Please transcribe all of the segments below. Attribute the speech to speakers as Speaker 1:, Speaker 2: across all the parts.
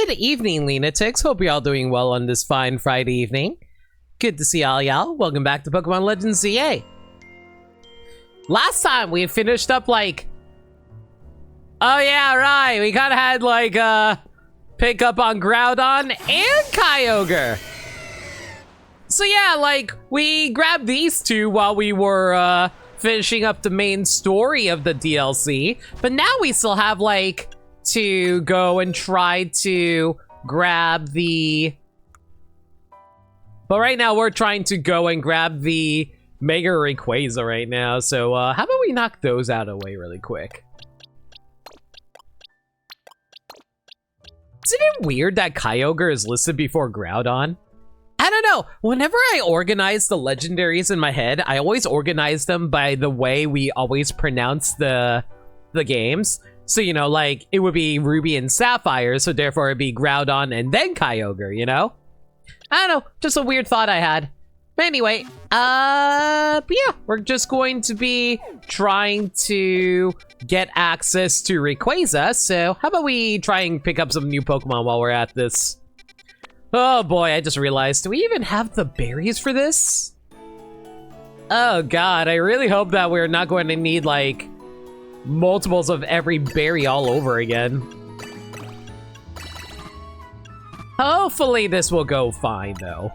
Speaker 1: Good evening, Lunatics. Hope you're all doing well on this fine Friday evening. Good to see all y'all. Welcome back to Pokemon Legends CA. Last time we finished up like... Oh yeah, right. We kind of had like pick up on Groudon and Kyogre. So yeah, like we grabbed these two while we were finishing up the main story of the DLC. But now we still have like to go and try to grab the... But right now we're trying to go and grab the Mega Rayquaza right now. So how about we knock those out of the way really quick? Isn't it weird that Kyogre is listed before Groudon? I don't know. Whenever I organize the legendaries in my head, I always organize them by the way we always pronounce the games. So, you know, like, it would be Ruby and Sapphire, so therefore it'd be Groudon and then Kyogre, you know? I don't know, just a weird thought I had. But anyway, but yeah, we're just going to be trying to get access to Rayquaza, so how about we try and pick up some new Pokemon while we're at this? Oh boy, I just realized, do we even have the berries for this? Oh god, I really hope that we're not going to need, like, multiples of every berry all over again. Hopefully this will go fine, though.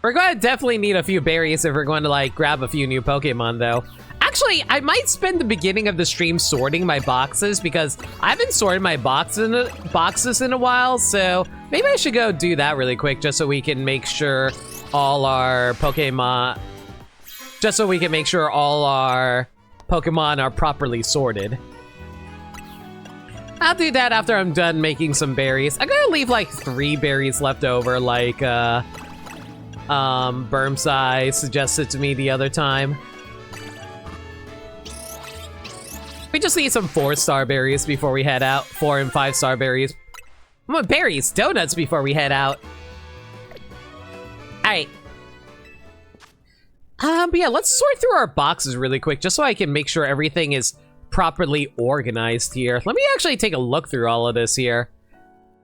Speaker 1: We're going to definitely need a few berries if we're going to, like, grab a few new Pokemon, though. Actually, I might spend the beginning of the stream sorting my boxes, because I haven't sorted my boxes in a while, so maybe I should go do that really quick, just so we can make sure all our Pokemon... Just so we can make sure all our Pokemon are properly sorted. I'll do that after I'm done making some berries. I'm gonna leave like 3 berries left over, like Burmsai suggested to me the other time. We just need some 4-star berries before we head out. 4 and 5-star berries. Berries, donuts before we head out. Alright. But yeah, let's sort through our boxes really quick, just so I can make sure everything is properly organized here. Let me actually take a look through all of this here.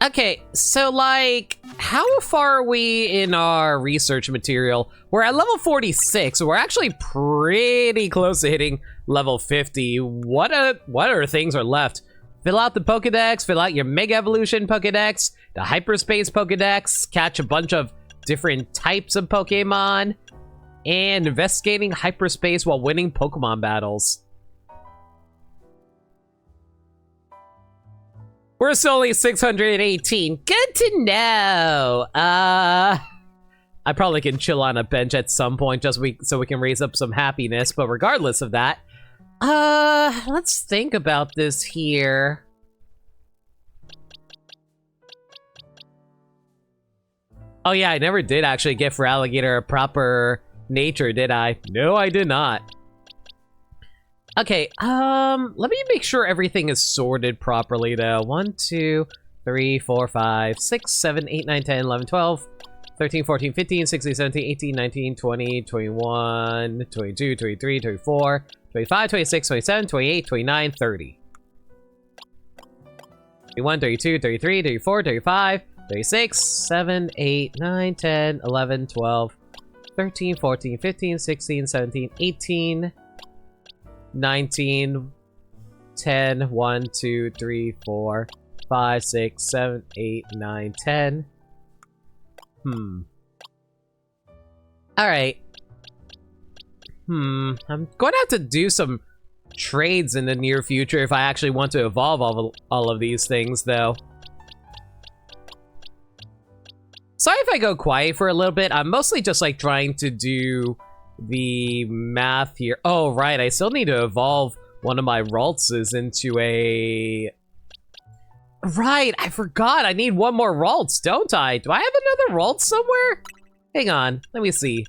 Speaker 1: Okay, so like, how far are we in our research material? We're at level 46, so we're actually pretty close to hitting level 50. What other things are left? Fill out the Pokedex, fill out your Mega Evolution Pokedex, the Hyperspace Pokedex, catch a bunch of different types of Pokemon, and investigating hyperspace while winning Pokemon battles. We're still only 618. Good to know. I probably can chill on a bench at some point just so we can raise up some happiness, but regardless of that, let's think about this here. Oh yeah, I never did actually get for Alligator a proper nature, did I? No, I did not. Okay, let me make sure everything is sorted properly, though. 1, 2, 3, 4, 5, 6, 7, 8, 9, 10, 11, 12, 13, 14, 15, 16, 17, 18, 19, 20, 21, 22, 23, 24, 25, 26, 27, 28, 29, 30. 31, 32, 33, 34, 35, 36, 7, 8, 9, 10, 11, 12, 13, 14, 15, 16, 17, 18, 19, 10, 1, 2, 3, 4, 5, 6, 7, 8, 9, 10. Alright. I'm going to have to do some trades in the near future if I actually want to evolve all of these things, though. Sorry if I go quiet for a little bit. I'm mostly just like trying to do the math here. Oh, right. I still need to evolve one of my Raltses into a... Right. I forgot. I need one more Ralts, don't I? Do I have another Ralts somewhere? Hang on. Let me see.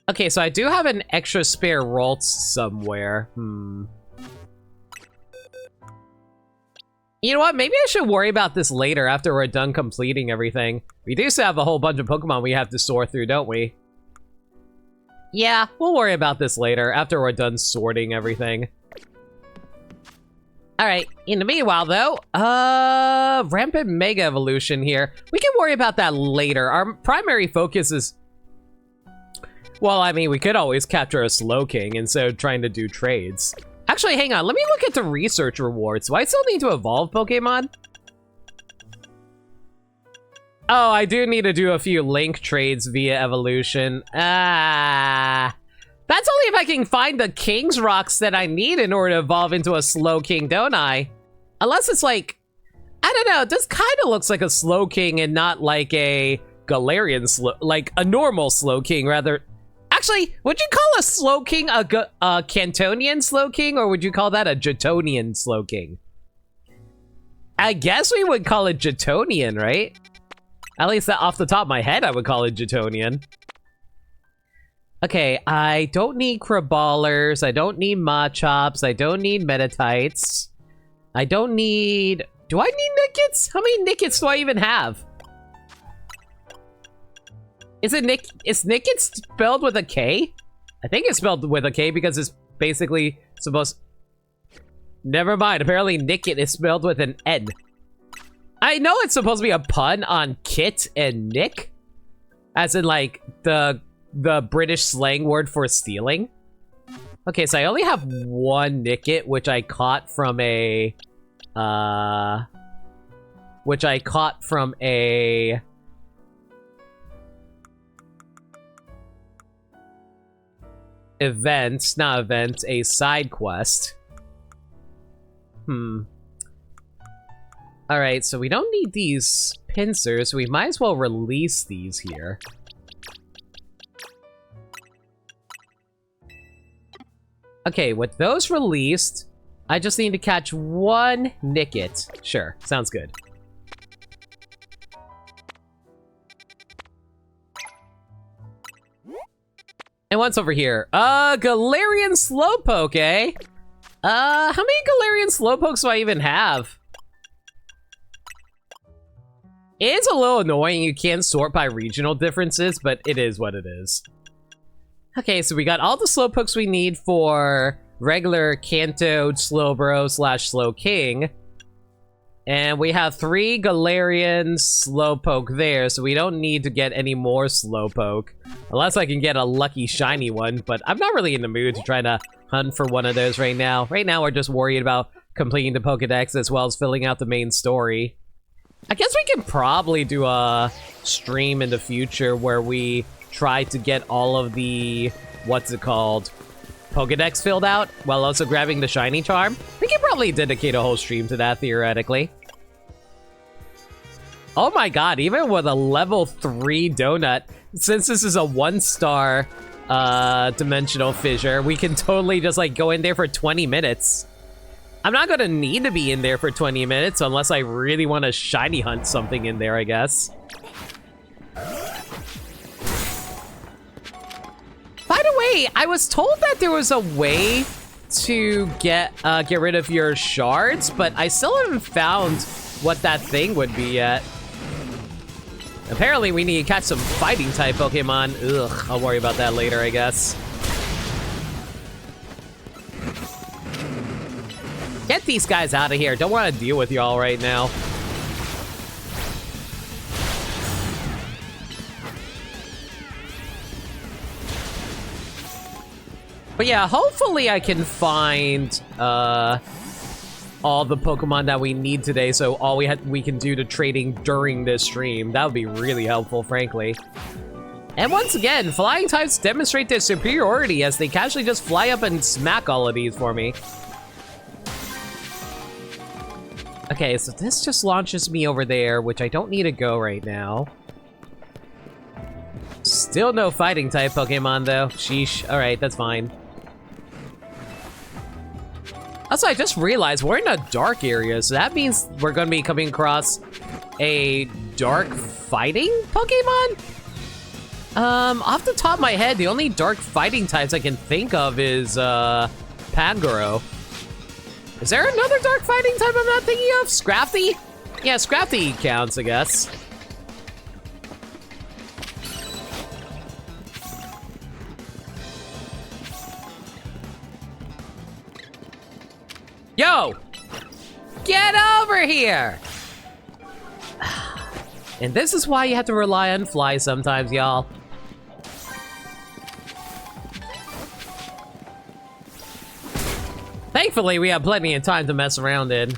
Speaker 1: Okay, so I do have an extra spare Ralts somewhere. You know what? Maybe I should worry about this later after we're done completing everything. We do still have a whole bunch of Pokemon we have to sort through, don't we? Yeah, we'll worry about this later, after we're done sorting everything. Alright, in the meanwhile, though, Rampant Mega Evolution here. We can worry about that later. Our primary focus is... Well, I mean, we could always capture a Slowking instead of trying to do trades. Actually, hang on, let me look at the research rewards. Do I still need to evolve Pokemon? Oh, I do need to do a few link trades via evolution. That's only if I can find the King's Rocks that I need in order to evolve into a Slowking, don't I? Unless it's like... I don't know, this kind of looks like a Slowking and not like a Galarian like a normal Slowking, rather... Actually, would you call a Slowking a Cantonian Slowking, or would you call that a Jetonian Slowking? I guess we would call it Jetonian, right? At least off the top of my head, I would call it Jetonian. Okay, I don't need Craballers, I don't need Machops, I don't need Metatites. I don't need... Do I need Nickets? How many Nickets do I even have? Is Nickets spelled with a K? I think it's spelled with a K because it's basically supposed... Never mind, apparently Nicket is spelled with an N. I know it's supposed to be a pun on Kit and Nick. As in, like, the British slang word for stealing. Okay, so I only have one Nicket, which I caught from a... a side quest. Alright, so we don't need these pincers, so we might as well release these here. Okay, with those released, I just need to catch one Nicket. Sure, sounds good. And what's over here? Galarian Slowpoke, eh? How many Galarian Slowpokes do I even have? It's a little annoying you can't sort by regional differences, but it is what it is. Okay, so we got all the Slowpokes we need for regular Kanto Slowbro / Slowking. And we have 3 Galarian Slowpoke there, so we don't need to get any more Slowpoke. Unless I can get a lucky shiny one, but I'm not really in the mood to try to hunt for one of those right now. Right now, we're just worried about completing the Pokedex as well as filling out the main story. I guess we can probably do a stream in the future where we try to get all of the, what's it called, Pokedex filled out, while also grabbing the shiny charm. We can probably dedicate a whole stream to that, theoretically. Oh my god, even with a level 3 donut, since this is a 1-star dimensional fissure, we can totally just, like, go in there for 20 minutes. I'm not gonna need to be in there for 20 minutes unless I really want to shiny hunt something in there, I guess. By the way, I was told that there was a way to get rid of your shards, but I still haven't found what that thing would be yet. Apparently, we need to catch some fighting-type Pokemon. Ugh, I'll worry about that later, I guess. Get these guys out of here. Don't want to deal with y'all right now. But yeah, hopefully I can find all the Pokemon that we need today, so all we can do to trading during this stream. That would be really helpful, frankly. And once again, flying types demonstrate their superiority as they casually just fly up and smack all of these for me. Okay, so this just launches me over there, which I don't need to go right now. Still no fighting type Pokemon though. Sheesh. Alright, that's fine. Also, I just realized we're in a dark area, so that means we're going to be coming across a dark fighting Pokemon? Off the top of my head, the only dark fighting types I can think of is, Pangoro. Is there another dark fighting type I'm not thinking of? Scrafty? Yeah, Scrafty counts, I guess. Yo! Get over here! And this is why you have to rely on flies sometimes, y'all. Thankfully, we have plenty of time to mess around in.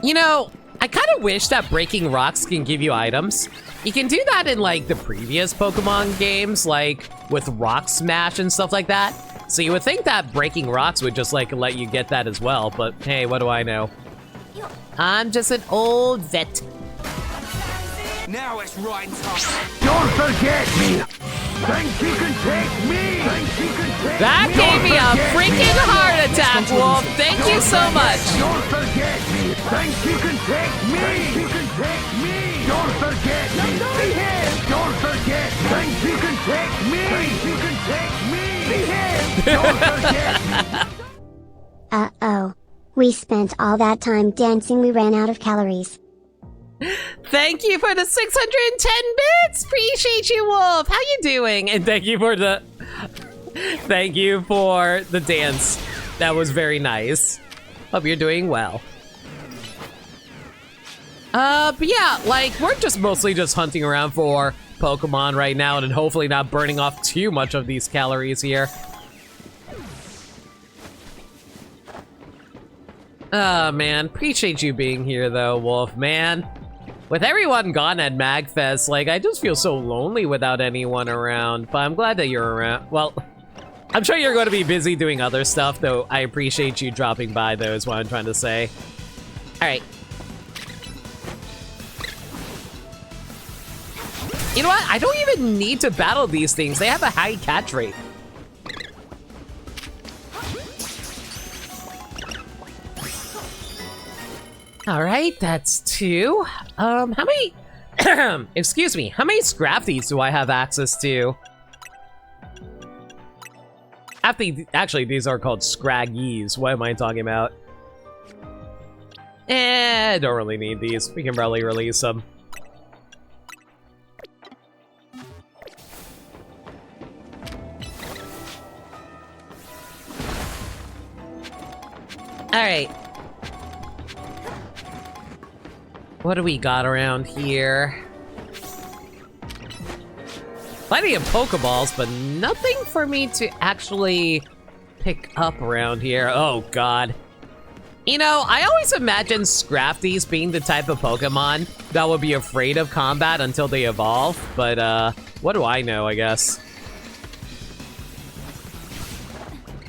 Speaker 1: You know, I kind of wish that breaking rocks can give you items. You can do that in, like, the previous Pokemon games, like, with Rock Smash and stuff like that. So you would think that breaking rocks would just, like, let you get that as well, but hey, what do I know? I'm just an old vet.
Speaker 2: Now it's right time.
Speaker 3: Don't forget me! Think you can take me! Think you can take
Speaker 1: That
Speaker 3: me!
Speaker 1: gave me a freaking heart attack, Wolf! Thank you so much!
Speaker 3: Don't forget me! Think you can take me! Think you can take me! Don't forget me! Behave! Don't forget! Think you can take me! Think you can take me! Behave! Don't forget me!
Speaker 4: Uh-oh. We spent all that time dancing we ran out of calories.
Speaker 1: Thank you for the 610 bits! Appreciate you, Wolf! How you doing? And thank you for the... Thank you for the dance. That was very nice. Hope you're doing well. But yeah, like, we're just mostly just hunting around for Pokemon right now and hopefully not burning off too much of these calories here. Oh, man. Appreciate you being here, though, Wolf, man. With everyone gone at MagFest, like, I just feel so lonely without anyone around. But I'm glad that you're around. Well, I'm sure you're going to be busy doing other stuff, though I appreciate you dropping by, though, is what I'm trying to say. Alright. You know what? I don't even need to battle these things. They have a high catch rate. All right, that's 2. How many, excuse me, how many Scrafties do I have access to? Actually, these are called Scraggies. What am I talking about? Don't really need these. We can probably release them. All right. What do we got around here? Plenty of Pokeballs, but nothing for me to actually pick up around here. Oh, God. You know, I always imagined Scrafties being the type of Pokemon that would be afraid of combat until they evolve, but, what do I know, I guess?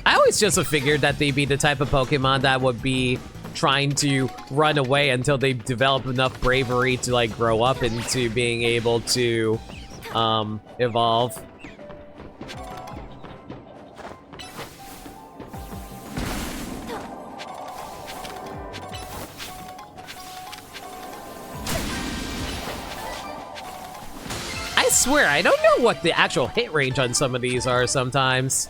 Speaker 1: I always just figured that they'd be the type of Pokemon that would be trying to run away until they develop enough bravery to, like, grow up into being able to, evolve. I swear, I don't know what the actual hit range on some of these are sometimes.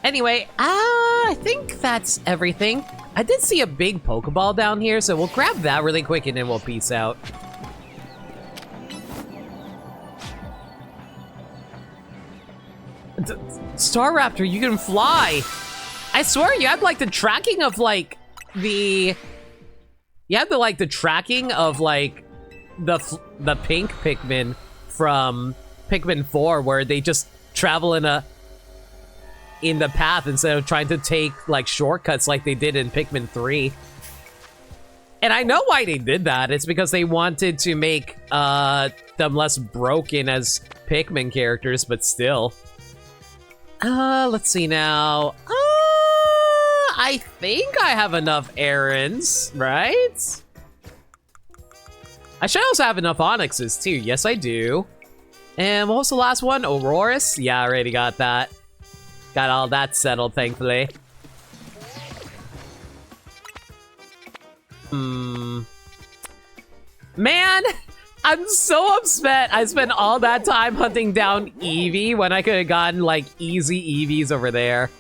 Speaker 1: Anyway, I think that's everything. I did see a big Pokeball down here, so we'll grab that really quick and then we'll peace out. Staraptor, you can fly! I swear you have, like, the tracking of, like, the... You have the, like, the tracking of, like, the pink Pikmin from Pikmin 4, where they just travel in the path instead of trying to take, like, shortcuts like they did in Pikmin 3. And I know why they did that. It's because they wanted to make them less broken as Pikmin characters, but still. Let's see now. I think I have enough errands, right? I should also have enough Onyxes, too. Yes, I do. And what was the last one? Aurorus? Yeah, I already got that. Got all that settled, thankfully. Man, I'm so upset I spent all that time hunting down Eevee when I could have gotten, like, easy Eevees over there.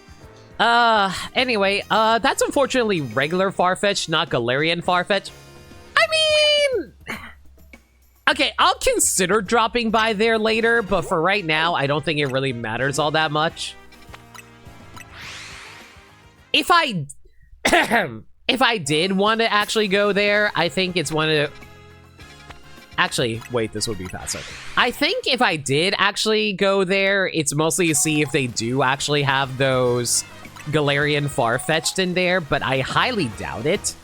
Speaker 1: Anyway, that's unfortunately regular Farfetch, not Galarian Farfetch. I mean... Okay, I'll consider dropping by there later, but for right now, I don't think it really matters all that much. if I if I did want to actually go there, I think it's one of the... Actually, wait, this would be faster. I think if I did actually go there, it's mostly to see if they do actually have those Galarian Farfetch'd in there, but I highly doubt it.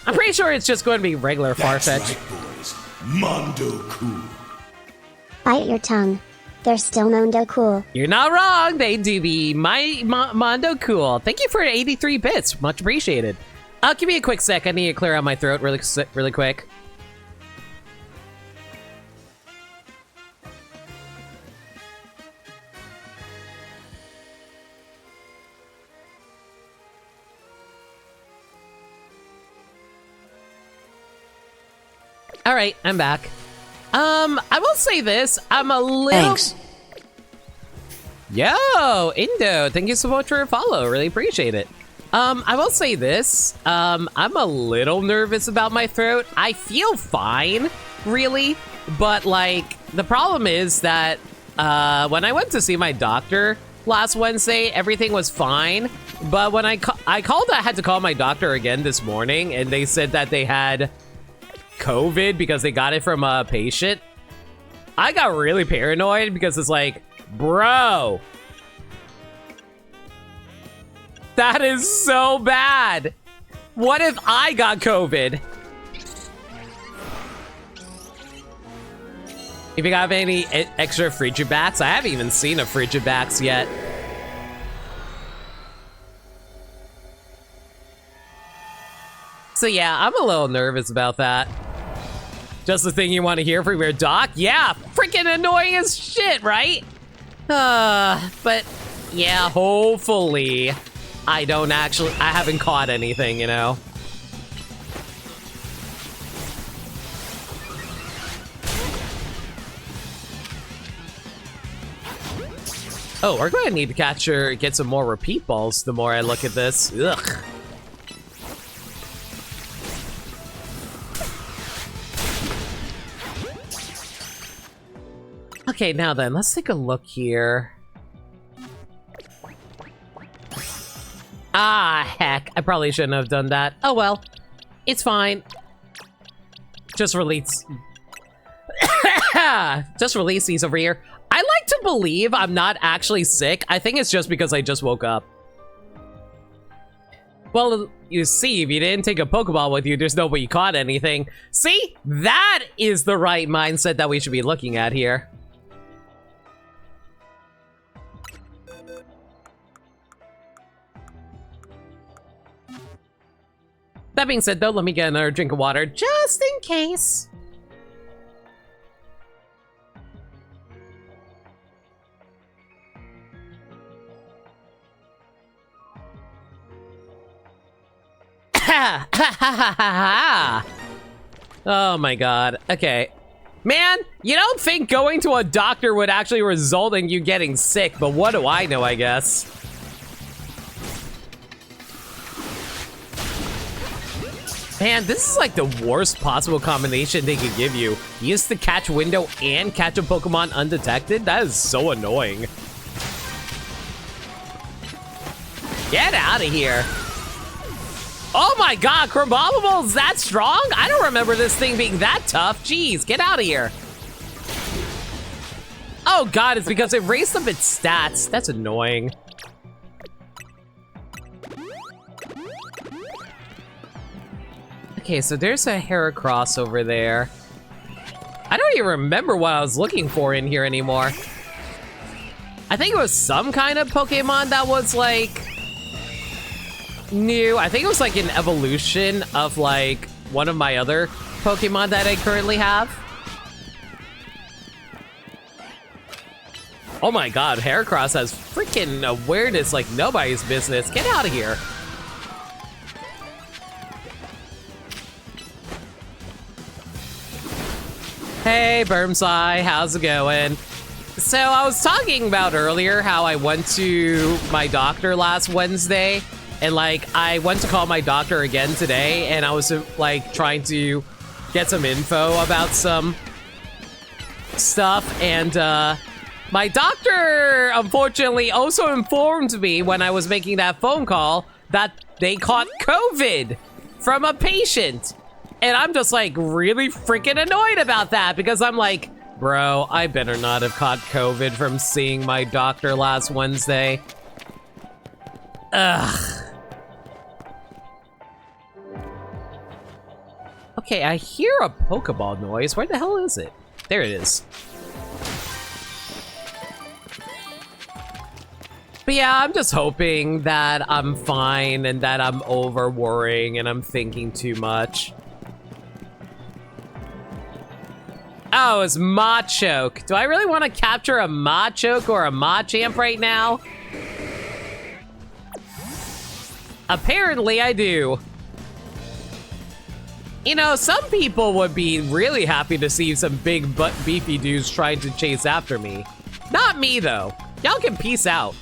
Speaker 1: I'm pretty sure it's just going to be regular Farfetch'd.
Speaker 5: Right, boys. Mondo cool.
Speaker 4: Bite your tongue. They're still Mondo cool.
Speaker 1: You're not wrong. They do be Mondo cool. Thank you for 83 bits. Much appreciated. Give me a quick sec. I need to clear out my throat really quick. All right, I'm back. I will say this. I'm a little...
Speaker 6: Thanks.
Speaker 1: Yo, Indo, thank you so much for a follow. Really appreciate it. I will say this. I'm a little nervous about my throat. I feel fine, really. But, like, the problem is that when I went to see my doctor last Wednesday, everything was fine. But when I had to call my doctor again this morning, and they said that they had COVID because they got it from a patient. I got really paranoid because it's like, bro, that is so bad. What if I got COVID? If you got any extra Frigibacks, I haven't even seen a Frigibacks yet. So yeah, I'm a little nervous about that. Just the thing you want to hear from your doc? Yeah, freaking annoying as shit, right? But yeah, hopefully I haven't caught anything, you know? Oh, we're going to need to get some more repeat balls the more I look at this. Ugh. Okay, now then, let's take a look here. Ah, heck. I probably shouldn't have done that. Oh, well. It's fine. Just release... Just release these over here. I like to believe I'm not actually sick. I think it's just because I just woke up. Well, you see, if you didn't take a Pokeball with you, there's no way you caught anything. See? That is the right mindset that we should be looking at here. That being said, though, let me get another drink of water, just in case. Oh my god. Okay. Man, you don't think going to a doctor would actually result in you getting sick, but what do I know, I guess. Man, this is like the worst possible combination they could give you. Use the catch window and catch a Pokemon undetected? That is so annoying. Get out of here. Oh my god, Crabominable is that strong? I don't remember this thing being that tough. Jeez, get out of here. Oh god, it's because it raised up its stats. That's annoying. Okay, so there's a Heracross over there. I don't even remember what I was looking for in here anymore. I think it was some kind of Pokemon that was like new. I think it was like an evolution of like one of my other Pokemon that I currently have. Oh my god, Heracross has freaking awareness like nobody's business. Get out of here. Hey, Burmsai, how's it going? So I was talking about earlier how I went to my doctor last Wednesday, and like I went to call my doctor again today, and I was like trying to get some info about some stuff, and my doctor unfortunately also informed me when I was making that phone call that they caught COVID from a patient. And I'm just like really freaking annoyed about that because I'm like, bro, I better not have caught COVID from seeing my doctor last Wednesday. Ugh. Okay, I hear a Pokeball noise. Where the hell is it? There it is. But yeah, I'm just hoping that I'm fine and that I'm over worrying and I'm thinking too much. Oh, it's Machoke. Do I really want to capture a Machoke or a Machamp right now? Apparently I do. You know, some people would be really happy to see some big butt beefy dudes trying to chase after me. Not me, though. Y'all can peace out.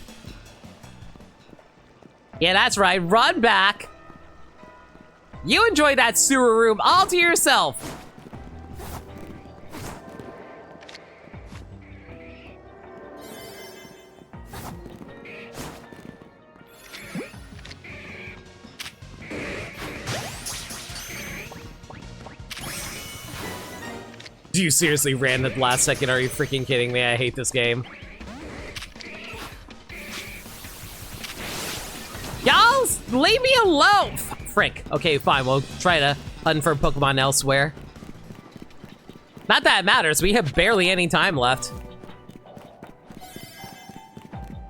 Speaker 1: Yeah, that's right. Run back. You enjoy that sewer room all to yourself. You seriously ran at the last second? Are you freaking kidding me? I hate this game. Y'all, leave me alone! Frick. Okay, fine. We'll try to hunt for Pokemon elsewhere. Not that it matters. We have barely any time left.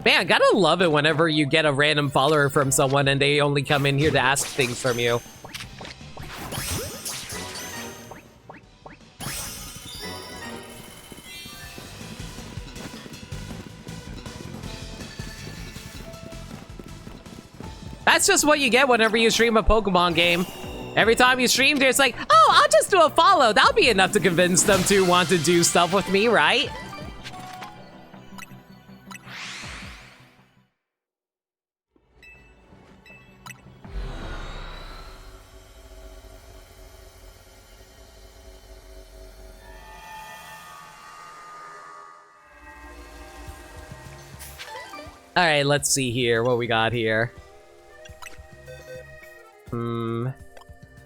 Speaker 1: Man, gotta love it whenever you get a random follower from someone and they only come in here to ask things from you. That's just what you get whenever you stream a Pokemon game. Every time you stream, there's like, oh, I'll just do a follow. That'll be enough to convince them to want to do stuff with me, right? All right, let's see here what we got here.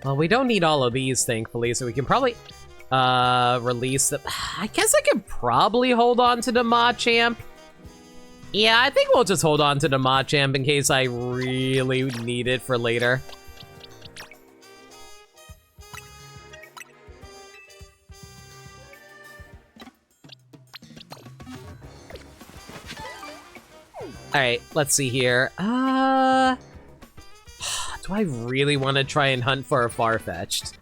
Speaker 1: Well, we don't need all of these, thankfully, so we can probably release them. I guess I could probably hold on to the Machamp. Yeah, I think we'll just hold on to the Machamp in case I really need it for later. Alright, let's see here. Do I really want to try and hunt for a Farfetch'd?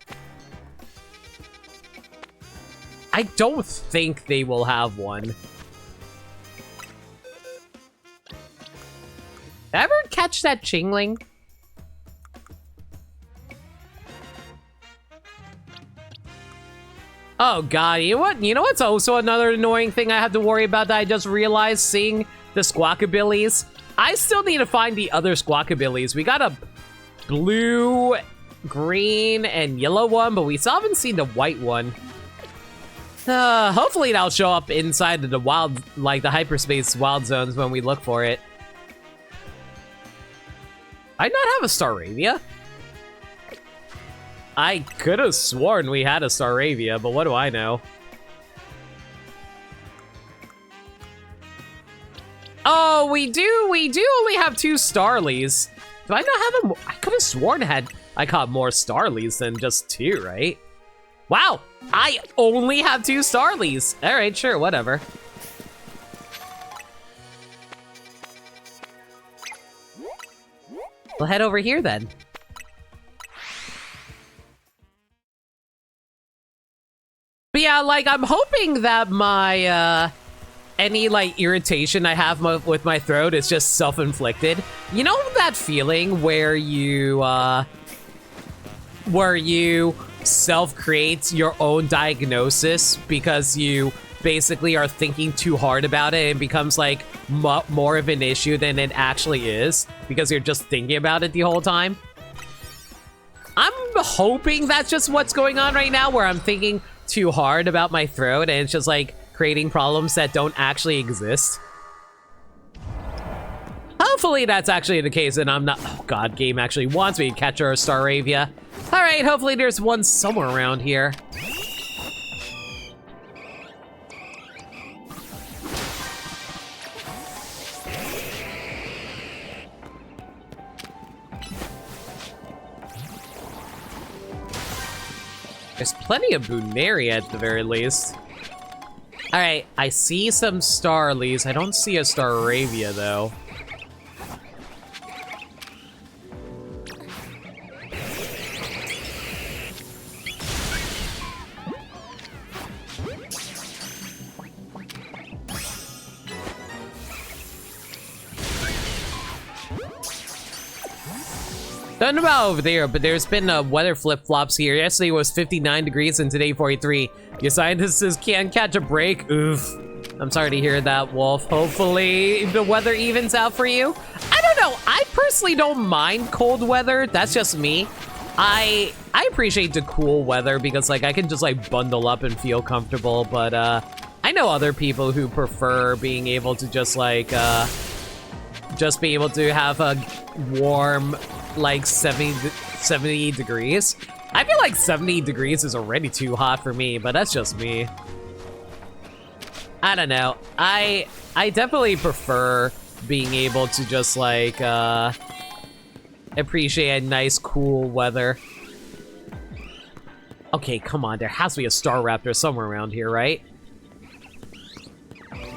Speaker 1: I don't think they will have one. Did I ever catch that Chingling? Oh god, you know what? You know what's also another annoying thing I have to worry about that I just realized seeing the Squawkabillies? I still need to find the other Squawkabillies. We got a blue, green, and yellow one, but we still haven't seen the white one. Hopefully that'll show up inside of the wild, like the hyperspace wild zones when we look for it. I not have a Staravia? I could have sworn we had a Staravia, but what do I know? Oh, we do only have 2 Starlies. Do I not have them? I could have sworn I caught more Starlies than just 2, right? Wow, I only have 2 Starlies. All right, sure, whatever. We'll head over here then. But yeah, like, I'm hoping that my, any, like, irritation I have with my throat is just self-inflicted. You know that feeling where you self-create your own diagnosis because you basically are thinking too hard about it and it becomes, like, more of an issue than it actually is because you're just thinking about it the whole time? I'm hoping that's just what's going on right now, where I'm thinking too hard about my throat and it's just, like, creating problems that don't actually exist. Hopefully that's actually the case and I'm not... Oh god, game actually wants me to catch our Staravia. Alright, hopefully there's one somewhere around here. There's plenty of Buneri at the very least. Alright, I see some Starlies. I don't see a Staravia though. Don't know about over there, but there's been weather flip-flops here. Yesterday was 59 degrees and today 43. Your scientists can't catch a break. Oof. I'm sorry to hear that, Wolf. Hopefully the weather evens out for you. I don't know. I personally don't mind cold weather. That's just me. I appreciate the cool weather because like I can just like bundle up and feel comfortable, but I know other people who prefer being able to just like just be able to have a warm like 70 degrees. I feel like 70 degrees is already too hot for me, but that's just me. I don't know. I definitely prefer being able to just like appreciate nice cool weather. Okay, come on, there has to be a Staraptor somewhere around here, right?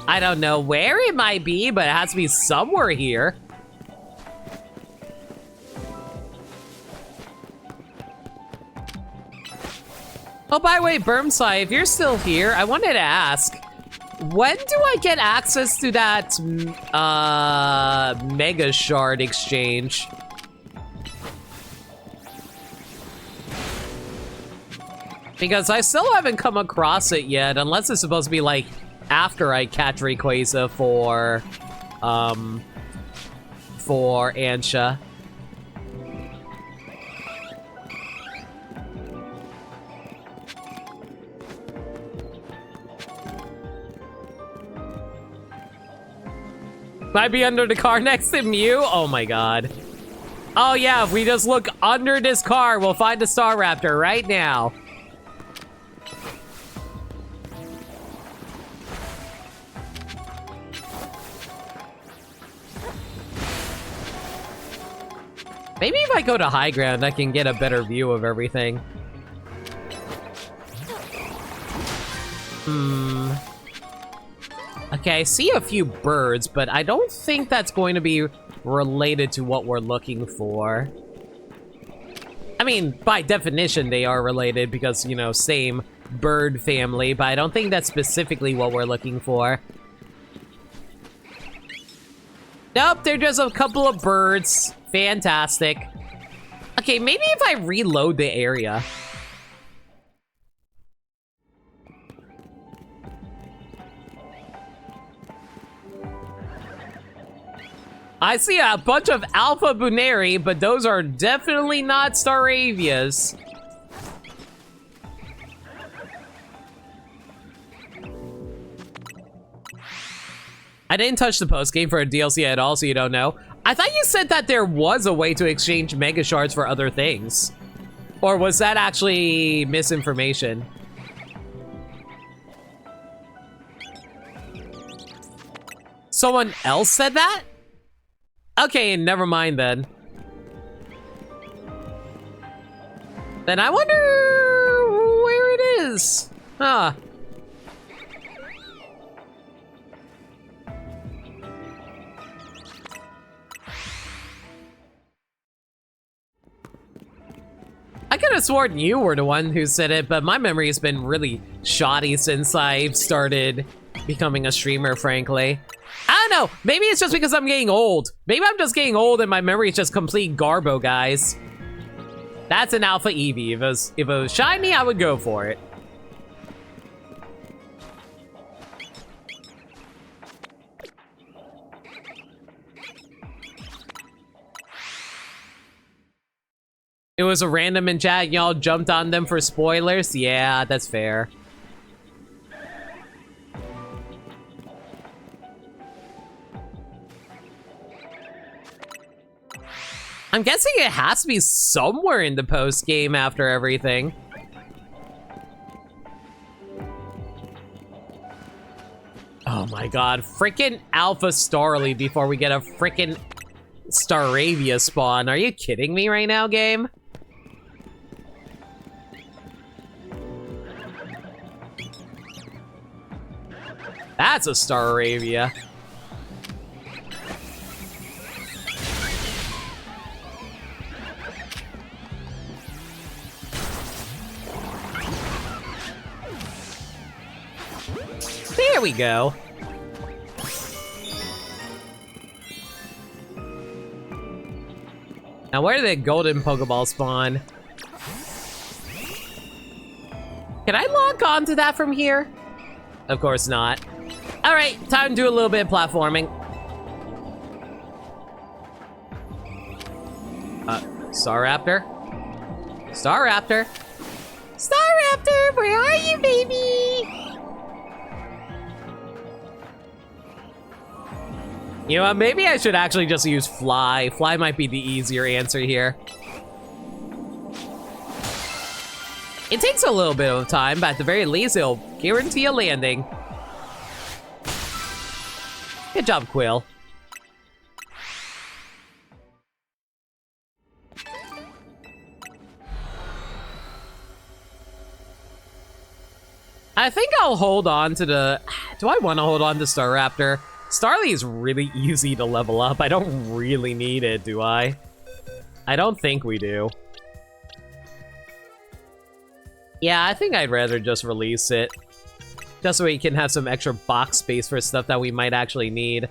Speaker 1: I don't know where it might be, but it has to be somewhere here. Oh, by the way, Bermsai, if you're still here, I wanted to ask, when do I get access to that Mega Shard exchange? Because I still haven't come across it yet, unless it's supposed to be like after I catch Rayquaza for Ansha. Might be under the car next to Mew? Oh my god. Oh yeah, if we just look under this car, we'll find the Staraptor right now. Maybe if I go to high ground, I can get a better view of everything. Okay, I see a few birds, but I don't think that's going to be related to what we're looking for. I mean, by definition, they are related because, you know, same bird family, but I don't think that's specifically what we're looking for. Nope, they're just a couple of birds. Fantastic. Okay, maybe if I reload the area. I see a bunch of Alpha Buneri, but those are definitely not Staravias. I didn't touch the post-game for a DLC at all, so you don't know. I thought you said that there was a way to exchange Mega Shards for other things. Or was that actually misinformation? Someone else said that? Okay, never mind then. Then I wonder where it is. Huh. I could have sworn you were the one who said it, but my memory has been really shoddy since I started becoming a streamer, frankly. I don't know. Maybe it's just because I'm getting old. Maybe I'm just getting old and my memory is just complete garbo, guys. That's an Alpha Eevee. If it was shiny, I would go for it. It was a random in chat, y'all jumped on them for spoilers? Yeah, that's fair. I'm guessing it has to be somewhere in the post game after everything. Oh my god, frickin' Alpha Starly before we get a frickin' Staravia spawn. Are you kidding me right now, game? That's a Staravia. There we go. Now where did the golden Pokeball spawn? Can I log on to that from here? Of course not. All right, time to do a little bit of platforming. Staraptor? Staraptor? Staraptor, where are you, baby? You know what, maybe I should actually just use Fly. Fly might be the easier answer here. It takes a little bit of time, but at the very least, it'll guarantee a landing. Good job, Quill. I think I'll hold on to the... Do I want to hold on to Staraptor? Starly is really easy to level up. I don't really need it, do I? I don't think we do. Yeah, I think I'd rather just release it. Just so we can have some extra box space for stuff that we might actually need.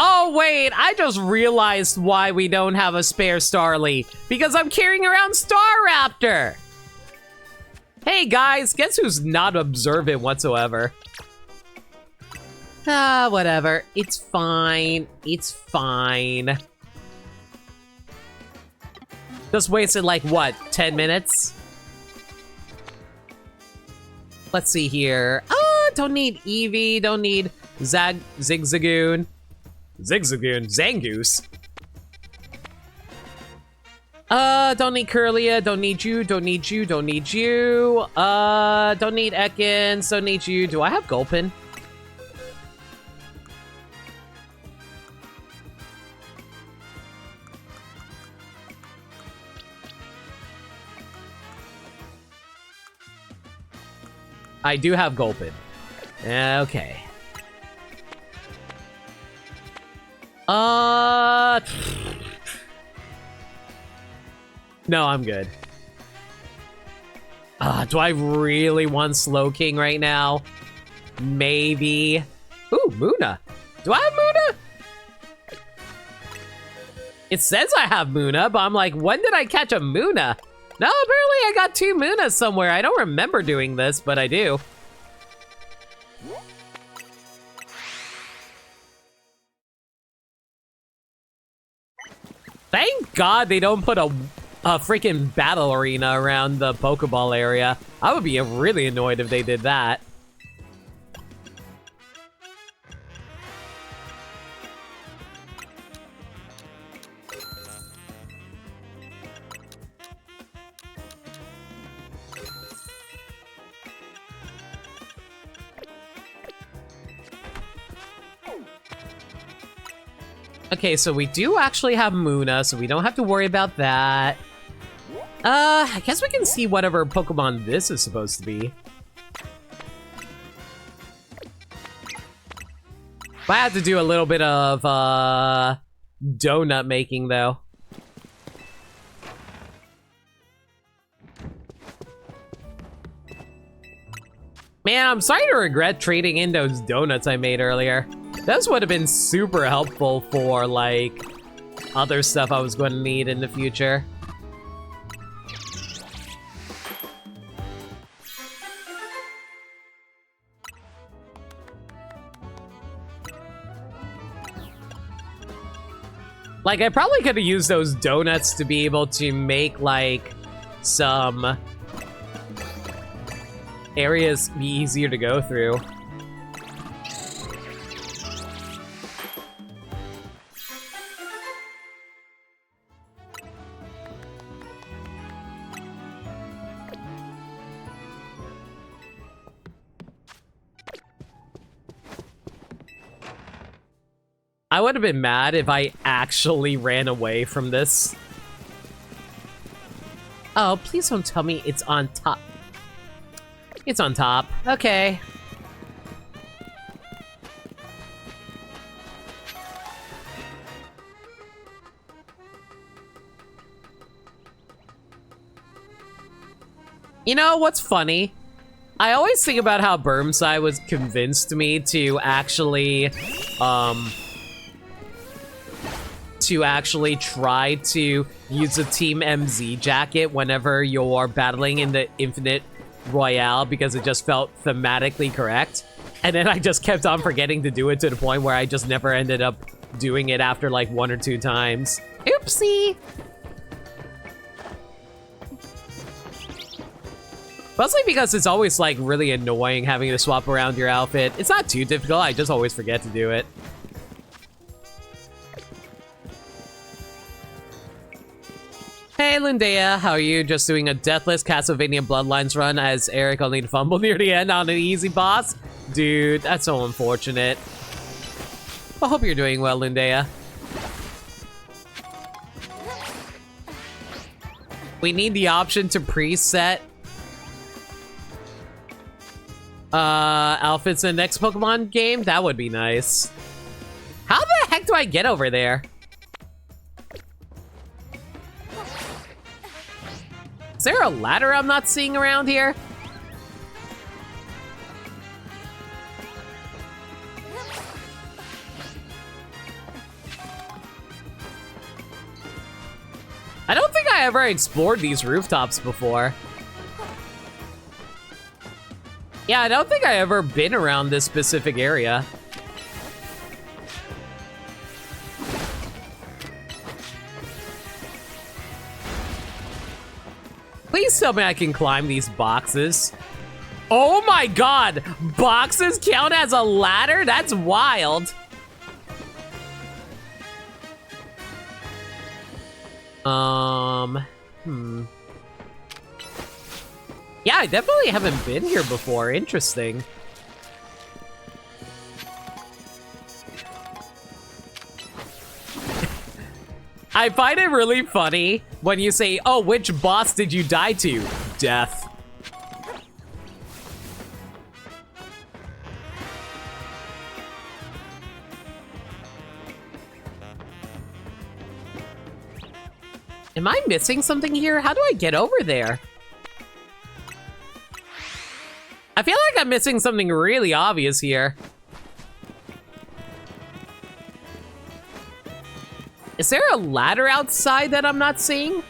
Speaker 1: Oh, wait, I just realized why we don't have a spare Starly. Because I'm carrying around Staraptor! Hey guys, guess who's not observant whatsoever? Ah, whatever. It's fine. It's fine. Just wasted like, what, 10 minutes? Let's see here. Don't need Eevee, don't need Zigzagoon. Zigzagoon? Zangoose? Don't need Curlia, don't need you, don't need you, don't need you. Don't need Ekans, don't need you. Do I have Gulpin? I do have Gulpin. Okay. No, I'm good. Do I really want Slowking right now? Maybe. Ooh, Munna. Do I have Munna? It says I have Munna, but I'm like, when did I catch a Munna? No, apparently I got 2 Munnas somewhere. I don't remember doing this, but I do. Thank God they don't put a freaking battle arena around the Pokeball area. I would be really annoyed if they did that. Okay, so we do actually have Munna, so we don't have to worry about that. I guess we can see whatever Pokemon this is supposed to be. I have to do a little bit of, donut making, though. Man, I'm starting to regret trading in those donuts I made earlier. Those would have been super helpful for, like, other stuff I was going to need in the future. Like, I probably could have used those donuts to be able to make, like, some areas be easier to go through. I would have been mad if I actually ran away from this. Oh, please don't tell me it's on top. It's on top. Okay. You know what's funny? I always think about how Burmside was convinced me to actually try to use a Team MZ jacket whenever you're battling in the Infinite Royale because it just felt thematically correct. And then I just kept on forgetting to do it to the point where I just never ended up doing it after like 1 or 2 times. Oopsie! Mostly because it's always like really annoying having to swap around your outfit. It's not too difficult, I just always forget to do it. Hey Lindea, how are you? Just doing a deathless Castlevania Bloodlines run as Eric only to fumble near the end on an easy boss? Dude, that's so unfortunate. I hope you're doing well, Lindea. We need the option to preset outfits in the next Pokemon game? That would be nice. How the heck do I get over there? Is there a ladder I'm not seeing around here? I don't think I ever explored these rooftops before. Yeah, I don't think I ever been around this specific area. Please tell me I can climb these boxes. Oh my god! Boxes count as a ladder? That's wild. Yeah, I definitely haven't been here before. Interesting. I find it really funny when you say, oh, which boss did you die to? Death. Am I missing something here? How do I get over there? I feel like I'm missing something really obvious here. Is there a ladder outside that I'm not seeing?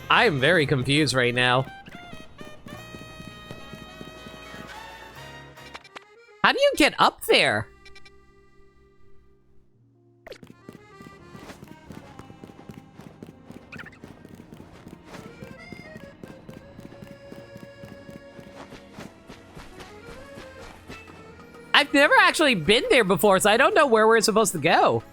Speaker 1: I am very confused right now. How do you get up there? I've never actually been there before, so I don't know where we're supposed to go.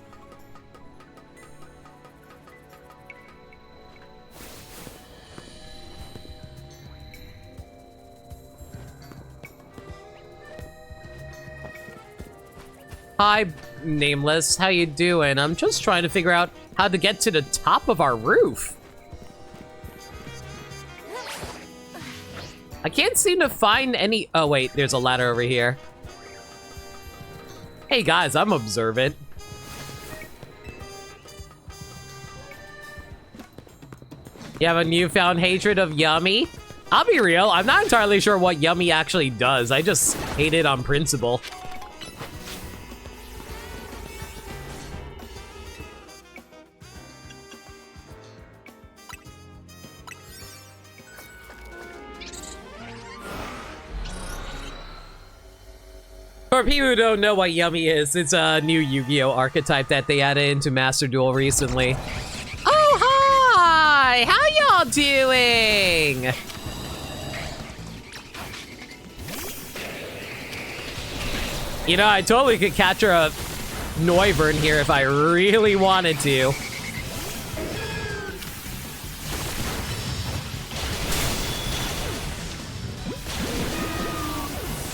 Speaker 1: Hi, Nameless. How you doing? I'm just trying to figure out how to get to the top of our roof. I can't seem to find any... Oh, wait. There's a ladder over here. Hey, guys. I'm observant. You have a newfound hatred of Yummy? I'll be real. I'm not entirely sure what Yummy actually does. I just hate it on principle. For people who don't know what Yummy is, it's a new Yu-Gi-Oh! Archetype that they added into Master Duel recently. Oh, hi! How y'all doing? You know, I totally could capture a Noivern here if I really wanted to.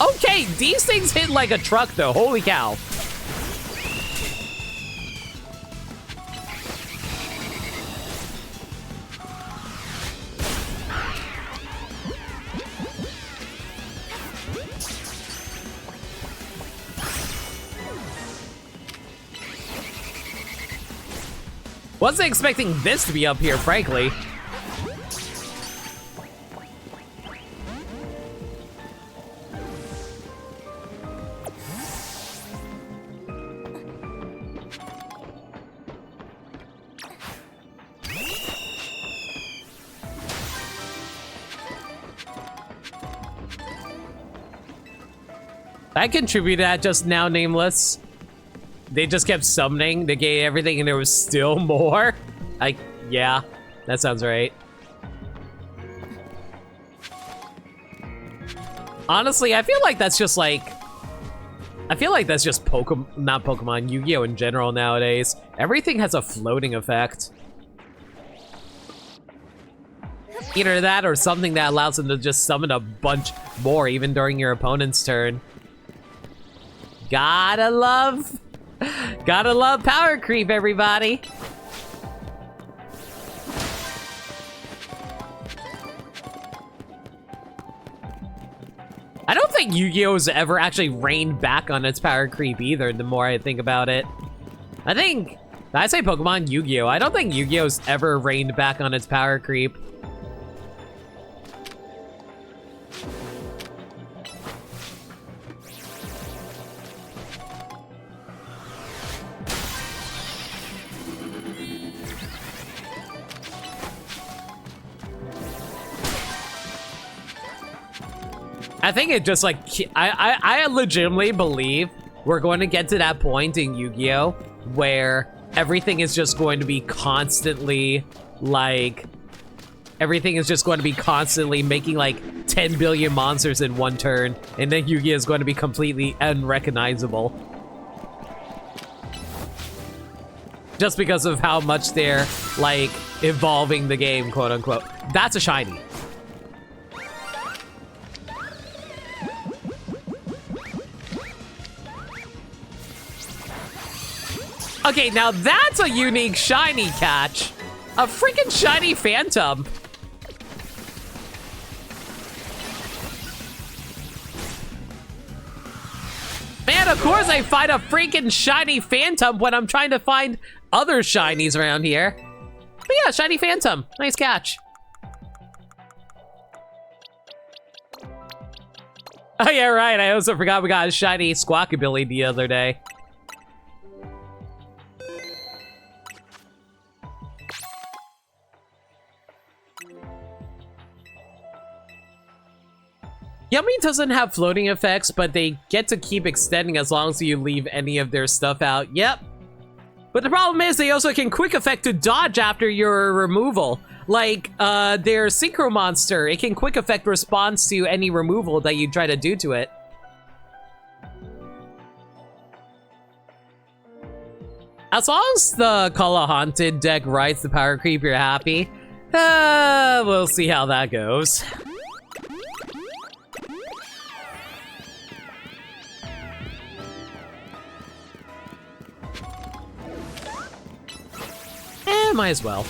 Speaker 1: Okay, these things hit like a truck though, holy cow. Wasn't expecting this to be up here, frankly. I contributed that just now, Nameless. They just kept summoning, they gave everything and there was still more. Yeah, that sounds right. Honestly, I feel like that's just like, Pokemon, not Pokemon, Yu-Gi-Oh! In general nowadays. Everything has a floating effect. Either that or something that allows them to just summon a bunch more even during your opponent's turn. Gotta love power creep, everybody. I don't think Yu-Gi-Oh's ever actually reined back on its power creep either, the more I think about it. I say Pokemon, Yu-Gi-Oh! I don't think Yu-Gi-Oh's ever reined back on its power creep. I think it just like, I legitimately believe we're going to get to that point in Yu-Gi-Oh! Where everything is just going to be constantly like, making like 10 billion monsters in one turn, and then Yu-Gi-Oh! Is going to be completely unrecognizable. Just because of how much they're like evolving the game, quote unquote. That's a shiny. Okay, now that's a unique shiny catch. A freaking shiny Phantom. Man, of course I find a freaking shiny Phantom when I'm trying to find other shinies around here. But yeah, shiny Phantom. Nice catch. Oh yeah, right. I also forgot we got a shiny Squawkabilly the other day. Yummy doesn't have floating effects, but they get to keep extending as long as you leave any of their stuff out. Yep. But the problem is they also can quick effect to dodge after your removal. Like, their Synchro Monster, it can quick effect response to any removal that you try to do to it. As long as the Kala Haunted deck rides the power creep, you're happy. We'll see how that goes. Might as well.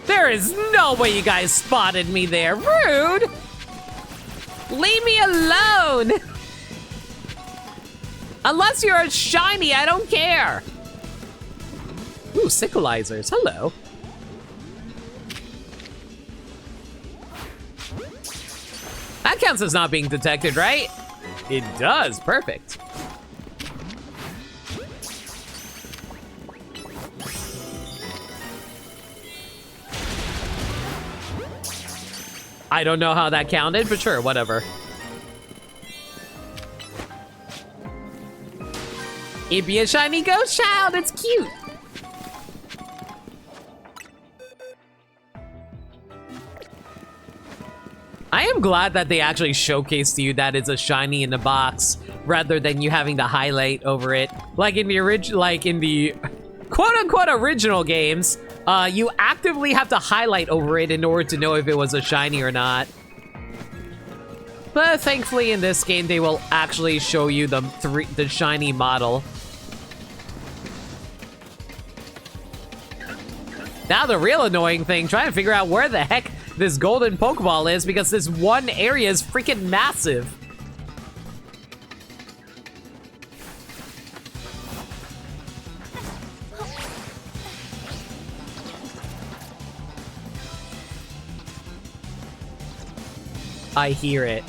Speaker 1: There is no way you guys spotted me there. Rude! Leave me alone! Unless you're a shiny, I don't care. Ooh, Sickleizers. Hello. That counts as not being detected, right? It does. Perfect. I don't know how that counted, but sure, whatever. It'd be a shiny ghost child. It's cute. I am glad that they actually showcased to you that it's a shiny in the box rather than you having to highlight over it. Like in the quote-unquote original games, you actively have to highlight over it in order to know if it was a shiny or not. But thankfully in this game, they will actually show you the shiny model. Now the real annoying thing, trying to figure out where the heck this golden Pokeball is because this one area is freaking massive. I hear it.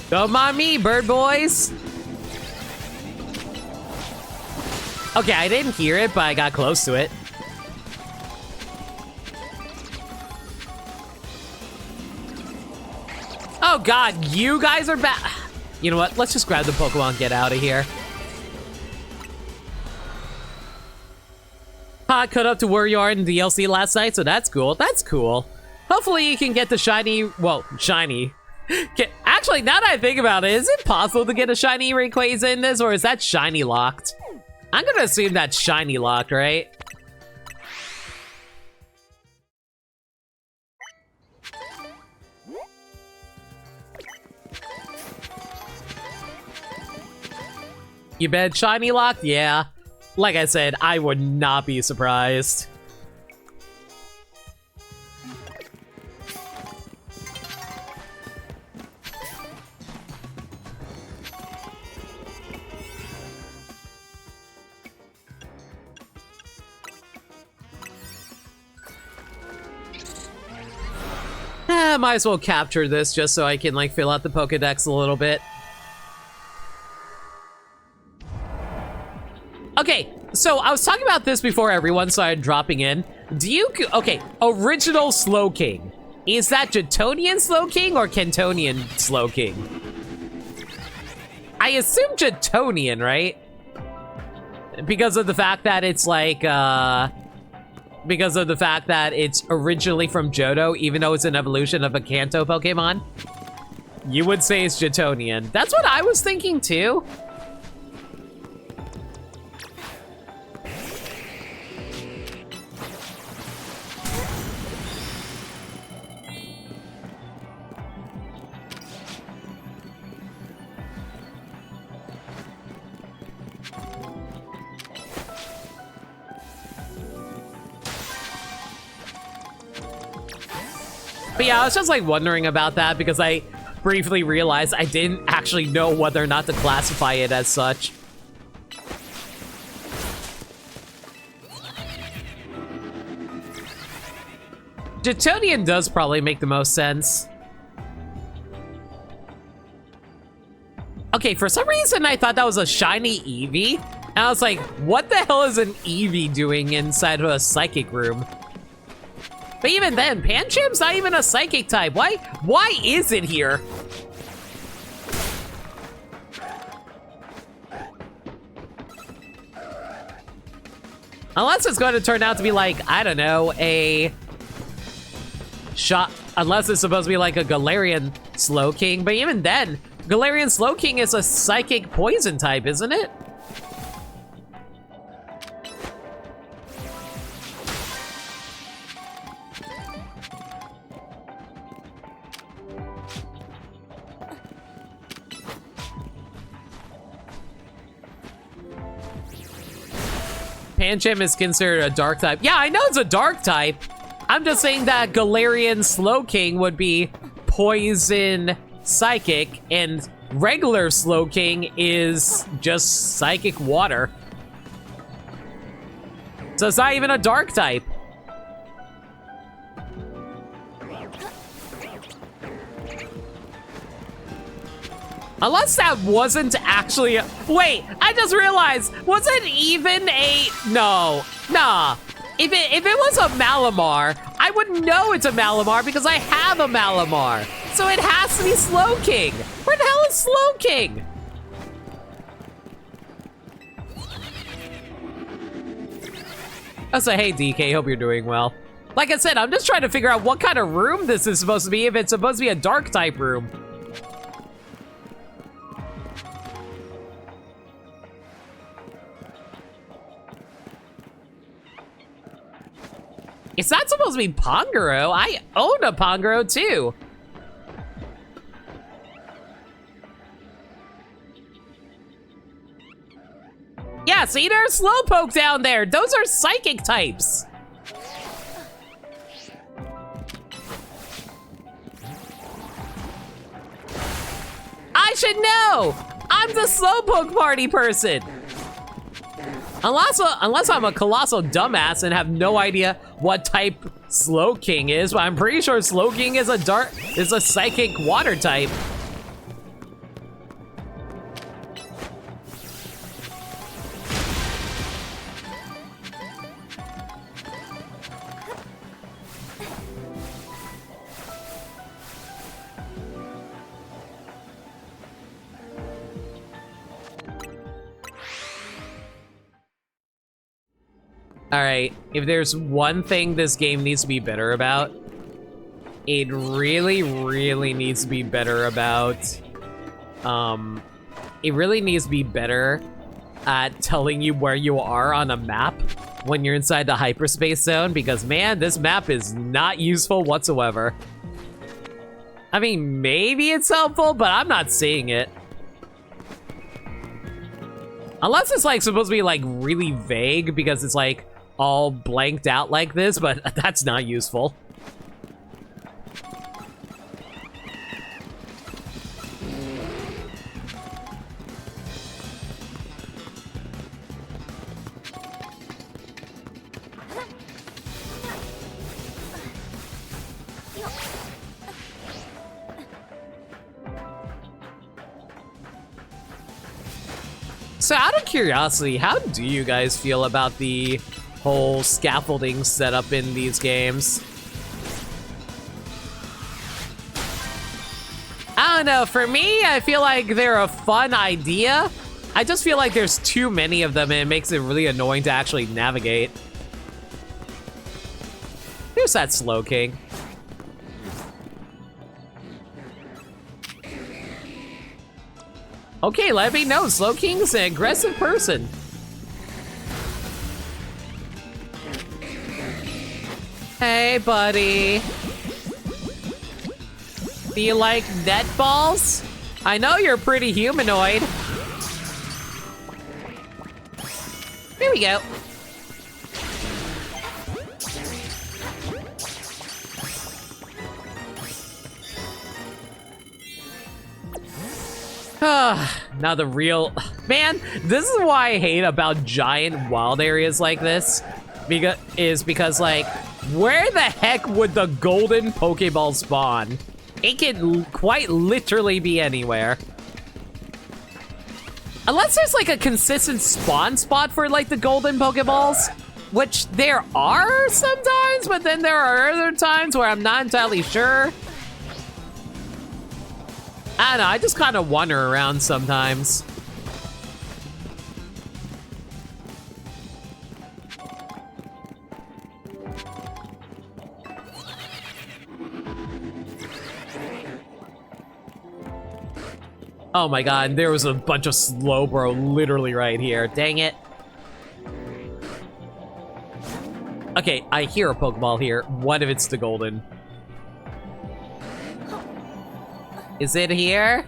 Speaker 1: Don't mind me, bird boys. Okay, I didn't hear it, but I got close to it. Oh god, you guys are back. You know what? Let's just grab the Pokemon and get out of here. Caught up to where you are in the DLC last night, so that's cool. That's cool. Hopefully you can get the shiny, well, shiny. Actually, now that I think about it, is it possible to get a shiny Rayquaza in this, or is that shiny locked? I'm gonna assume that's shiny locked, right? You bet shiny locked? Yeah. Like I said, I would not be surprised. Might as well capture this just so I can like fill out the Pokedex a little bit. Okay, so I was talking about this before everyone started dropping in. Okay, original Slowking. Is that Jetonian Slowking or Cantonian Slowking? I assume Jetonian, right? Because of the fact that it's like, because of the fact that it's originally from Johto, even though it's an evolution of a Kanto Pokemon. You would say it's Jetonian. That's what I was thinking too. But yeah, I was just like wondering about that because I briefly realized I didn't actually know whether or not to classify it as such. Jetonian does probably make the most sense. Okay, for some reason I thought that was a shiny Eevee. And I was like, what the hell is an Eevee doing inside of a psychic room? But even then, Panchim's not even a psychic type. Why is it here? Unless it's going to turn out to be like, I don't know, a shot. Unless it's supposed to be like a Galarian Slowking. But even then, Galarian Slowking is a psychic poison type, isn't it? Pancham is considered a dark type. Yeah, I know it's a dark type. I'm just saying that Galarian Slowking would be poison psychic, and regular Slowking is just psychic water. So it's not even a dark type. Unless that wasn't actually a, wait, I just realized, was it even a, no, nah. If it was a Malamar, I would know it's a Malamar because I have a Malamar. So it has to be Slowking. Where the hell is Slowking? I say, hey DK, hope you're doing well. Like I said, I'm just trying to figure out what kind of room this is supposed to be, if it's supposed to be a dark type room. It's not supposed to be Pongoro. I own a Pongoro too. Yeah, see, there's Slowpoke down there. Those are psychic types. I should know. I'm the Slowpoke party person. Unless I'm a colossal dumbass and have no idea what type Slowking is, but I'm pretty sure Slowking is a psychic water type. Alright, if there's one thing this game needs to be better about, it really, really needs to be better about, it really needs to be better at telling you where you are on a map when you're inside the hyperspace zone, because man, this map is not useful whatsoever. I mean, maybe it's helpful, but I'm not seeing it. Unless it's like supposed to be like really vague because it's like all blanked out like this, but that's not useful. So out of curiosity, how do you guys feel about the whole scaffolding setup in these games? I don't know, for me, I feel like they're a fun idea. I just feel like there's too many of them and it makes it really annoying to actually navigate. Here's that Slowking. Okay, let me know, Slowking's an aggressive person. Hey, buddy. Do you like netballs? I know you're pretty humanoid. Here we go. Now the real... Man, this is why I hate about giant wild areas like this. Because, like, where the heck would the golden Pokeball spawn? It can quite literally be anywhere. Unless there's, like, a consistent spawn spot for, like, the golden Pokeballs. Which there are sometimes, but then there are other times where I'm not entirely sure. I don't know, I just kind of wander around sometimes. Oh my god, there was a bunch of Slowbro literally right here. Dang it. Okay, I hear a Pokeball here. What if it's the golden? Is it here?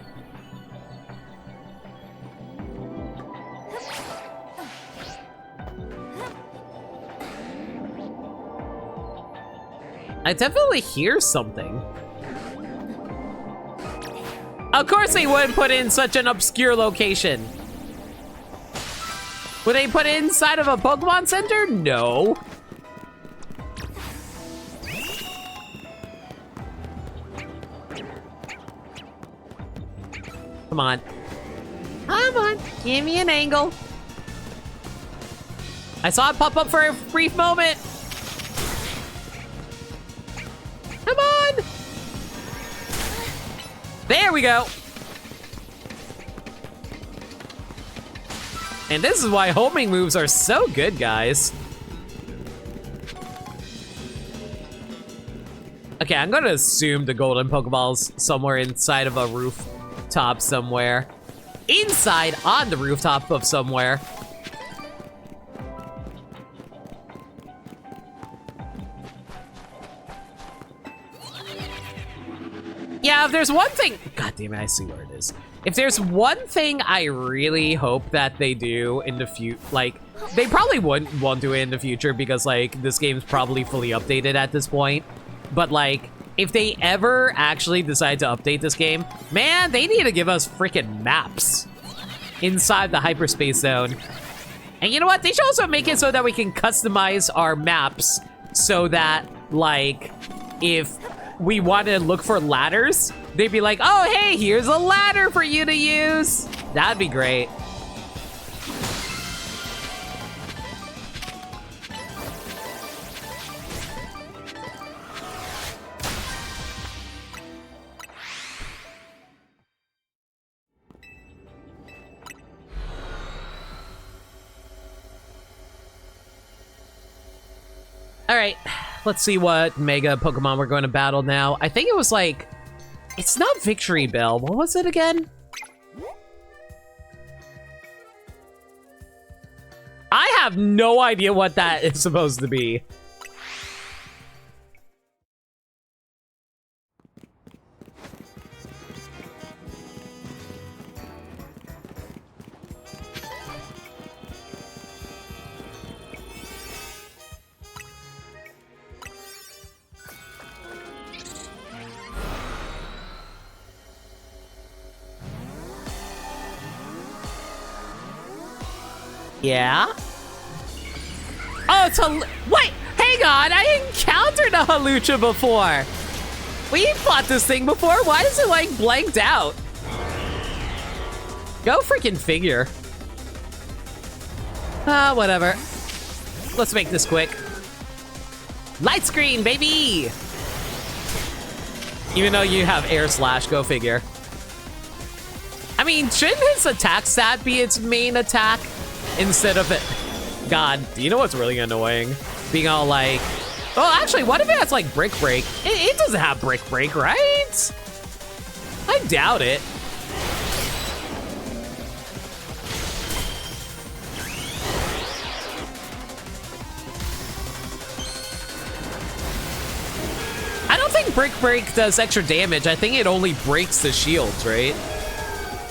Speaker 1: I definitely hear something. Of course they wouldn't put it in such an obscure location. Would they put it inside of a Pokemon Center? No. Come on. Come on. Give me an angle. I saw it pop up for a brief moment. Come on. There we go. And this is why homing moves are so good, guys. Okay, I'm gonna assume the golden Pokeball's somewhere inside of a rooftop somewhere. Inside on the rooftop of somewhere. Yeah, if there's one thing... God damn it, I see where it is. If there's one thing I really hope that they do in the future... Like, they probably won't do it in the future because, like, this game's probably fully updated at this point. But, like, if they ever actually decide to update this game, man, they need to give us freaking maps inside the hyperspace zone. And you know what? They should also make it so that we can customize our maps so that, like, if we want to look for ladders, they'd be like, oh, hey, here's a ladder for you to use. That'd be great. All right, let's see what Mega Pokemon we're going to battle now. I think it was like, it's not Victory Bell. What was it again? I have no idea what that is supposed to be. Yeah? Oh, it's a... Wait! Hang on! I encountered a Halucha before! We fought this thing before? Why is it, like, blanked out? Go freaking figure. Whatever. Let's make this quick. Light screen, baby! Even though you have air slash, go figure. I mean, shouldn't his attack stat be its main attack? Instead of it... God, you know what's really annoying? Being all like... Oh, actually, what if it has, like, Brick Break? It doesn't have Brick Break, right? I doubt it. I don't think Brick Break does extra damage. I think it only breaks the shields, right?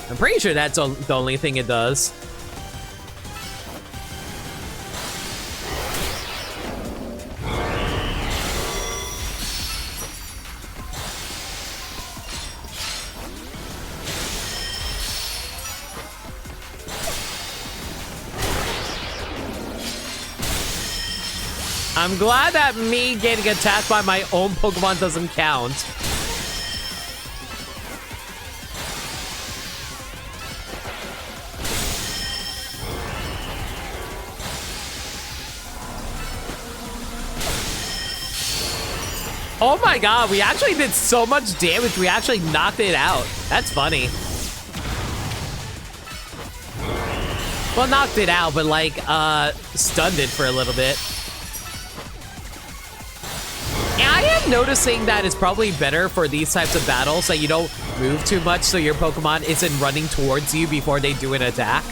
Speaker 1: I'm pretty sure that's the only thing it does. I'm glad that me getting attacked by my own Pokemon doesn't count. Oh my god, we actually did so much damage, we actually knocked it out. That's funny. Well, knocked it out, but like, stunned it for a little bit. And I am noticing that it's probably better for these types of battles that you don't move too much so your Pokemon isn't running towards you before they do an attack.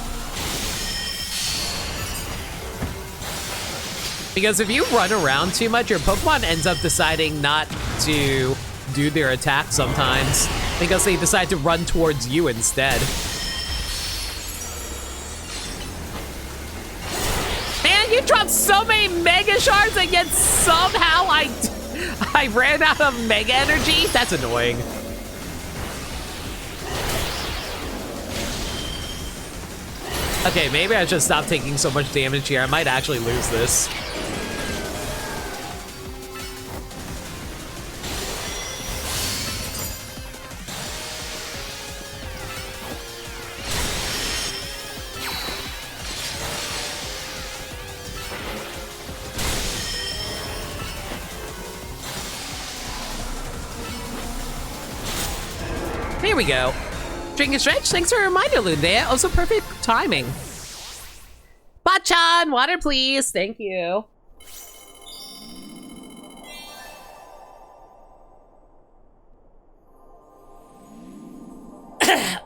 Speaker 1: Because if you run around too much, your Pokemon ends up deciding not to do their attack sometimes because they decide to run towards you instead. Man, you dropped so many Mega Shards and yet somehow I ran out of Mega Energy? That's annoying. Okay, maybe I should stop taking so much damage here. I might actually lose this. Here we go. Drink and stretch. Thanks for a reminder, Lundea. Also perfect timing. Bachan, water please. Thank you.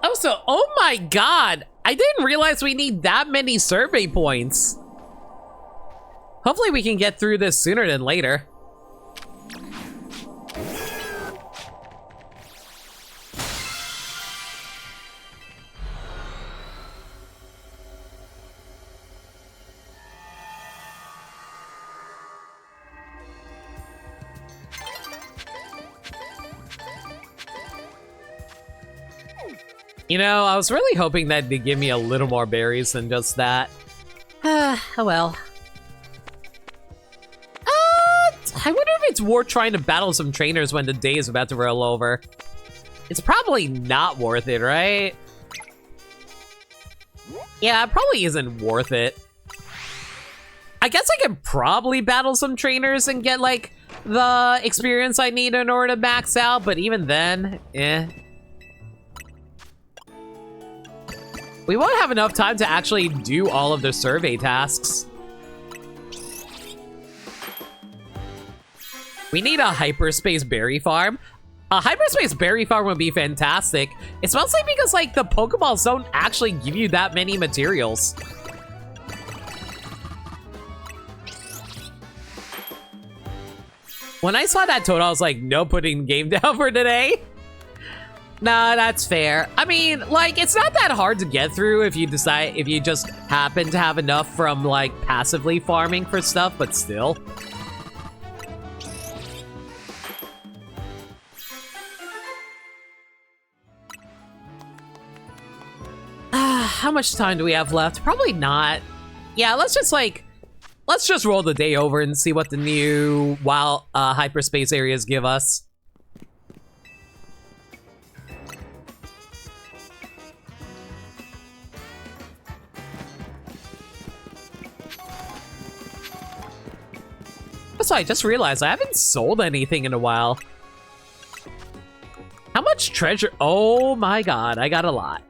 Speaker 1: Also, oh my god. I didn't realize we need that many survey points. Hopefully we can get through this sooner than later. You know, I was really hoping that they'd give me a little more berries than just that. Oh well. I wonder if it's worth trying to battle some trainers when the day is about to roll over. It's probably not worth it, right? Yeah, it probably isn't worth it. I guess I could probably battle some trainers and get, like, the experience I need in order to max out, but even then, eh. We won't have enough time to actually do all of the survey tasks. We need a hyperspace berry farm. A hyperspace berry farm would be fantastic. It's mostly because, like, the Pokeballs don't actually give you that many materials. When I saw that total, I was like, no putting the game down for today. Nah, that's fair. I mean, like, it's not that hard to get through if you just happen to have enough from, like, passively farming for stuff, but still. How much time do we have left? Probably not. Yeah, let's just roll the day over and see what the new hyperspace areas give us. So I just realized I haven't sold anything in a while. How much treasure? Oh my god, I got a lot.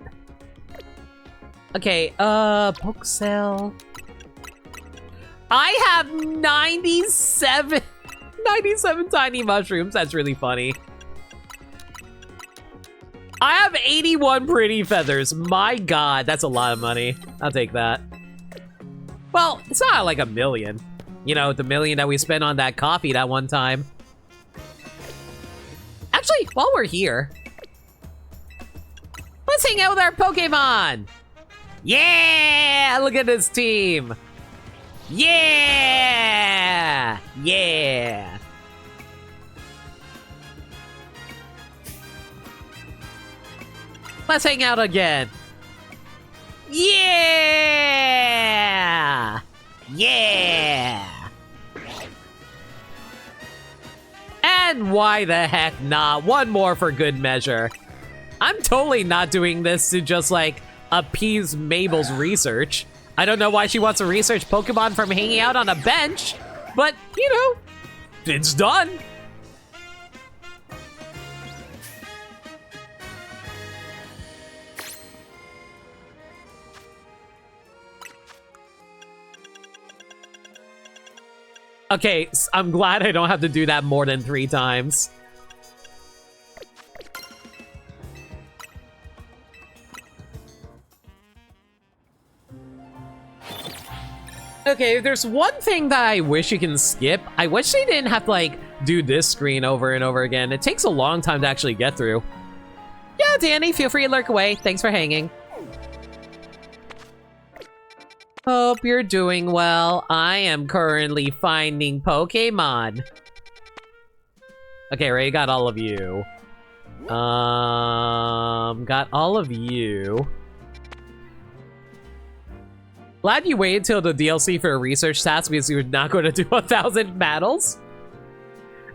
Speaker 1: Okay, poke sale. I have 97 tiny mushrooms. That's really funny. I have 81 pretty feathers. My god, that's a lot of money. I'll take that. Well, it's not like a million. You know, the million that we spent on that coffee that one time. Actually, while we're here, let's hang out with our Pokemon! Yeah! Look at this team! Yeah! Yeah! Let's hang out again! Yeah! Yeah! And why the heck not? One more for good measure. I'm totally not doing this to just, like, appease Mabel's research. I don't know why she wants to research Pokemon from hanging out on a bench, but, you know, it's done. Okay, I'm glad I don't have to do that more than 3 times. Okay, if there's one thing that I wish you can skip, I wish they didn't have to, like, do this screen over and over again. It takes a long time to actually get through. Yeah, Danny, feel free to lurk away. Thanks for hanging. Hope you're doing well. I am currently finding Pokemon. Okay, Ray, got all of you. Got all of you. Glad you waited till the DLC for a research task because you were not going to do 1,000 battles.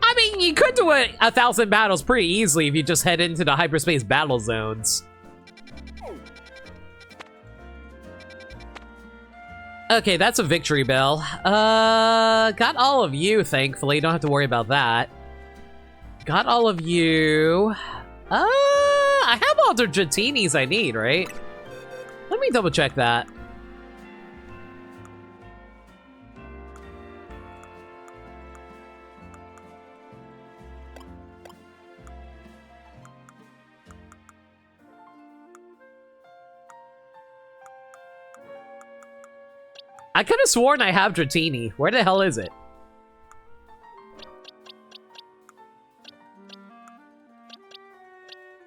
Speaker 1: I mean, you could do 1,000 battles pretty easily if you just head into the hyperspace battle zones. Okay, that's a victory bell. Got all of you, thankfully. Don't have to worry about that. Got all of you. I have all the Dratinis I need, right? Let me double check that. I could have sworn I have Dratini. Where the hell is it?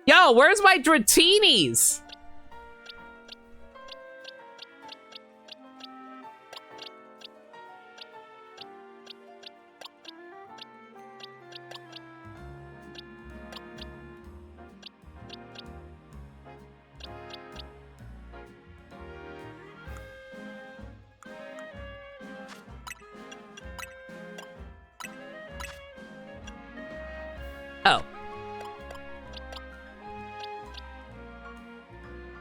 Speaker 1: Yo, where's my Dratinis? Oh.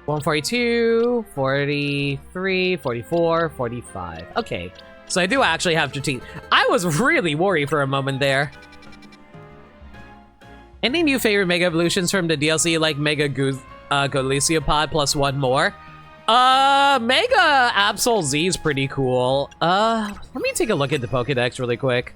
Speaker 1: 142, 43, 44, 45. Okay, so I do actually have Dratini. I was really worried for a moment there. Any new favorite Mega Evolutions from the DLC, like Mega Golisopod plus one more? Mega Absol Z is pretty cool. Let me take a look at the Pokédex really quick.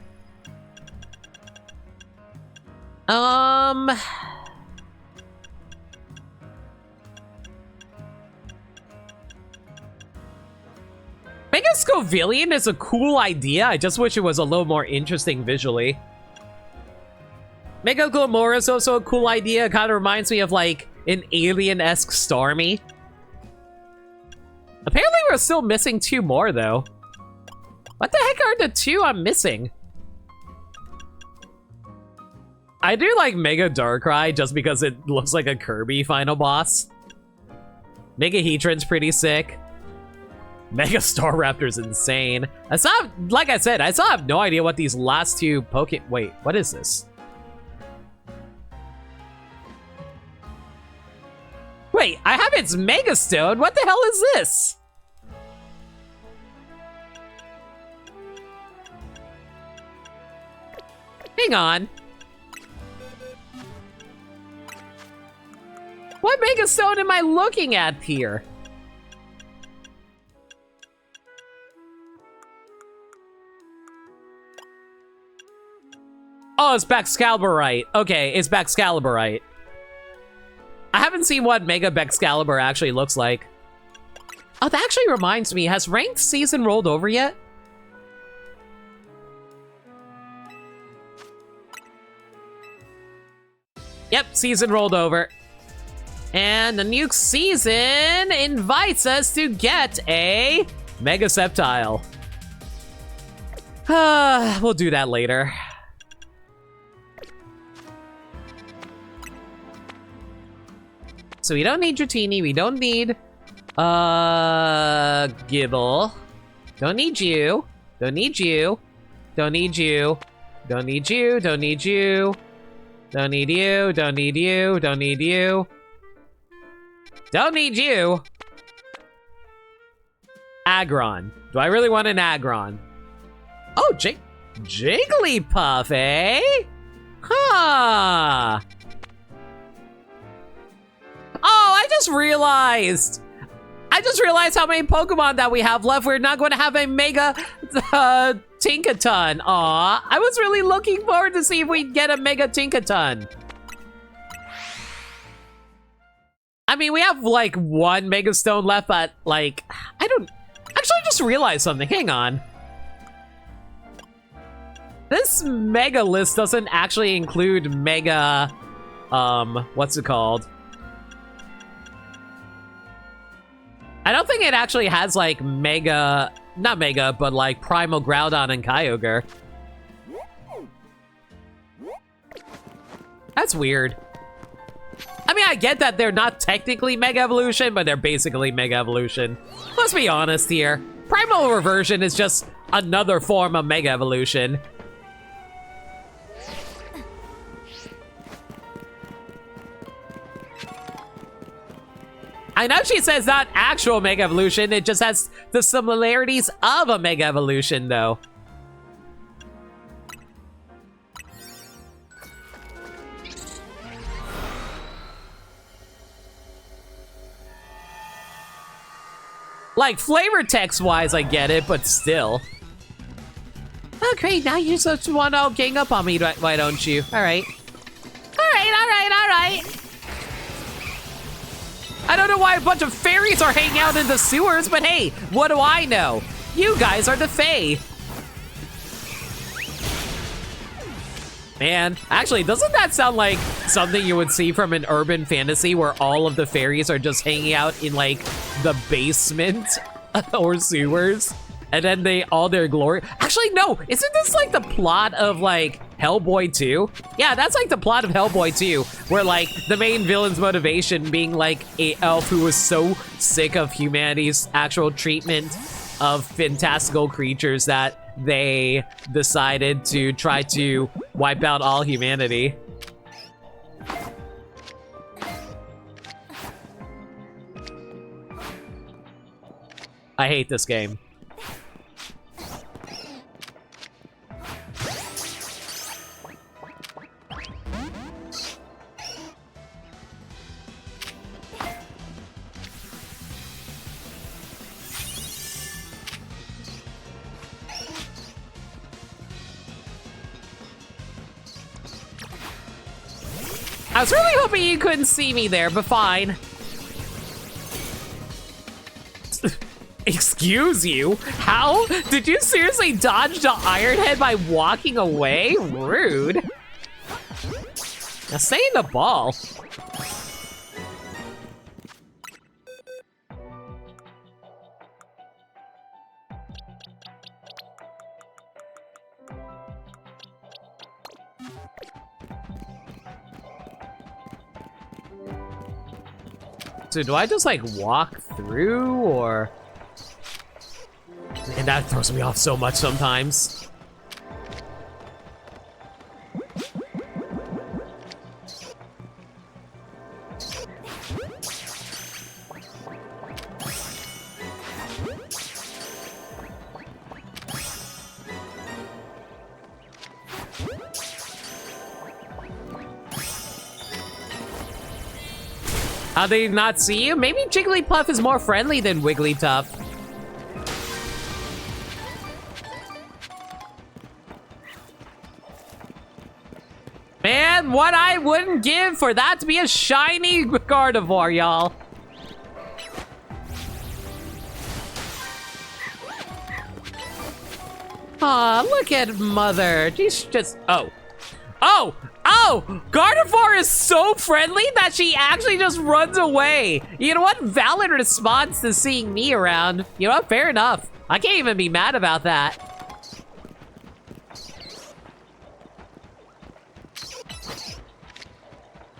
Speaker 1: Mega Scovillian is a cool idea. I just wish it was a little more interesting visually. Mega Glamora is also a cool idea. It kind of reminds me of like an alien-esque Starmie. Apparently we're still missing two more though. What the heck are the two I'm missing? I do like Mega Darkrai just because it looks like a Kirby final boss. Mega Heatran's pretty sick. Mega Staraptor's insane. Like I said, I still have no idea what these last two Wait, what is this? Wait, I have its Mega Stone. What the hell is this? Hang on. What Mega Stone am I looking at here? Oh, it's Baxcaliburite. Okay, it's Baxcaliburite. I haven't seen what Mega Baxcalibur actually looks like. Oh, that actually reminds me. Has ranked season rolled over yet? Yep, season rolled over. And the new season invites us to get a Mega Sceptile. We'll do that later. So we don't need Dratini, we don't need Gibble. Don't need you. Don't need you. Don't need you. Don't need you. Don't need you. Don't need you. Don't need you. Don't need you. Don't need you. Aggron. Do I really want an Aggron? Oh, Jigglypuff, eh? Huh. Oh, I just realized how many Pokemon that we have left. We're not going to have a Mega Tinkaton. Aw, I was really looking forward to see if we'd get a Mega Tinkaton. I mean, we have like one Mega Stone left, but like, I don't... Actually, I just realized something. Hang on. This Mega list doesn't actually include Mega... what's it called? I don't think it actually has like Mega... Not Mega, but like Primal Groudon and Kyogre. That's weird. I mean, I get that they're not technically Mega Evolution, but they're basically Mega Evolution. Let's be honest here. Primal Reversion is just another form of Mega Evolution. I know she says not actual Mega Evolution, it just has the similarities of a Mega Evolution, though. Like, flavor text-wise, I get it, but still. Oh, great, now you just want to gang up on me, why don't you? Alright. Alright. I don't know why a bunch of fairies are hanging out in the sewers, but hey, what do I know? You guys are the Fae. Man, actually, doesn't that sound like something you would see from an urban fantasy where all of the fairies are just hanging out in, like, the basement or sewers? And then they all their glory. Actually, no, isn't this like the plot of like Hellboy 2? Yeah, that's like the plot of Hellboy 2, where like the main villain's motivation being like a elf who was so sick of humanity's actual treatment of fantastical creatures that they decided to try to wipe out all humanity. I hate this game. I was really hoping you couldn't see me there, but fine. Excuse you? How? Did you seriously dodge the Iron Head by walking away? Rude. Now stay in the ball. So do I just like walk through or? Man, that throws me off so much sometimes. How they not see you? Maybe Jigglypuff is more friendly than Wigglytuff. Man, what I wouldn't give for that to be a shiny Gardevoir, y'all. Aw, look at Mother. She's just... Oh, Gardevoir is so friendly that she actually just runs away. You know what? Valid response to seeing me around. You know what? Fair enough. I can't even be mad about that.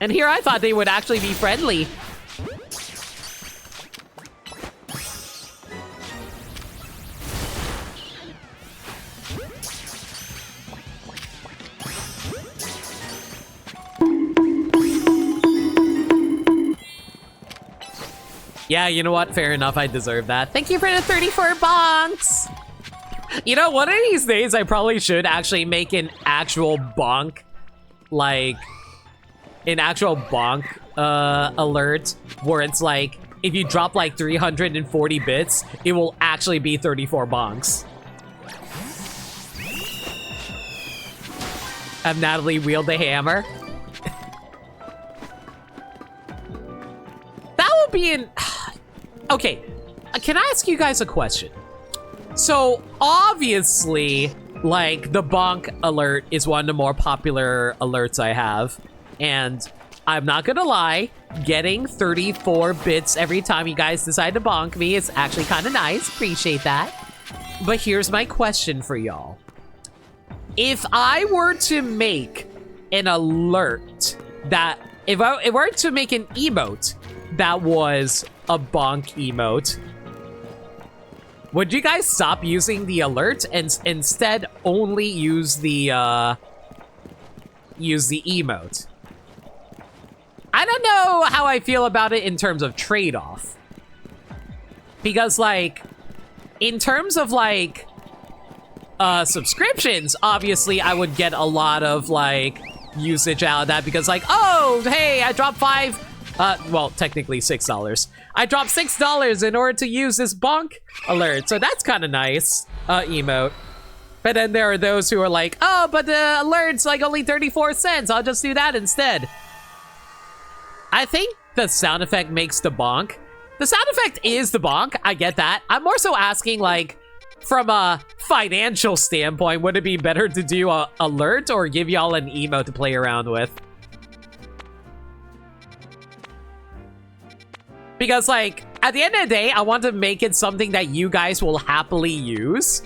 Speaker 1: And here I thought they would actually be friendly. Yeah, you know what? Fair enough, I deserve that. Thank you for the 34 bonks! You know, one of these days I probably should actually make an actual bonk, like, an actual bonk alert, where it's like, if you drop like 340 bits, it will actually be 34 bonks. Have Natalie wield the hammer. That would be an... Okay, can I ask you guys a question? So, obviously, like, the bonk alert is one of the more popular alerts I have. And I'm not gonna lie, getting 34 bits every time you guys decide to bonk me is actually kind of nice. Appreciate that. But here's my question for y'all. If I were to make an alert that... If I were to make an emote that was a bonk emote, would you guys stop using the alert and instead only use the emote? I don't know how I feel about it in terms of trade-off. Because, like, in terms of, like, subscriptions, obviously I would get a lot of, like, usage out of that because, like, oh, hey, I dropped well, technically $6. I dropped $6 in order to use this bonk alert, so that's kind of nice, emote. But then there are those who are like, oh, but the alert's like only 34 cents, I'll just do that instead. I think the sound effect makes the bonk. The sound effect is the bonk, I get that. I'm more so asking, like, from a financial standpoint, would it be better to do a alert or give y'all an emote to play around with? Because, like, at the end of the day, I want to make it something that you guys will happily use.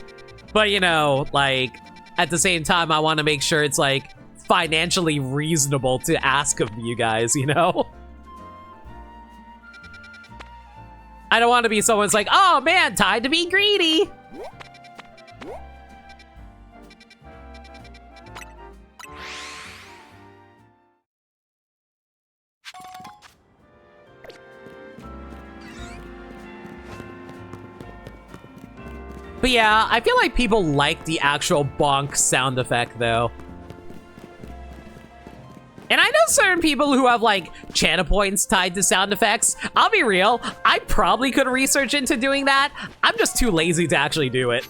Speaker 1: But, you know, like, at the same time, I want to make sure it's, like, financially reasonable to ask of you guys, you know? I don't want to be someone's like, oh man, time to be greedy. But yeah, I feel like people like the actual bonk sound effect, though. And I know certain people who have, like, channel points tied to sound effects. I'll be real, I probably could research into doing that. I'm just too lazy to actually do it.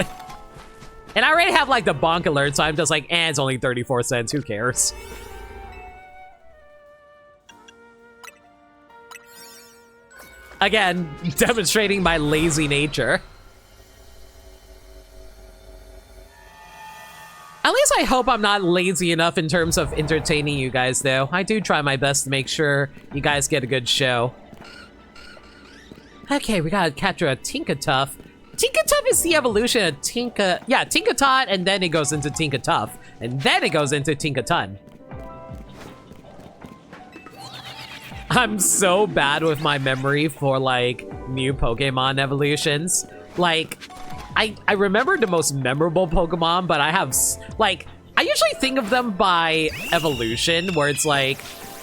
Speaker 1: And I already have, like, the bonk alert, so I'm just like, it's only 34 cents, who cares? Again, demonstrating my lazy nature. At least I hope I'm not lazy enough in terms of entertaining you guys, though. I do try my best to make sure you guys get a good show. Okay, we gotta capture a Tinkatuff. Tinkatuff is the evolution of Tinkatot, and then it goes into Tinkatuff, and then it goes into Tinkatun. I'm so bad with my memory for, like, new Pokemon evolutions. Like, I remember the most memorable Pokemon, but I have, like, I usually think of them by evolution, where it's like,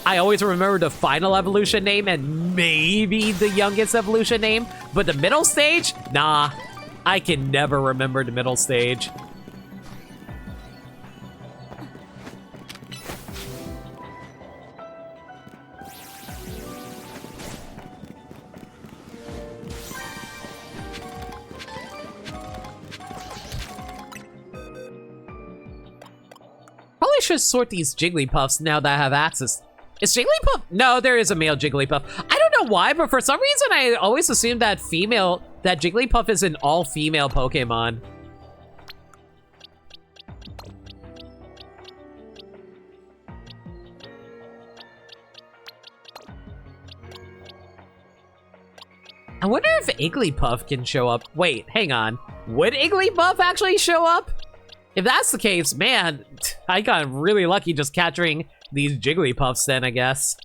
Speaker 1: I always remember the final evolution name and maybe the youngest evolution name, but the middle stage? Nah, I can never remember the middle stage. Probably should sort these Jigglypuffs now that I have access. Is Jigglypuff? No, there is a male Jigglypuff. I don't know why, but for some reason I always assumed that Jigglypuff is an all-female Pokemon. I wonder if Igglypuff can show up. Wait, hang on. Would Igglypuff actually show up? If that's the case, man, I got really lucky just capturing these Jigglypuffs then, I guess.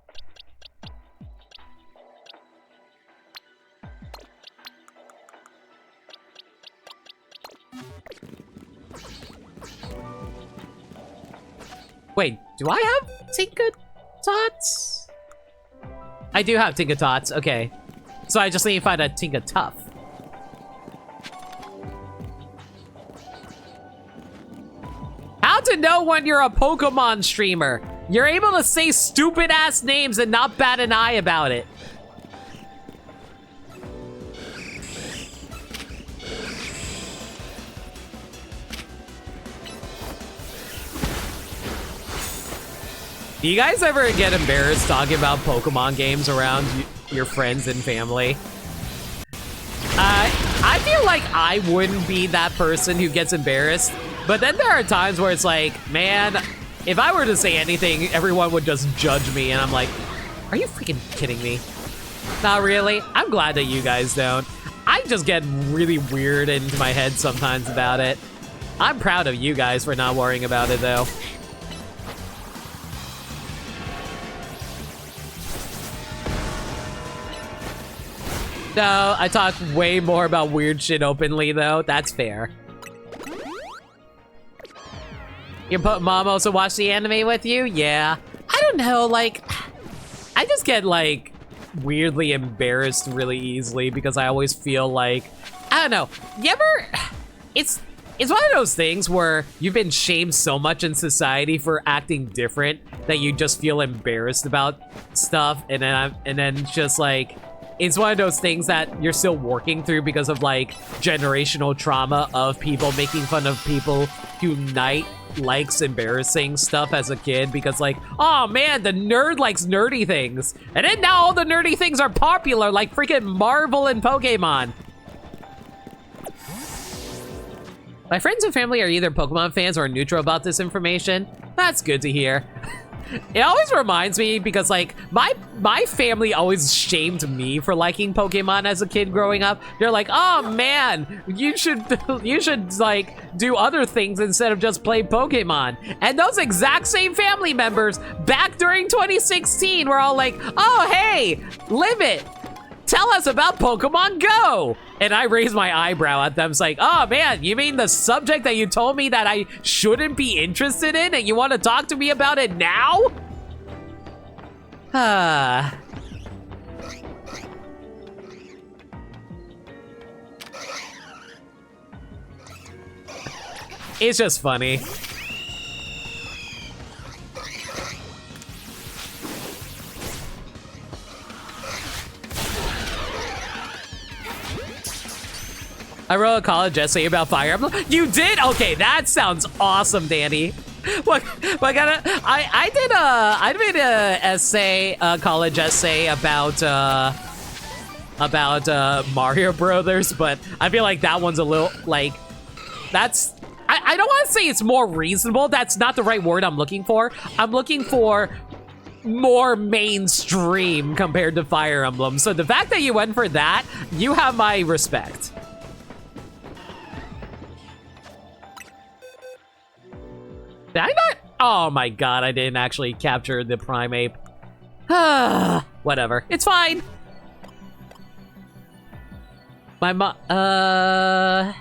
Speaker 1: Wait, do I have Tinkatots? I do have Tinkatots, okay. So I just need to find a Tinkatuff. How to know when you're a Pokemon streamer? You're able to say stupid ass names and not bat an eye about it. Do you guys ever get embarrassed talking about Pokemon games around your friends and family? I feel like I wouldn't be that person who gets embarrassed, but then there are times where it's like, man, if I were to say anything, everyone would just judge me, and I'm like, are you freaking kidding me? Not really. I'm glad that you guys don't. I just get really weird into my head sometimes about it. I'm proud of you guys for not worrying about it, though. No, I talk way more about weird shit openly, though. That's fair. Your mom also watched the anime with you? Yeah. I don't know, like... I just get, like, weirdly embarrassed really easily because I always feel like... I don't know. You ever... It's one of those things where you've been shamed so much in society for acting different that you just feel embarrassed about stuff, and then just, like... It's one of those things that you're still working through because of, like, generational trauma of people making fun of people who likes embarrassing stuff as a kid because, like, oh man, the nerd likes nerdy things. And then now all the nerdy things are popular, like freaking Marvel and Pokemon. My friends and family are either Pokemon fans or neutral about this information. That's good to hear. It always reminds me because, like, my family always shamed me for liking Pokemon as a kid growing up. They're like, oh man, you should like do other things instead of just play Pokemon. And those exact same family members back during 2016 were all like, oh hey, Limit, tell us about Pokemon Go. And I raised my eyebrow at them. It's like, oh man, you mean the subject that you told me that I shouldn't be interested in and you want to talk to me about it now? It's just funny. I wrote a college essay about Fire Emblem. You did? Okay, that sounds awesome, Danny. What? I did a essay, a college essay about Mario Brothers, but I feel like that one's a little like that's. I don't want to say it's more reasonable. That's not the right word I'm looking for. I'm looking for more mainstream compared to Fire Emblem. So the fact that you went for that, you have my respect. Did I not? Oh my god, I didn't actually capture the Primeape. Whatever. It's fine. My mom,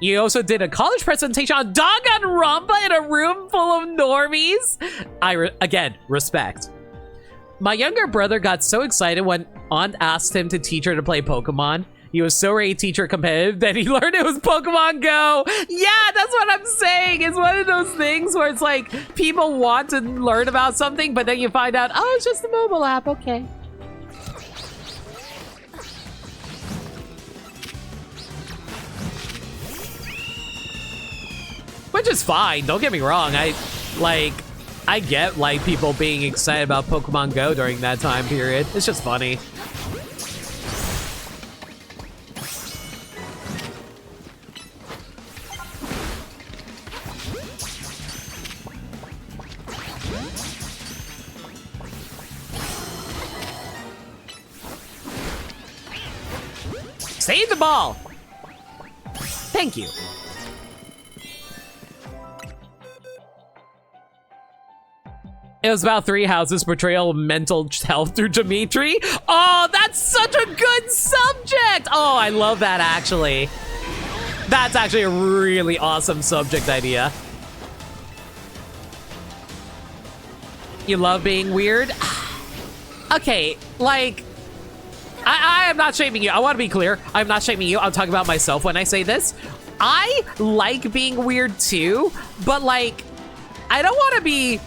Speaker 1: you also did a college presentation on Danganronpa in a room full of normies? Again, respect. My younger brother got so excited when Aunt asked him to teach her to play Pokemon. He was so ready to teach her competitive that he learned it was Pokemon Go. Yeah, that's what I'm saying. It's one of those things where it's like people want to learn about something, but then you find out, oh, it's just a mobile app. Okay. Which is fine. Don't get me wrong. I get like people being excited about Pokemon Go during that time period. It's just funny. Save the ball! Thank you. It was about 3 houses portrayal of mental health through Dimitri. Oh, that's such a good subject! Oh, I love that, actually. That's actually a really awesome subject idea. You love being weird? Okay, like... I am not shaming you. I want to be clear. I'm not shaming you. I'm talking about myself when I say this. I like being weird too, but like, I don't want to be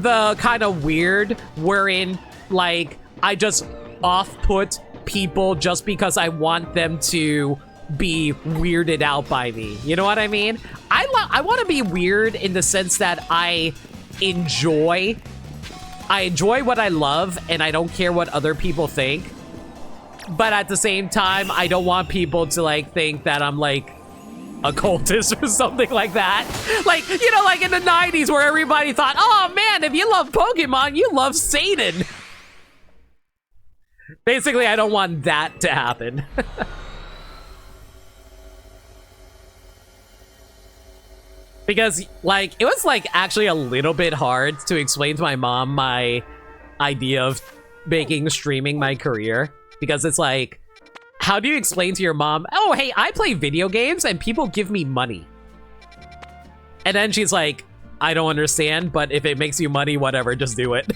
Speaker 1: the kind of weird wherein like, I just off-put people just because I want them to be weirded out by me. You know what I mean? I want to be weird in the sense that I enjoy what I love and I don't care what other people think. But at the same time, I don't want people to like think that I'm like a cultist or something like that. Like, you know, like in the 90s where everybody thought, oh man, if you love Pokemon, you love Satan. Basically, I don't want that to happen. Because like, it was like actually a little bit hard to explain to my mom my idea of making streaming my career. Because it's like, How do you explain to your mom, oh, hey, I play video games and people give me money? And then she's like, I don't understand, but if it makes you money, whatever, just do it.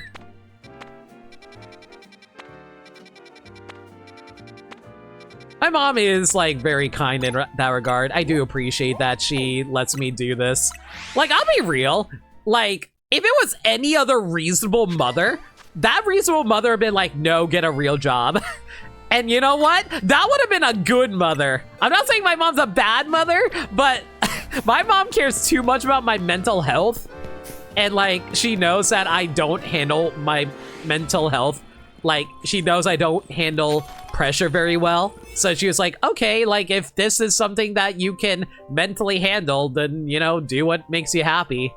Speaker 1: My mom is, like, very kind in that regard. I do appreciate that she lets me do this. Like, I'll be real. Like, if it was any other reasonable mother, that reasonable mother would have been like, no, get a real job. And you know what? That would have been a good mother. I'm not saying my mom's a bad mother, but my mom cares too much about my mental health. And, like, she knows that I don't handle my mental health. Like, she knows I don't handle pressure very well. So she was like, okay, like, if this is something that you can mentally handle, then, you know, do what makes you happy.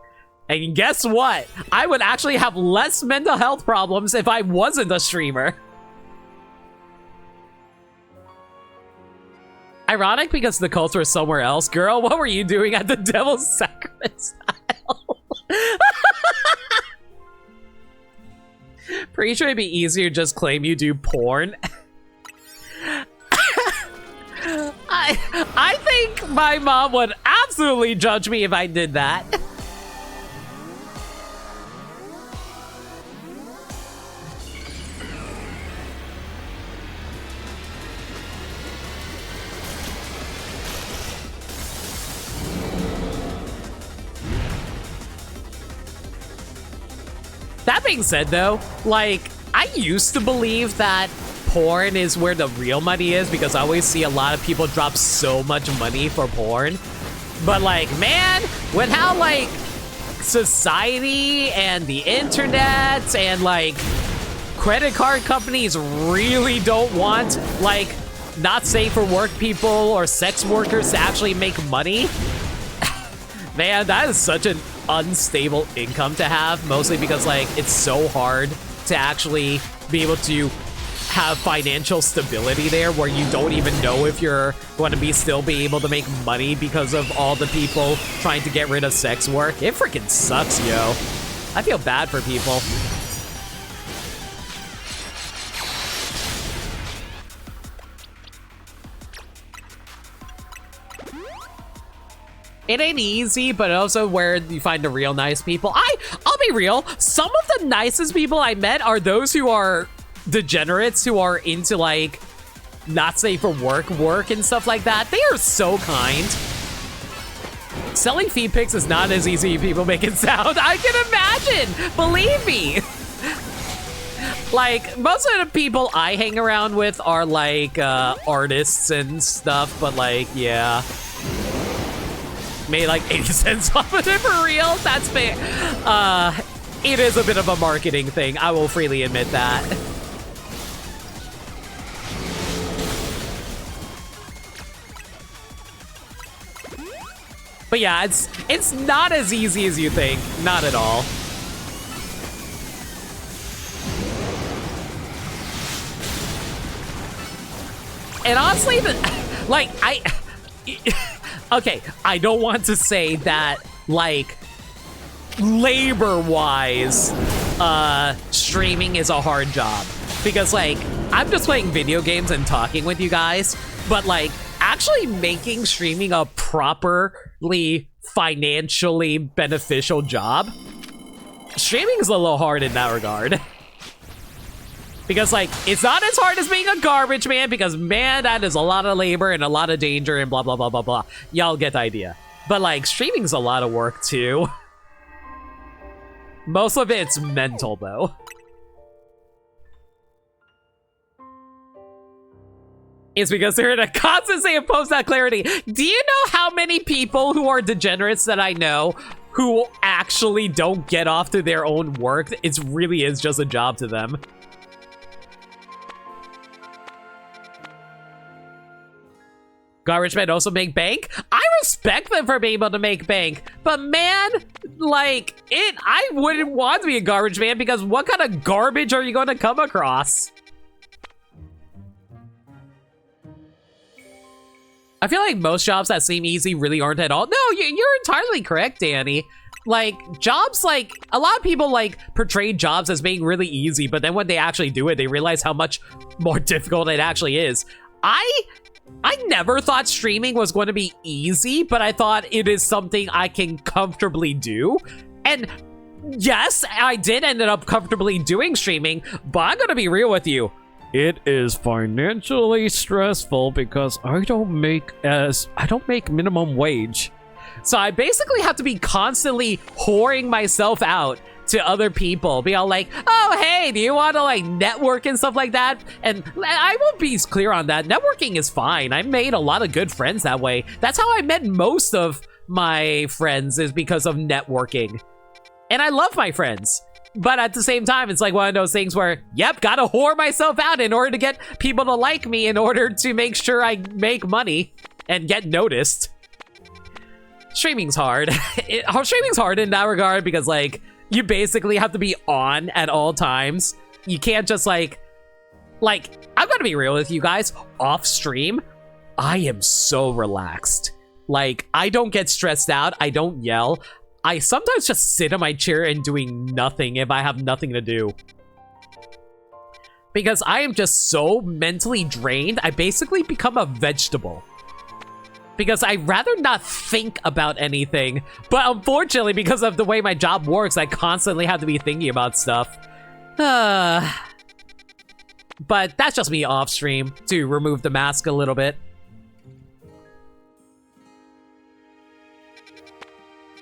Speaker 1: And guess what? I would actually have less mental health problems if I wasn't a streamer. Ironic because the cults were somewhere else. Girl, what were you doing at the Devil's Sacrament Style? Pretty sure it'd be easier to just claim you do porn. I think my mom would absolutely judge me if I did that. That being said, though, like, I used to believe that porn is where the real money is because I always see a lot of people drop so much money for porn. But, like, man, with how, like, society and the internet and, like, credit card companies really don't want, like, not safe for work people or sex workers to actually make money. Man, that is such an unstable income to have, mostly because, like, it's so hard to actually be able to have financial stability there where you don't even know if you're going to still be able to make money because of all the people trying to get rid of sex work. It freaking sucks, yo. I feel bad for people. It ain't easy, but also where you find the real nice people. I'll be real. Some of the nicest people I met are those who are degenerates, who are into, like, not safe for work and stuff like that. They are so kind. Selling feed pics is not as easy as people make it sound. I can imagine. Believe me. Like, most of the people I hang around with are, like, artists and stuff, but, like, yeah. Made like 80 cents off of it for real. That's fair. It is a bit of a marketing thing. I will freely admit that. But yeah, it's not as easy as you think. Not at all. And honestly, like, okay, I don't want to say that, like, labor-wise, streaming is a hard job. Because, like, I'm just playing video games and talking with you guys, but, like, actually making streaming a properly financially beneficial job, streaming is a little hard in that regard. Because, like, it's not as hard as being a garbage man, because, man, that is a lot of labor and a lot of danger and blah, blah, blah, blah, blah. Y'all get the idea. But, like, streaming's a lot of work, too. Most of it's mental, though. It's because they're in a constant state of post-that clarity. Do you know how many people who are degenerates that I know who actually don't get off to their own work? It really is just a job to them. Garbage men also make bank. I respect them for being able to make bank, but man, like, I wouldn't want to be a garbage man because what kind of garbage are you going to come across? I feel like most jobs that seem easy really aren't at all. No, you're entirely correct, Danny. Like, jobs, like, a lot of people, like, portray jobs as being really easy, but then when they actually do it, they realize how much more difficult it actually is. I never thought streaming was going to be easy, but I thought it is something I can comfortably do. And yes, I did end up comfortably doing streaming, but I'm gonna be real with you. It is financially stressful because I don't make minimum wage. So I basically have to be constantly whoring myself out to other people, be all like, oh, hey, do you want to like network and stuff like that? And I will be clear on that. Networking is fine. I made a lot of good friends that way. That's how I met most of my friends, is because of networking. And I love my friends. But at the same time, it's like one of those things where, yep, gotta whore myself out in order to get people to like me, in order to make sure I make money and get noticed. Streaming's hard. Streaming's hard in that regard because, like, you basically have to be on at all times. You can't just like, I'm gonna be real with you guys. Off stream, I am so relaxed. Like, I don't get stressed out. I don't yell. I sometimes just sit in my chair and doing nothing if I have nothing to do. Because I am just so mentally drained, I basically become a vegetable. Because I'd rather not think about anything. But unfortunately, because of the way my job works, I constantly have to be thinking about stuff. But that's just me off stream, to remove the mask a little bit.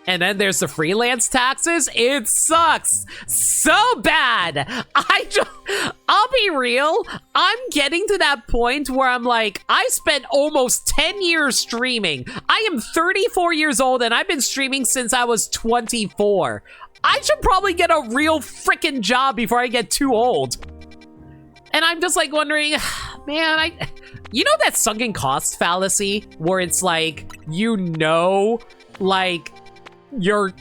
Speaker 1: And then there's the freelance taxes. It sucks so bad. I'll be real. I'm getting to that point where I'm like, I spent almost 10 years streaming. I am 34 years old and I've been streaming since I was 24. I should probably get a real freaking job before I get too old. And I'm just like wondering, man, you know that sunken cost fallacy where it's like, like, you're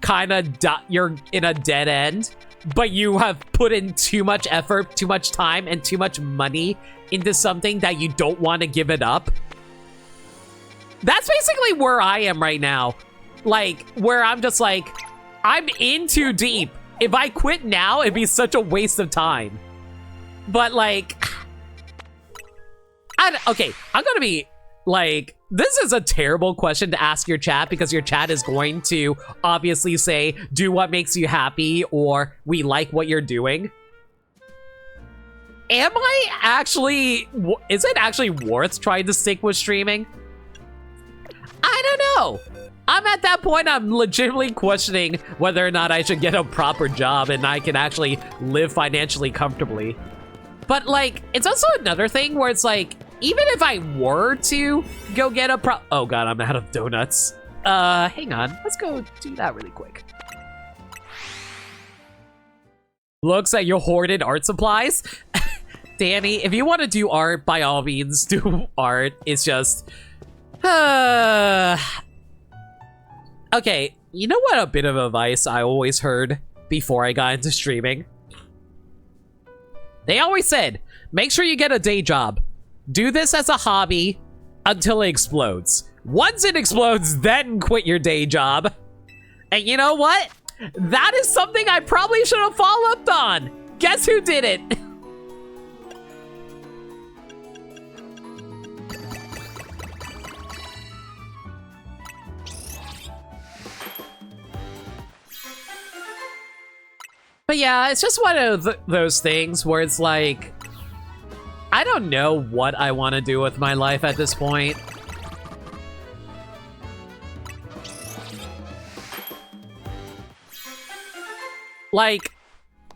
Speaker 1: you're in a dead end, but you have put in too much effort, too much time, and too much money into something that you don't want to give it up. That's basically where I am right now. Like, where I'm just like, I'm in too deep. If I quit now, it'd be such a waste of time. But like, okay, I'm gonna be like, this is a terrible question to ask your chat, because your chat is going to obviously say, do what makes you happy, or we like what you're doing. Is it actually worth trying to stick with streaming? I don't know. I'm at that point, I'm legitimately questioning whether or not I should get a proper job and I can actually live financially comfortably. But like, it's also another thing where it's like, even if I were to go get oh god, I'm out of donuts. Hang on, let's go do that really quick. Looks like you hoarded art supplies. Danny, if you want to do art, by all means, do art. It's just... Okay, you know what a bit of advice I always heard before I got into streaming? They always said, make sure you get a day job. Do this as a hobby until it explodes. Once it explodes, then quit your day job. And you know what? That is something I probably should have followed up on. Guess who did it? But yeah, it's just one of those things where it's like, I don't know what I want to do with my life at this point. Like,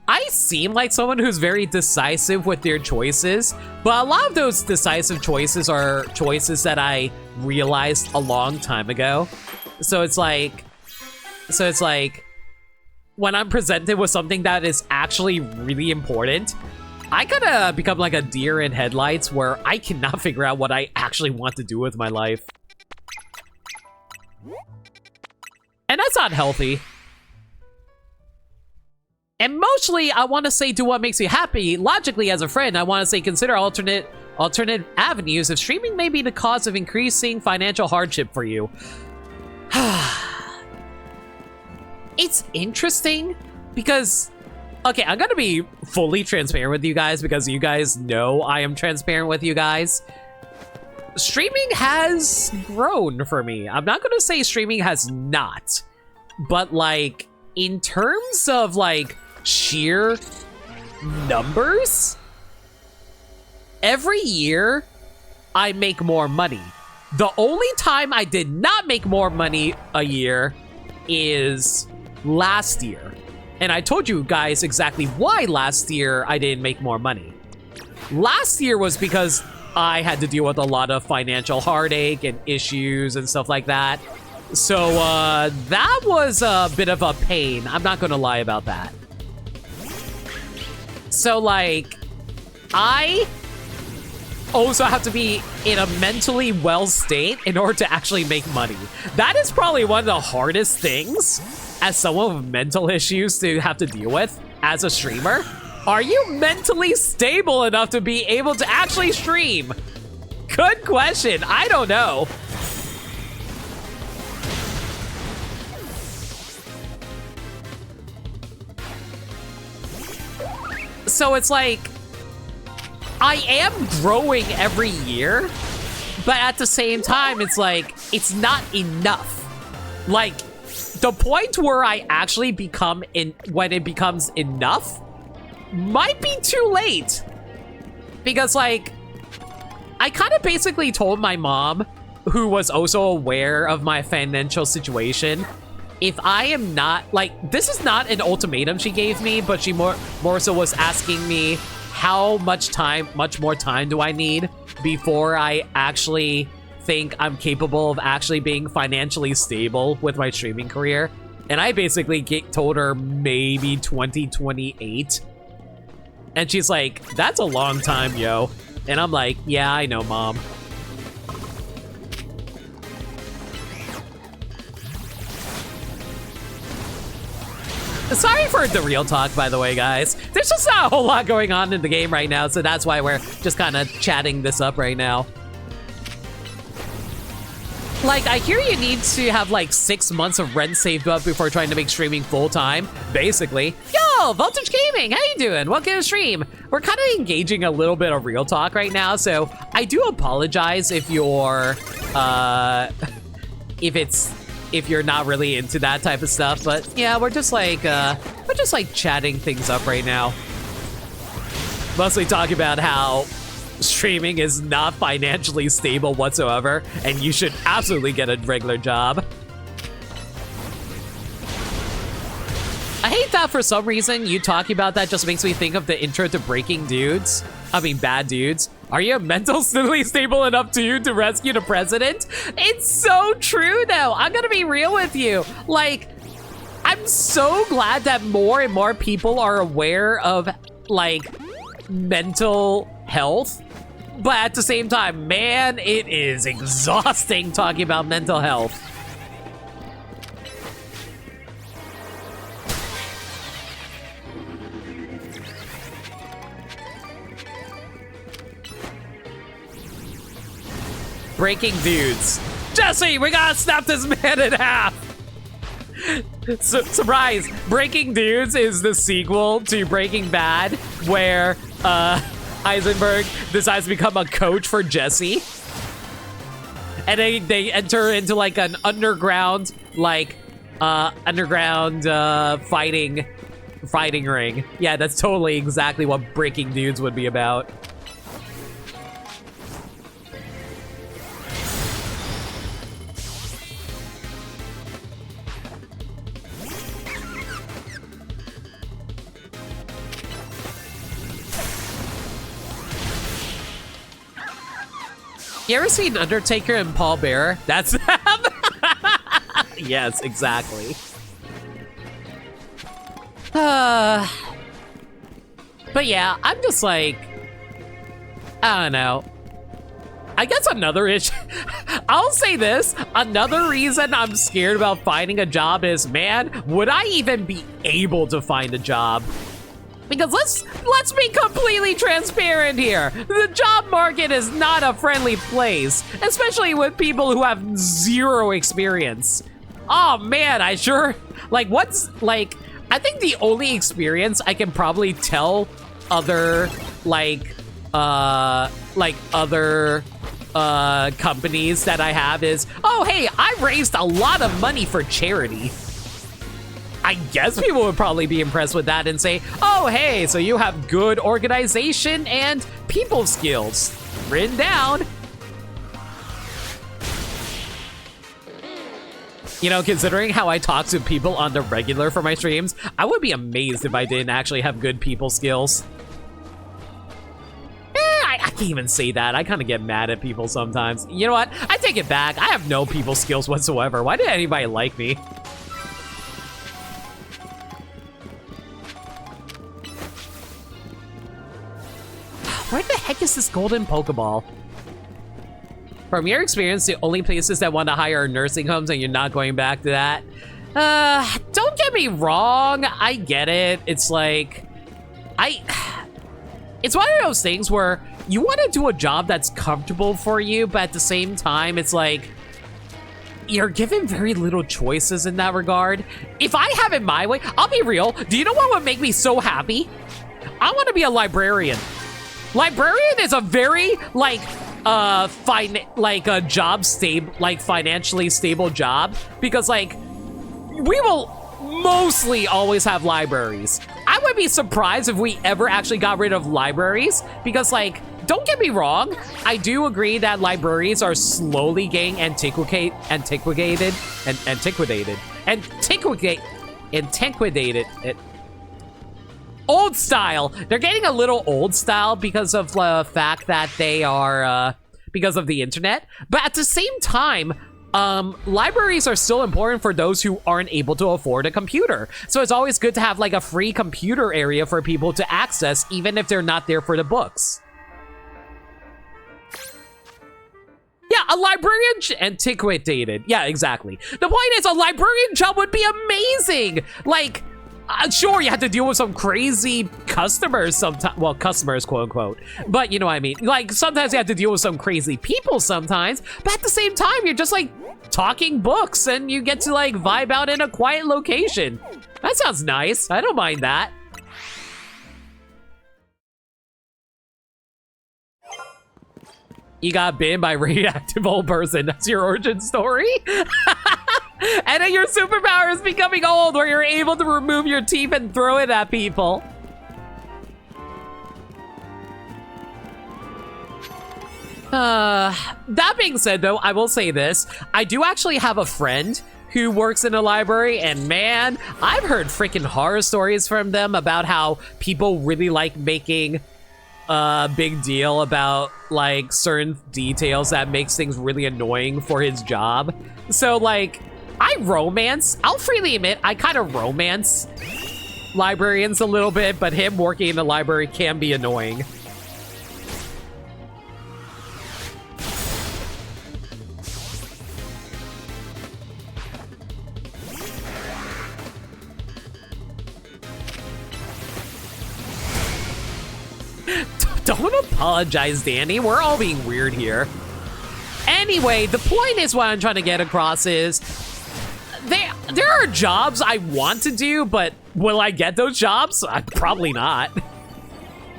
Speaker 1: I seem like someone who's very decisive with their choices, but a lot of those decisive choices are choices that I realized a long time ago. So it's like, when I'm presented with something that is actually really important, I gotta become like a deer in headlights where I cannot figure out what I actually want to do with my life. And that's not healthy. Emotionally, I want to say do what makes you happy. Logically, as a friend, I want to say consider alternate avenues if streaming may be the cause of increasing financial hardship for you. It's interesting because, okay, I'm gonna be fully transparent with you guys because you guys know I am transparent with you guys. streaming has grown for me. I'm not gonna say streaming has not, but like in terms of like sheer numbers, every year I make more money. The only time I did not make more money a year is last year. And I told you guys exactly why last year I didn't make more money. Last year was because I had to deal with a lot of financial heartache and issues and stuff like that. So that was a bit of a pain. I'm not gonna lie about that. So like, I also have to be in a mentally well state in order to actually make money. That is probably one of the hardest things as someone with mental issues to have to deal with as a streamer. Are you mentally stable enough to be able to actually stream? Good question. I don't know. So it's like, I am growing every year, but at the same time, it's like, it's not enough. Like, the point where I actually become when it becomes enough might be too late. Because like, I kind of basically told my mom, who was also aware of my financial situation, if I am not, like, this is not an ultimatum she gave me, but she more so was asking me how much more time do I need before I actually think I'm capable of actually being financially stable with my streaming career. And I basically told her maybe 2028. And she's like, that's a long time, yo. And I'm like, yeah, I know, Mom. Sorry for the real talk, by the way, guys. There's just not a whole lot going on in the game right now, so that's why we're just kind of chatting this up right now. Like, I hear you need to have like 6 months of rent saved up before trying to make streaming full-time, basically. Yo, Voltage Gaming, how you doing? Welcome to the stream. We're kind of engaging a little bit of real talk right now, so I do apologize if you're, if you're not really into that type of stuff, but yeah, we're just like chatting things up right now. Mostly talking about how streaming is not financially stable whatsoever, and you should absolutely get a regular job. I hate that for some reason. You talking about that just makes me think of the intro to Breaking Dudes. I mean, Bad Dudes. Are you mentally stable enough to rescue the president? It's so true, though. I'm gonna be real with you. Like, I'm so glad that more and more people are aware of, like, mental health. But at the same time, man, it is exhausting talking about mental health. Breaking Dudes. Jesse, we gotta snap this man in half! Surprise! Breaking Dudes is the sequel to Breaking Bad, where Heisenberg decides to become a coach for Jesse. And they enter into like an underground, fighting ring. Yeah, that's totally exactly what Breaking Dudes would be about. You ever seen Undertaker and Paul Bearer? That's them! Yes, exactly. But yeah, I'm just like, I don't know. I guess another issue, I'll say this, another reason I'm scared about finding a job is, man, would I even be able to find a job? Because let's be completely transparent here. The job market is not a friendly place, especially with people who have zero experience. Oh man, I sure, like, I think the only experience I can probably tell other, other companies that I have is, oh, hey, I raised a lot of money for charity. I guess people would probably be impressed with that and say, oh, hey, so you have good organization and people skills. Written down. You know, considering how I talk to people on the regular for my streams, I would be amazed if I didn't actually have good people skills. I can't even say that. I kind of get mad at people sometimes. You know what? I take it back. I have no people skills whatsoever. Why did anybody like me? Where the heck is this golden Pokeball? From your experience, the only places that want to hire are nursing homes and you're not going back to that. Don't get me wrong. I get it. It's like, it's one of those things where you want to do a job that's comfortable for you, but at the same time, it's like, you're given very little choices in that regard. If I have it my way, I'll be real. Do you know what would make me so happy? I want to be a librarian. Librarian is a very, like, financially stable job, because like we will mostly always have libraries. I would be surprised if we ever actually got rid of libraries, because like, don't get me wrong, I do agree that libraries are slowly getting antiquated. Old style. They're getting a little old style because of the fact that they are, because of the internet. But at the same time, libraries are still important for those who aren't able to afford a computer. So it's always good to have like a free computer area for people to access, even if they're not there for the books. Yeah, a librarian antiquated. Yeah, exactly. The point is, a librarian job would be amazing. Like, sure, you have to deal with some crazy customers sometimes. Well, customers, quote unquote. But you know what I mean. Like, sometimes you have to deal with some crazy people sometimes. But at the same time, you're just like talking books and you get to like vibe out in a quiet location. That sounds nice. I don't mind that. You got bitten by a radioactive old person. That's your origin story? And then your superpower is becoming old, where you're able to remove your teeth and throw it at people. That being said, though, I will say this. I do actually have a friend who works in a library, and man, I've heard freaking horror stories from them about how people really like making a big deal about like certain details that makes things really annoying for his job. So like, I'll freely admit, I kind of romance librarians a little bit, but him working in the library can be annoying. Don't apologize, Danny. We're all being weird here. Anyway, the point is, what I'm trying to get across is there are jobs I want to do, but will I get those jobs? Probably not.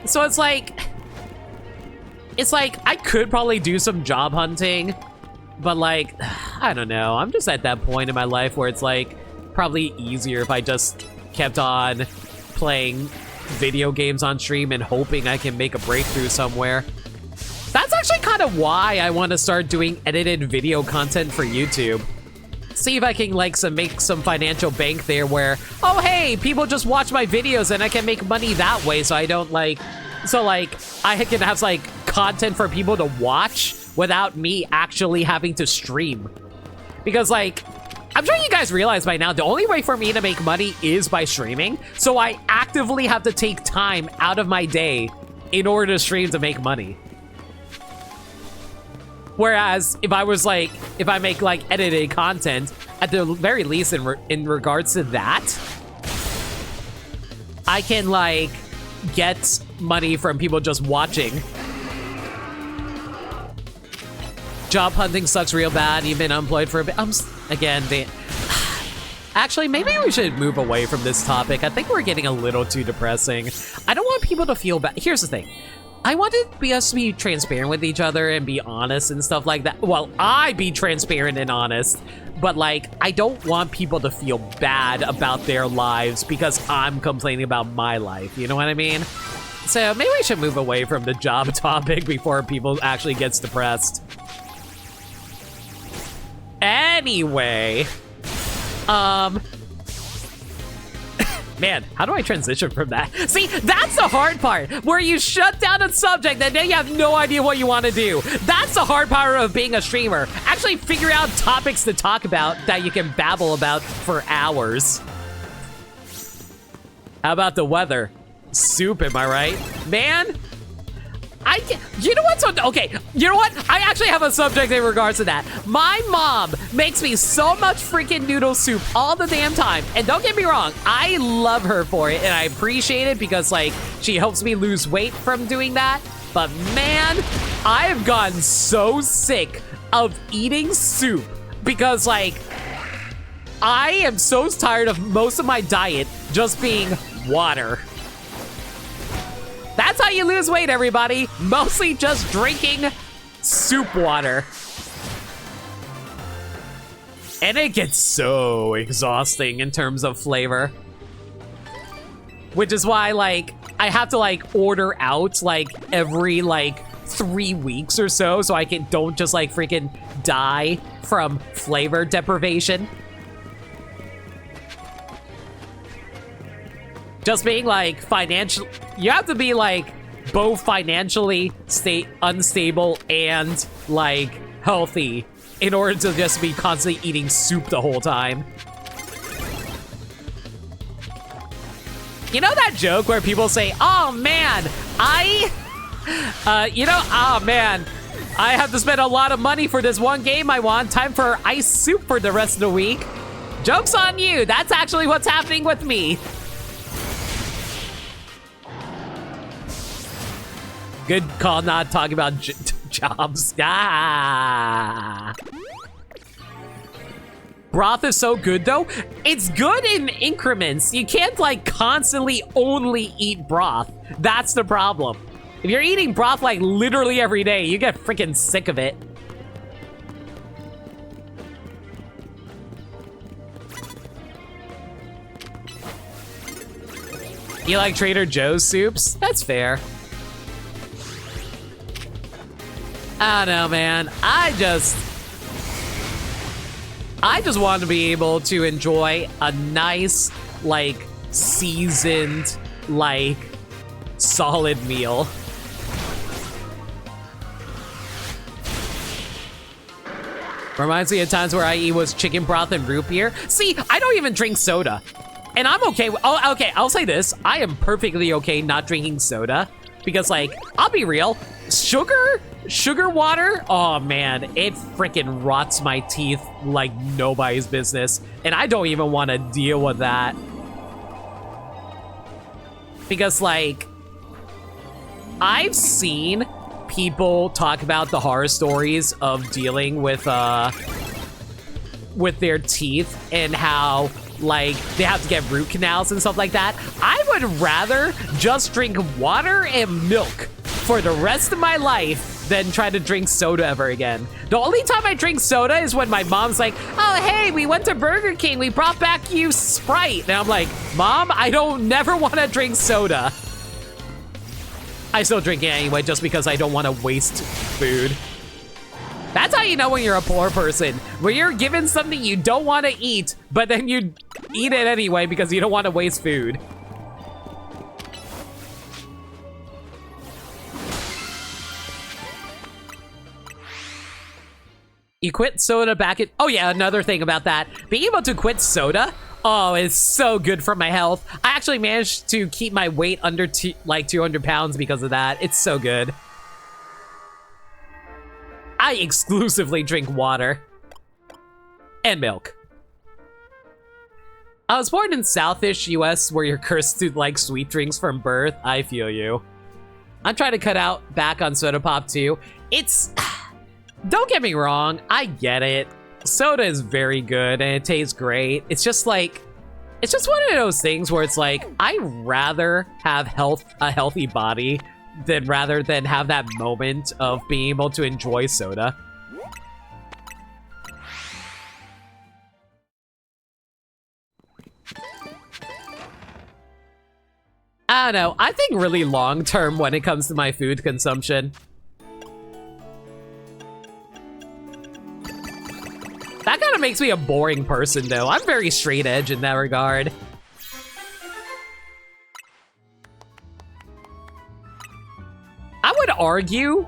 Speaker 1: So it's like I could probably do some job hunting, but like, I don't know. I'm just at that point in my life where it's like probably easier if I just kept on playing video games on stream and hoping I can make a breakthrough somewhere. That's actually kind of why I want to start doing edited video content for YouTube. See if I can like make some financial bank there where, oh hey, people just watch my videos and I can make money that way, so I don't like, so like I can have like content for people to watch without me actually having to stream. Because like, I'm sure you guys realize by now, the only way for me to make money is by streaming. So I actively have to take time out of my day in order to stream to make money. Whereas if I make like edited content, at the very least in regards to that, I can like get money from people just watching. Job hunting sucks real bad. You've been unemployed for a bit. Actually, maybe we should move away from this topic. I think we're getting a little too depressing. I don't want people to feel bad. Here's the thing. I wanted us to be transparent with each other and be honest and stuff like that. Well, I be transparent and honest, but like, I don't want people to feel bad about their lives because I'm complaining about my life. You know what I mean? So maybe we should move away from the job topic before people actually gets depressed. Anyway, man, how do I transition from that? See, that's the hard part, where you shut down a subject and then you have no idea what you want to do. That's the hard part of being a streamer. Actually figure out topics to talk about that you can babble about for hours. How about the weather? Soup, am I right? Man, you know what's okay, you know what? I actually have a subject in regards to that. My mom makes me so much freaking noodle soup all the damn time. And don't get me wrong, I love her for it and I appreciate it because like she helps me lose weight from doing that. But man, I have gotten so sick of eating soup because like I am so tired of most of my diet just being water. That's how you lose weight, everybody. Mostly just drinking soup water. And it gets so exhausting in terms of flavor. Which is why, like, I have to, like, order out, like, every, like, 3 weeks or so I don't just, like, freaking die from flavor deprivation. Just being like you have to be like both financially unstable and like healthy in order to just be constantly eating soup the whole time. You know that joke where people say, oh man, oh man, I have to spend a lot of money for this one game I want. Time for ice soup for the rest of the week. Joke's on you. That's actually what's happening with me. Good call not talking about jobs. Ah. Broth is so good though. It's good in increments. You can't like constantly only eat broth. That's the problem. If you're eating broth like literally every day, you get freaking sick of it. You like Trader Joe's soups? That's fair. I don't know, man. I just want to be able to enjoy a nice, like, seasoned, like, solid meal. Reminds me of times where I eat was chicken broth and root beer. See, I don't even drink soda. And I'm okay with, oh, okay, I'll say this. I am perfectly okay not drinking soda. Because, like, I'll be real. Sugar water? Oh, man. It freaking rots my teeth like nobody's business. And I don't even want to deal with that. Because, like, I've seen people talk about the horror stories of dealing with their teeth and how, like, they have to get root canals and stuff like that. I would rather just drink water and milk for the rest of my life than try to drink soda ever again. The only time I drink soda is when my mom's like, oh, hey, we went to Burger King. We brought back you Sprite. And I'm like, Mom, I don't never want to drink soda. I still drink it anyway just because I don't want to waste food. That's how you know when you're a poor person. When you're given something you don't want to eat, but then you eat it anyway because you don't want to waste food. You quit soda back at... Oh yeah, another thing about that. Being able to quit soda, oh, it's so good for my health. I actually managed to keep my weight under like 200 pounds because of that. It's so good. I exclusively drink water. And milk. I was born in Southish, US, where you're cursed to like sweet drinks from birth. I feel you. I'm trying to cut out back on soda pop too. It's... Don't get me wrong, I get it. Soda is very good and it tastes great. It's just like, it's just one of those things where it's like, I'd rather have a healthy body rather than have that moment of being able to enjoy soda. I don't know. I think really long term when it comes to my food consumption. That kind of makes me a boring person, though. I'm very straight edge in that regard. I would argue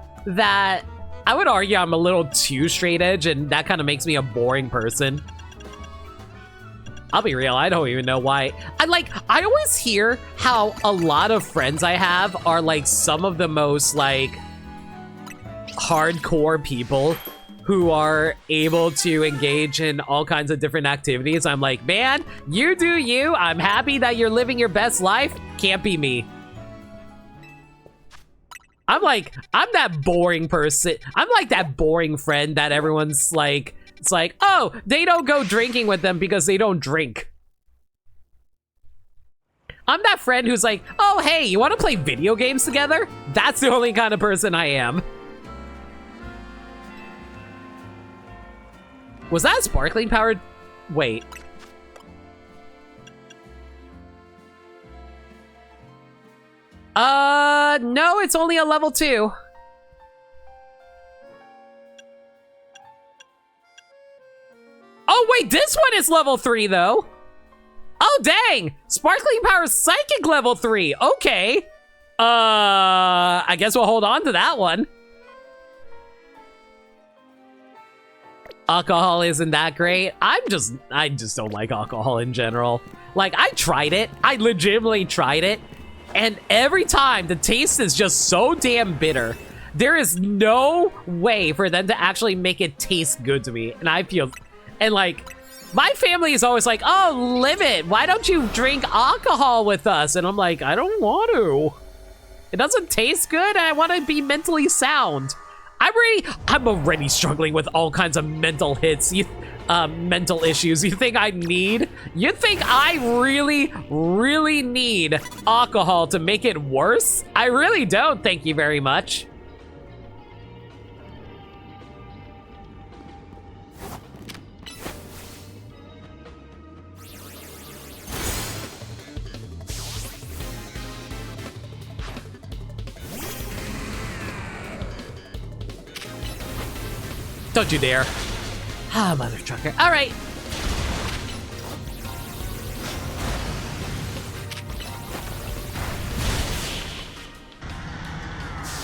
Speaker 1: I'm a little too straight edge, and that kind of makes me a boring person. I'll be real, I don't even know why. I always hear how a lot of friends I have are like some of the most like hardcore people who are able to engage in all kinds of different activities. I'm like, man, you do you. I'm happy that you're living your best life. Can't be me. I'm that boring person. I'm like that boring friend that everyone's like, it's like, oh, they don't go drinking with them because they don't drink. I'm that friend who's like, oh, hey, you want to play video games together? That's the only kind of person I am. Was that sparkling powered? Wait. No, it's only a level 2. Oh, wait, this one is level 3, though. Oh, dang. Sparkling Power Psychic level 3. Okay. I guess we'll hold on to that one. Alcohol isn't that great. I just don't like alcohol in general. Like, I tried it. I legitimately tried it. And every time, the taste is just so damn bitter. There is no way for them to actually make it taste good to me. And I feel... And, like, my family is always like, oh, Limit, why don't you drink alcohol with us? And I'm like, I don't want to. It doesn't taste good. I want to be mentally sound. I'm already struggling with all kinds of mental hits. Mental issues. You think I really, really need alcohol to make it worse? I really don't, thank you very much. Don't you dare. Ah, mother trucker. All right.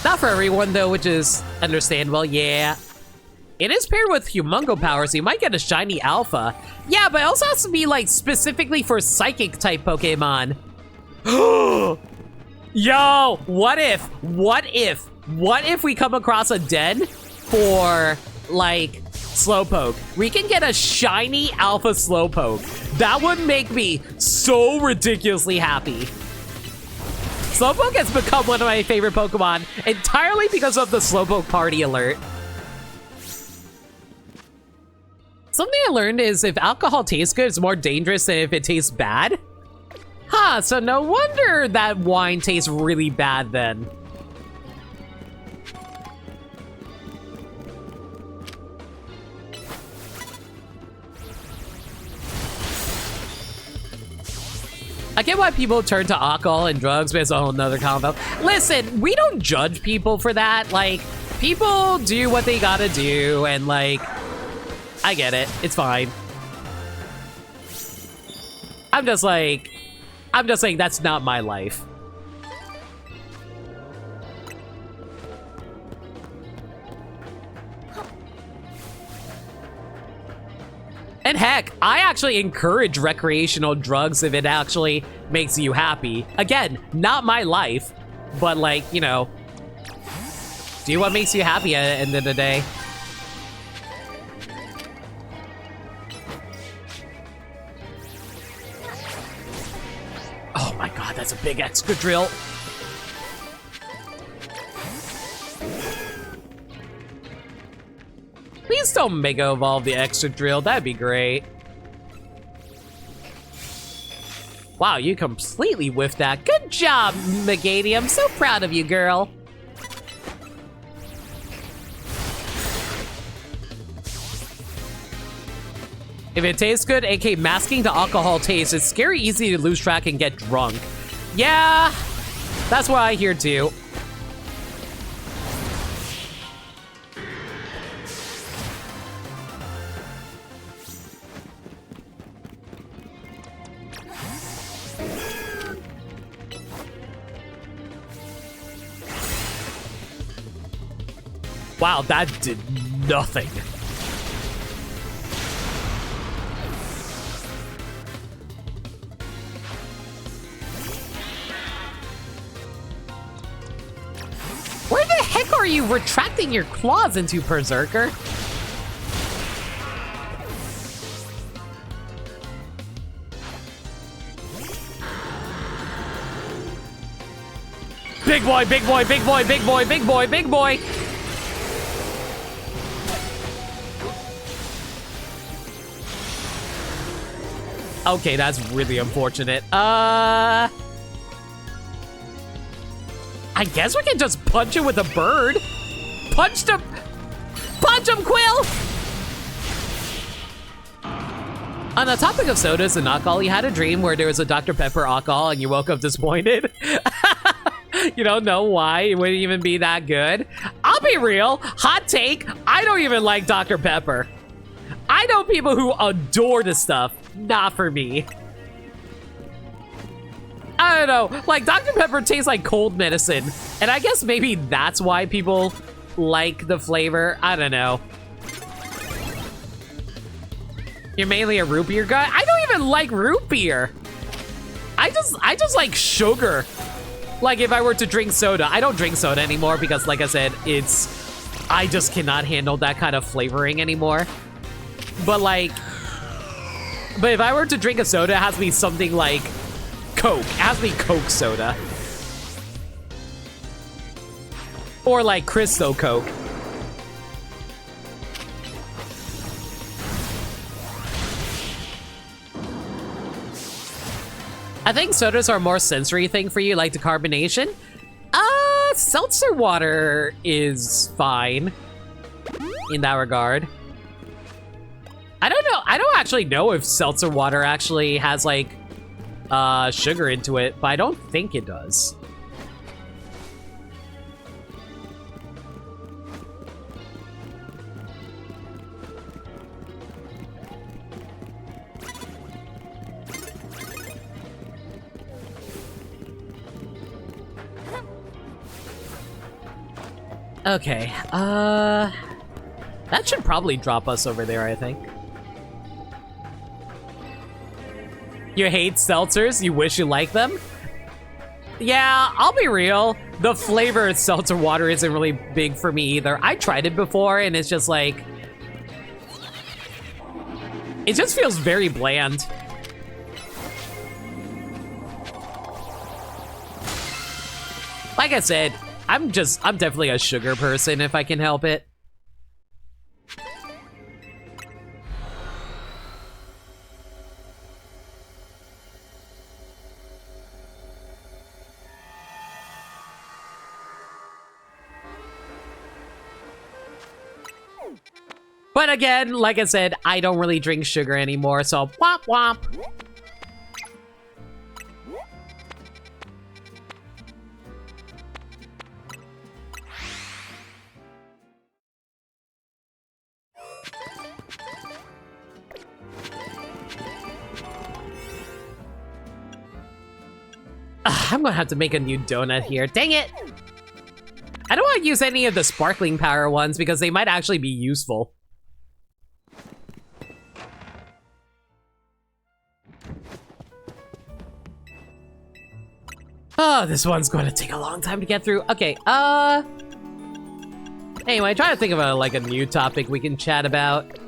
Speaker 1: Not for everyone, though, which is understandable. Yeah. It is paired with Humongo power, so you might get a shiny alpha. Yeah, but it also has to be, like, specifically for psychic-type Pokemon. Yo, what if we come across a den for, like... Slowpoke. We can get a shiny alpha Slowpoke. That would make me so ridiculously happy. Slowpoke has become one of my favorite Pokemon entirely because of the Slowpoke party alert. Something I learned is if alcohol tastes good, it's more dangerous than if it tastes bad. Huh, so no wonder that wine tastes really bad then. I get why people turn to alcohol and drugs, but it's a whole nother combo. Listen, we don't judge people for that. Like, people do what they gotta do, and like, I get it. It's fine. I'm just saying that's not my life. And heck, I actually encourage recreational drugs if it actually makes you happy. Again, not my life, but like, you know, do what makes you happy at the end of the day. Oh my god, that's a big Excadrill. Please don't Mega Evolve the Excadrill, that'd be great. Wow, you completely whiffed that. Good job, Megady. I'm so proud of you, girl. If it tastes good, aka masking the alcohol taste, it's scary easy to lose track and get drunk. Yeah, that's what I hear too. Wow, that did nothing. Where the heck are you retracting your claws into, Berserker? Big boy, big boy, big boy, big boy, big boy, big boy. Okay, that's really unfortunate. I guess we can just punch it with a bird. Punch him! Punch him, Quill! On the topic of sodas and alcohol, you had a dream where there was a Dr. Pepper alcohol and you woke up disappointed. You don't know why it wouldn't even be that good. I'll be real, hot take, I don't even like Dr. Pepper. I know people who adore this stuff. Not for me. I don't know, like Dr. Pepper tastes like cold medicine. And I guess maybe that's why people like the flavor. I don't know. You're mainly a root beer guy? I don't even like root beer. I just like sugar. Like if I were to drink soda, I don't drink soda anymore because like I said, I just cannot handle that kind of flavoring anymore. But if I were to drink a soda, it has to be something like Coke. It has to be Coke soda. Or like Crystal Coke. I think sodas are a more sensory thing for you, like the carbonation. Seltzer water is fine in that regard. I don't know. I don't actually know if seltzer water actually has like sugar into it, but I don't think it does. Okay, that should probably drop us over there, I think. You hate seltzers? You wish you liked them? Yeah, I'll be real. The flavor of seltzer water isn't really big for me either. I tried it before and it's just like... it just feels very bland. Like I said, I'm definitely a sugar person if I can help it. But again, like I said, I don't really drink sugar anymore, so womp womp. I'm gonna have to make a new donut here. Dang it! I don't want to use any of the sparkling power ones because they might actually be useful. Oh, this one's going to take a long time to get through. Okay, anyway, try to think of like a new topic we can chat about.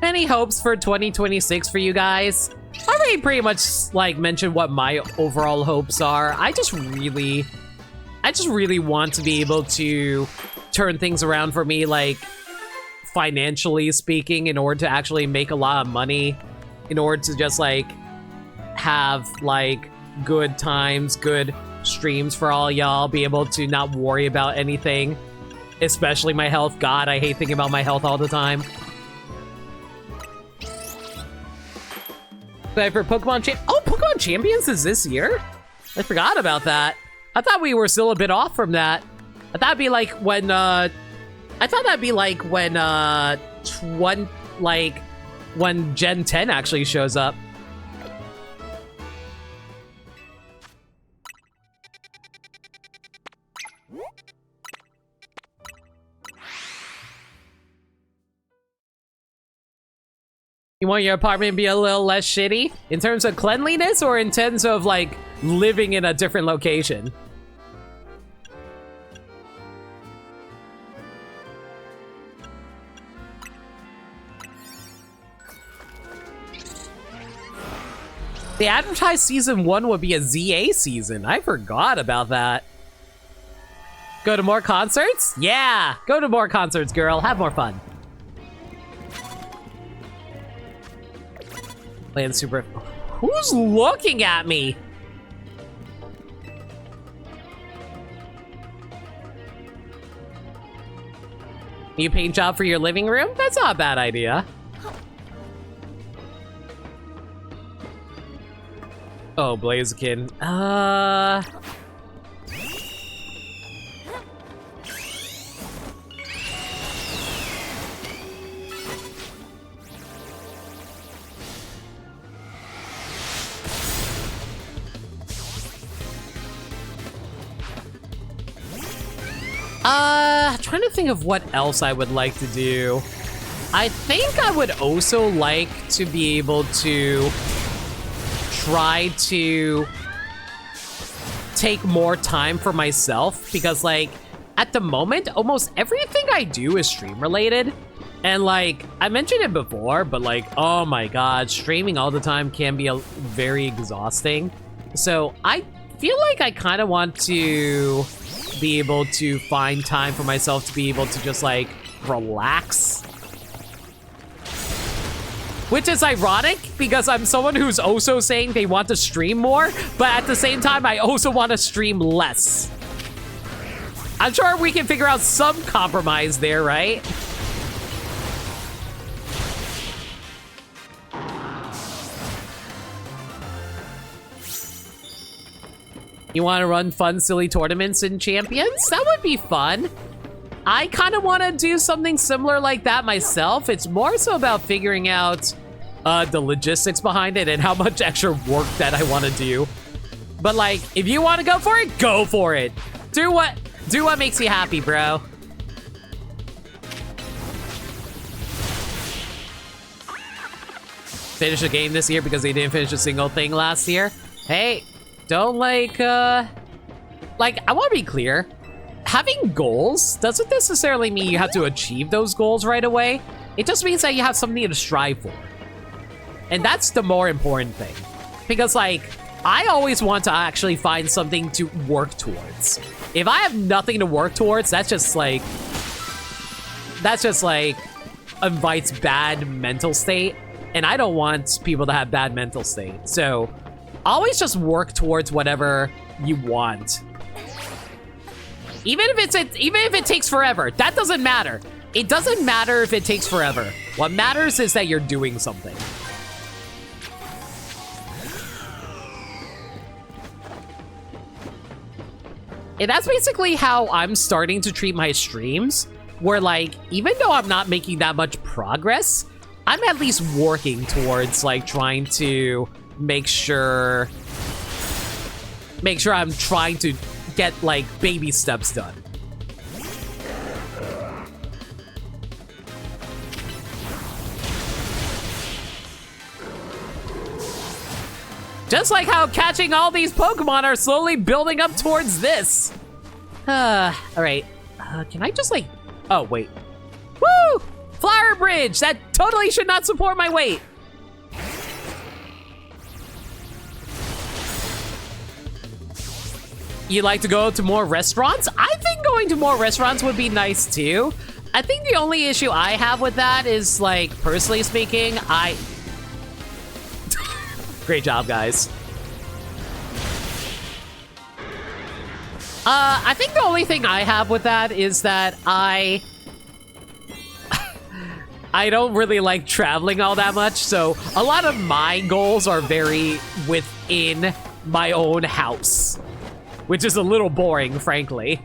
Speaker 1: Any hopes for 2026 for you guys? I already pretty much like mentioned what my overall hopes are. I just really want to be able to turn things around for me, like financially speaking, in order to actually make a lot of money, in order to just like have like good times, good streams for all y'all, be able to not worry about anything, especially my health. God, I hate thinking about my health all the time. But for Pokemon Pokemon Champions is this year? I forgot about that. I thought we were still a bit off from that. I thought that'd be like when when Gen 10 actually shows up. You want your apartment to be a little less shitty? In terms of cleanliness or in terms of, like, living in a different location? They advertised season 1 would be a ZA season. I forgot about that. Go to more concerts? Yeah! Go to more concerts, girl. Have more fun. Playing super... Who's looking at me? New paint job for your living room? That's not a bad idea. Oh, Blaziken. Trying to think of what else I would like to do. I think I would also like to be able to try to take more time for myself, because like at the moment almost everything I do is stream related, and like I mentioned it before, but like, oh my god, streaming all the time can be very exhausting. So I feel like I kind of want to be able to find time for myself to be able to just like relax. Which is ironic, because I'm someone who's also saying they want to stream more, but at the same time, I also want to stream less. I'm sure we can figure out some compromise there, right? You want to run fun, silly tournaments in Champions? That would be fun. I kind of want to do something similar like that myself. It's more so about figuring out the logistics behind it and how much extra work that I want to do. But like, if you want to go for it, go for it. Do what makes you happy, bro. Finish a game this year because they didn't finish a single thing last year. Hey, don't like, I want to be clear. Having goals doesn't necessarily mean you have to achieve those goals right away. It just means that you have something to strive for. And that's the more important thing. Because, like, I always want to actually find something to work towards. If I have nothing to work towards, that's just like, invites bad mental state. And I don't want people to have bad mental state. So, always just work towards whatever you want. Even if it takes forever, that doesn't matter. It doesn't matter if it takes forever. What matters is that you're doing something. And that's basically how I'm starting to treat my streams, where like, even though I'm not making that much progress, I'm at least working towards like trying to make sure I'm trying to get like baby steps done. Just like how catching all these Pokemon are slowly building up towards this. Alright. Can I just like... Oh, wait. Woo! Flower Bridge! That totally should not support my weight. You'd like to go to more restaurants? I think going to more restaurants would be nice too. I think the only issue I have with that is, like, personally speaking, Great job, guys. I think the only thing I have with that is that I don't really like traveling all that much, so a lot of my goals are very within my own house, which is a little boring, frankly.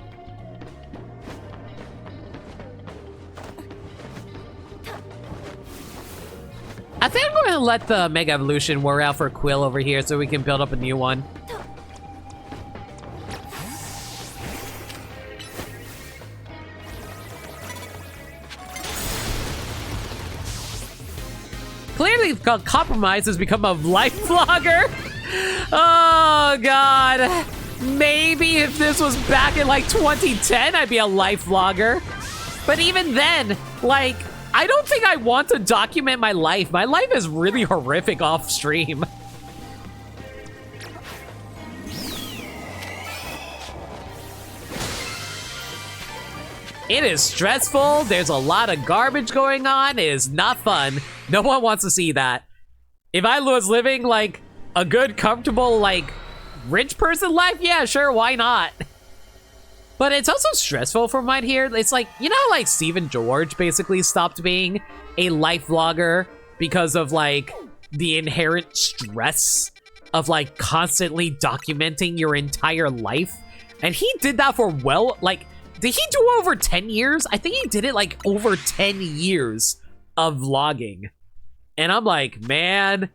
Speaker 1: I think I'm going to let the Mega Evolution wear out for Quill over here so we can build up a new one. Clearly, Compromise has become a life vlogger. Oh, God. Maybe if this was back in, like, 2010, I'd be a life vlogger. But even then, like, I don't think I want to document my life. My life is really horrific off stream. It is stressful. There's a lot of garbage going on. It is not fun. No one wants to see that. If I was living like a good, comfortable, like rich person life, yeah, sure, why not? But it's also stressful from right here. It's like, you know, like Stephen George basically stopped being a life vlogger because of like the inherent stress of like constantly documenting your entire life. And he did that for like, did he do over 10 years? I think he did it like over 10 years of vlogging. And I'm like, man,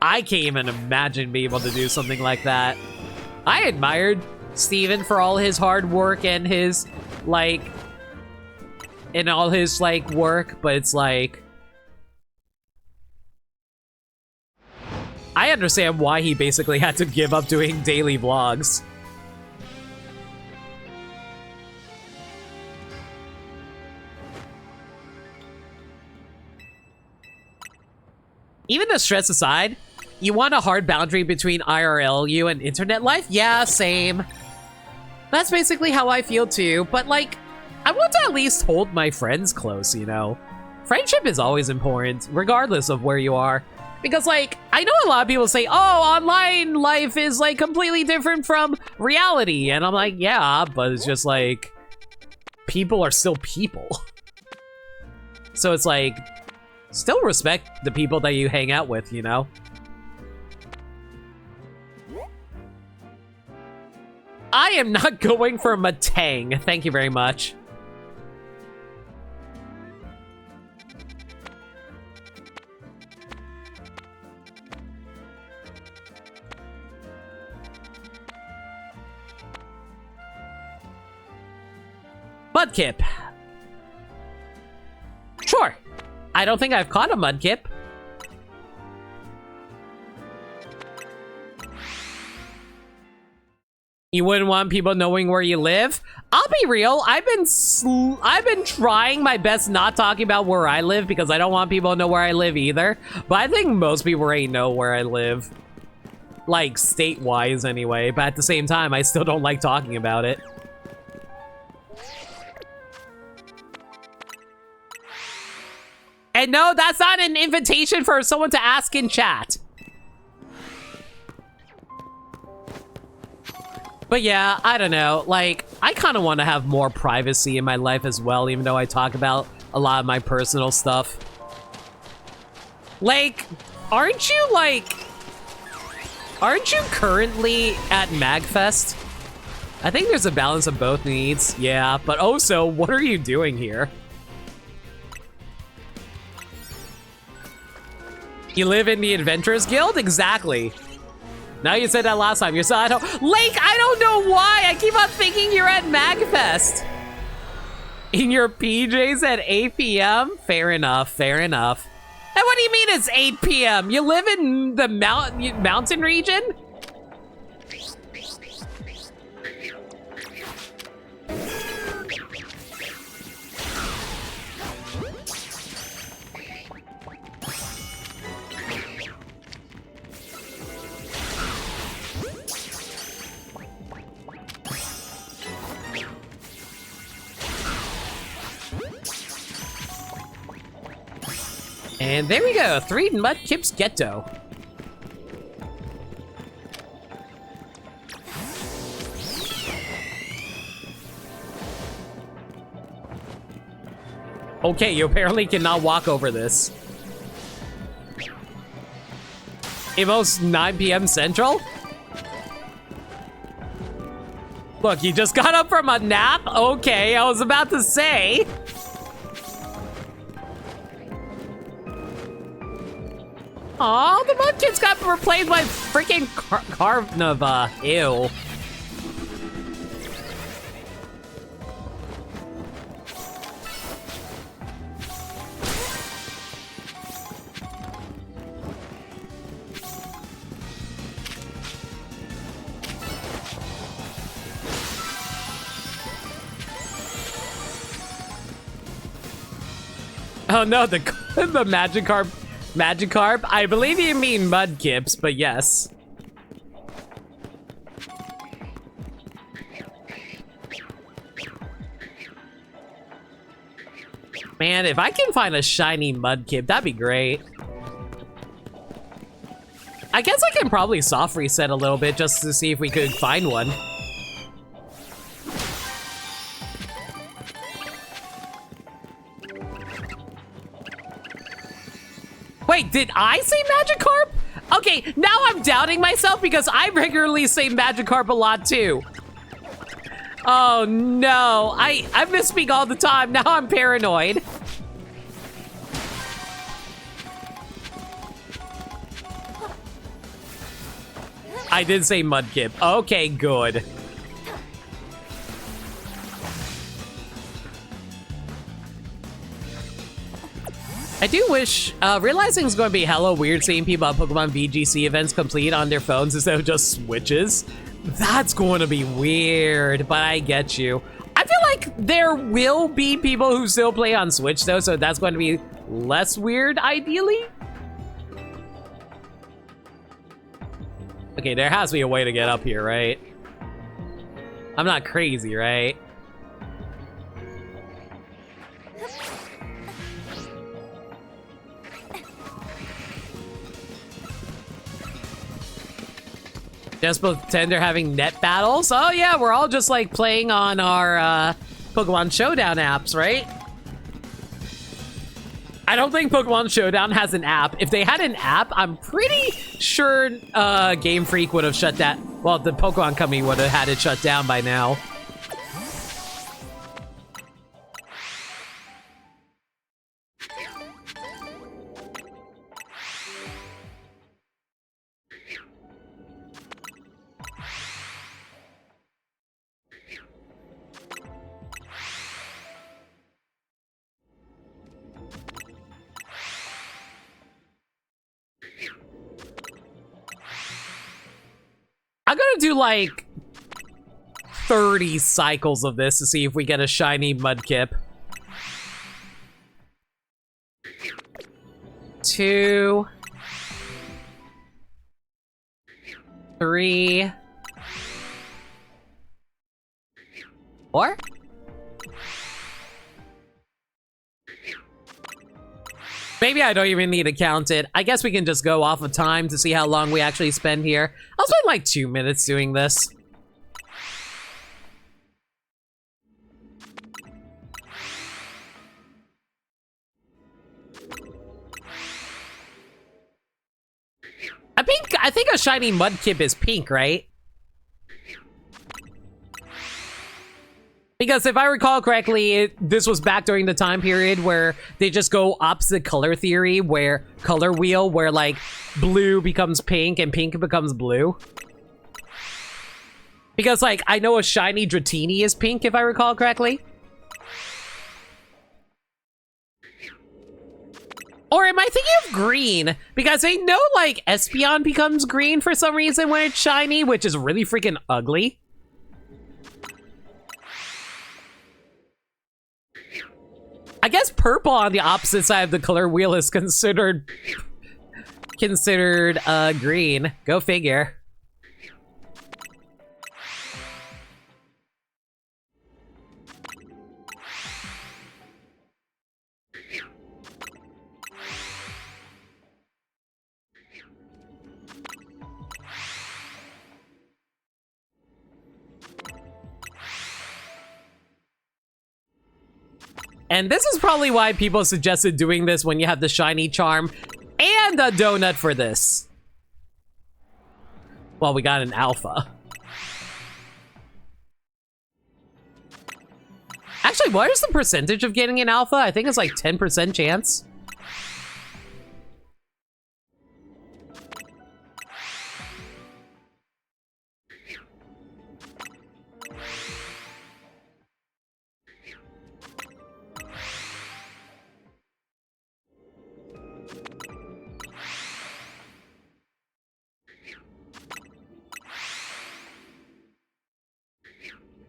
Speaker 1: I can't even imagine being able to do something like that. I admired Steven for all his hard work and his, like, work, but it's like, I understand why he basically had to give up doing daily vlogs. Even the stress aside, you want a hard boundary between IRL you and internet life? Yeah, same. That's basically how I feel too, but like, I want to at least hold my friends close, you know? Friendship is always important, regardless of where you are. Because like, I know a lot of people say, oh, online life is like completely different from reality. And I'm like, yeah, but it's just like, people are still people. So it's like, still respect the people that you hang out with, you know? I am not going for Matang. Thank you very much. Mudkip. Sure. I don't think I've caught a Mudkip. You wouldn't want people knowing where you live? I'll be real. I've been trying my best not talking about where I live because I don't want people to know where I live either. But I think most people already know where I live. Like, state-wise anyway. But at the same time, I still don't like talking about it. And no, that's not an invitation for someone to ask in chat. But yeah, I don't know. Like, I kind of want to have more privacy in my life as well, even though I talk about a lot of my personal stuff. Like, aren't you currently at MagFest? I think there's a balance of both needs. Yeah, but also, what are you doing here? You live in the Adventurers Guild? Exactly. Now you said that last time. You're so at home. Lake, I don't know why. I keep on thinking you're at MagFest. In your PJs at 8 p.m.? Fair enough, fair enough. And what do you mean it's 8 p.m.? You live in the mountain region? And there we go, 3 Mudkips Ghetto. Okay, you apparently cannot walk over this. Almost 9 p.m. Central? Look, you just got up from a nap? Okay, I was about to say. Aw, the Mudkips got replaced by freaking Carnivore. Ew. Oh no, the Magikarp. I believe you mean Mudkips, but yes. Man, if I can find a shiny Mudkip, that'd be great. I guess I can probably soft reset a little bit just to see if we could find one. Wait, did I say Magikarp? Okay, now I'm doubting myself because I regularly say Magikarp a lot too. Oh no, I misspeak all the time. Now I'm paranoid. I did say Mudkip. Okay, good. I do wish, realizing it's going to be hella weird seeing people at Pokemon VGC events complete on their phones instead of just Switches. That's going to be weird, but I get you. I feel like there will be people who still play on Switch though, so that's going to be less weird, ideally. Okay, there has to be a way to get up here, right? I'm not crazy, right? Just pretend they're having net battles? Oh yeah, we're all just like playing on our Pokemon Showdown apps, right? I don't think Pokemon Showdown has an app. If they had an app, I'm pretty sure Game Freak would have shut that. Well, the Pokemon company would have had it shut down by now. I'm gonna do like 30 cycles of this to see if we get a shiny Mudkip. 2, 3, 4. Maybe I don't even need to count it. I guess we can just go off of time to see how long we actually spend here. I'll spend like 2 minutes doing this. I think a shiny Mudkip is pink, right? Because if I recall correctly, this was back during the time period where they just go opposite color theory, where color wheel, where like blue becomes pink and pink becomes blue. Because like, I know a shiny Dratini is pink, if I recall correctly. Or am I thinking of green? Because I know like Espeon becomes green for some reason when it's shiny, which is really freaking ugly. I guess purple on the opposite side of the color wheel is considered green. Go figure. And this is probably why people suggested doing this when you have the shiny charm and a donut for this. Well, we got an alpha. Actually, what is the percentage of getting an alpha? I think it's like 10% chance.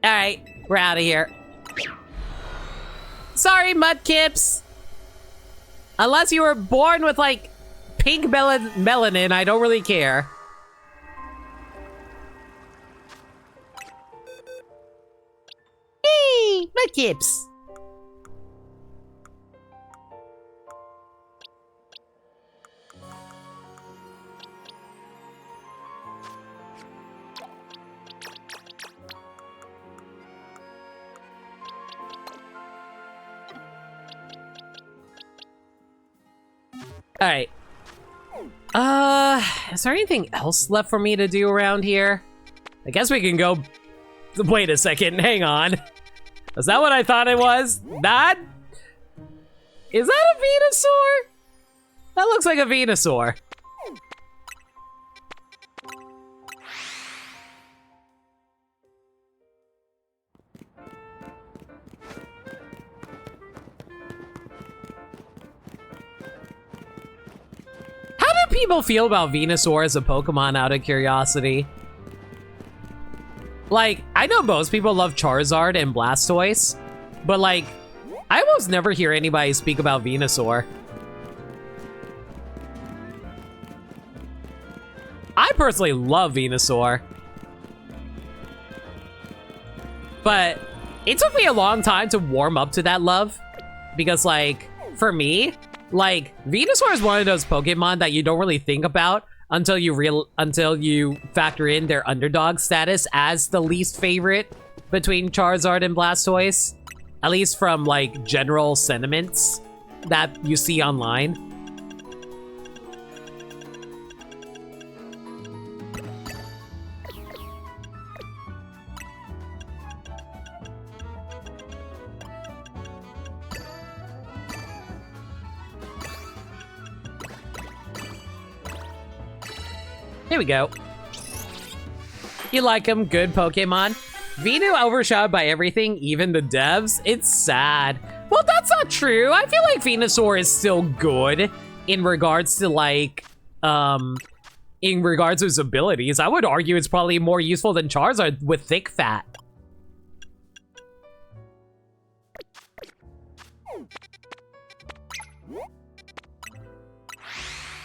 Speaker 1: All right, we're out of here. Sorry, Mudkips. Unless you were born with, like, pink melanin, I don't really care. Hey, Mudkips. All right. Is there anything else left for me to do around here? I guess we can go... Wait a second, hang on. Is that what I thought it was? That? Is that a Venusaur? That looks like a Venusaur. How do people feel about Venusaur as a Pokemon out of curiosity? Like, I know most people love Charizard and Blastoise, but like, I almost never hear anybody speak about Venusaur. I personally love Venusaur. But it took me a long time to warm up to that love. Because like, for me, like, Venusaur is one of those Pokemon that you don't really think about until you factor in their underdog status as the least favorite between Charizard and Blastoise. At least from like general sentiments that you see online. Here we go. You like him? Good Pokemon. Venu overshadowed by everything, even the devs. It's sad. Well, that's not true. I feel like Venusaur is still good in regards to like, in regards to his abilities. I would argue it's probably more useful than Charizard with thick fat.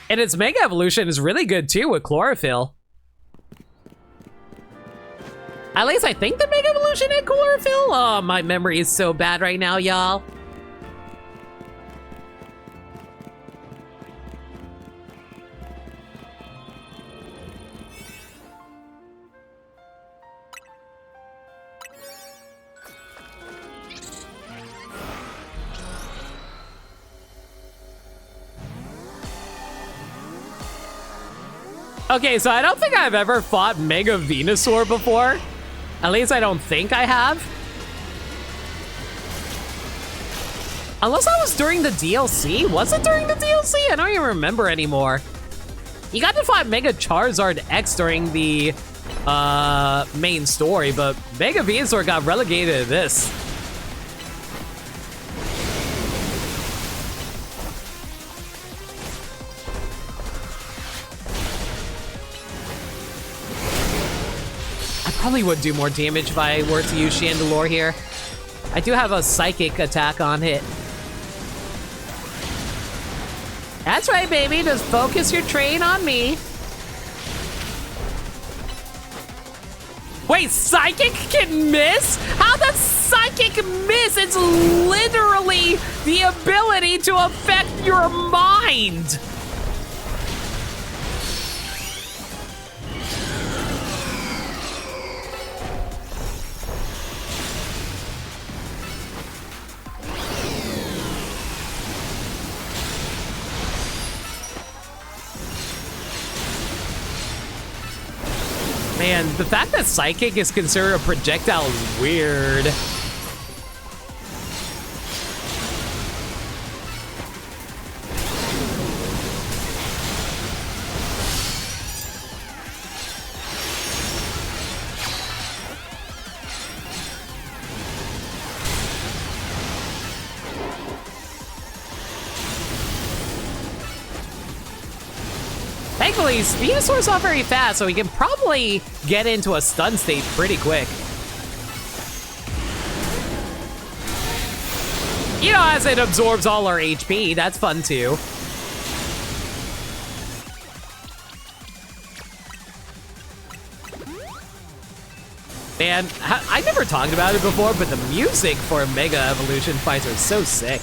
Speaker 1: And its Mega Evolution is really good too with Chlorophyll. At least I think the Mega Evolution had Chlorophyll. Oh, my memory is so bad right now, y'all. Okay, so I don't think I've ever fought Mega Venusaur before. At least I don't think I have. Unless that was during the DLC. Was it during the DLC? I don't even remember anymore. You got to fight Mega Charizard X during the main story, but Mega Venusaur got relegated to this. Probably would do more damage if I were to use Chandelure here. I do have a psychic attack on hit. That's right, baby. Just focus your train on me. Wait, psychic can miss? How does psychic miss? It's literally the ability to affect your mind. Man, the fact that Psychic is considered a projectile is weird. Thankfully, Venusaur's not very fast, so he can probably get into a stun state pretty quick. You know, as it absorbs all our HP, that's fun too. Man, I never talked about it before, but the music for Mega Evolution fights are so sick.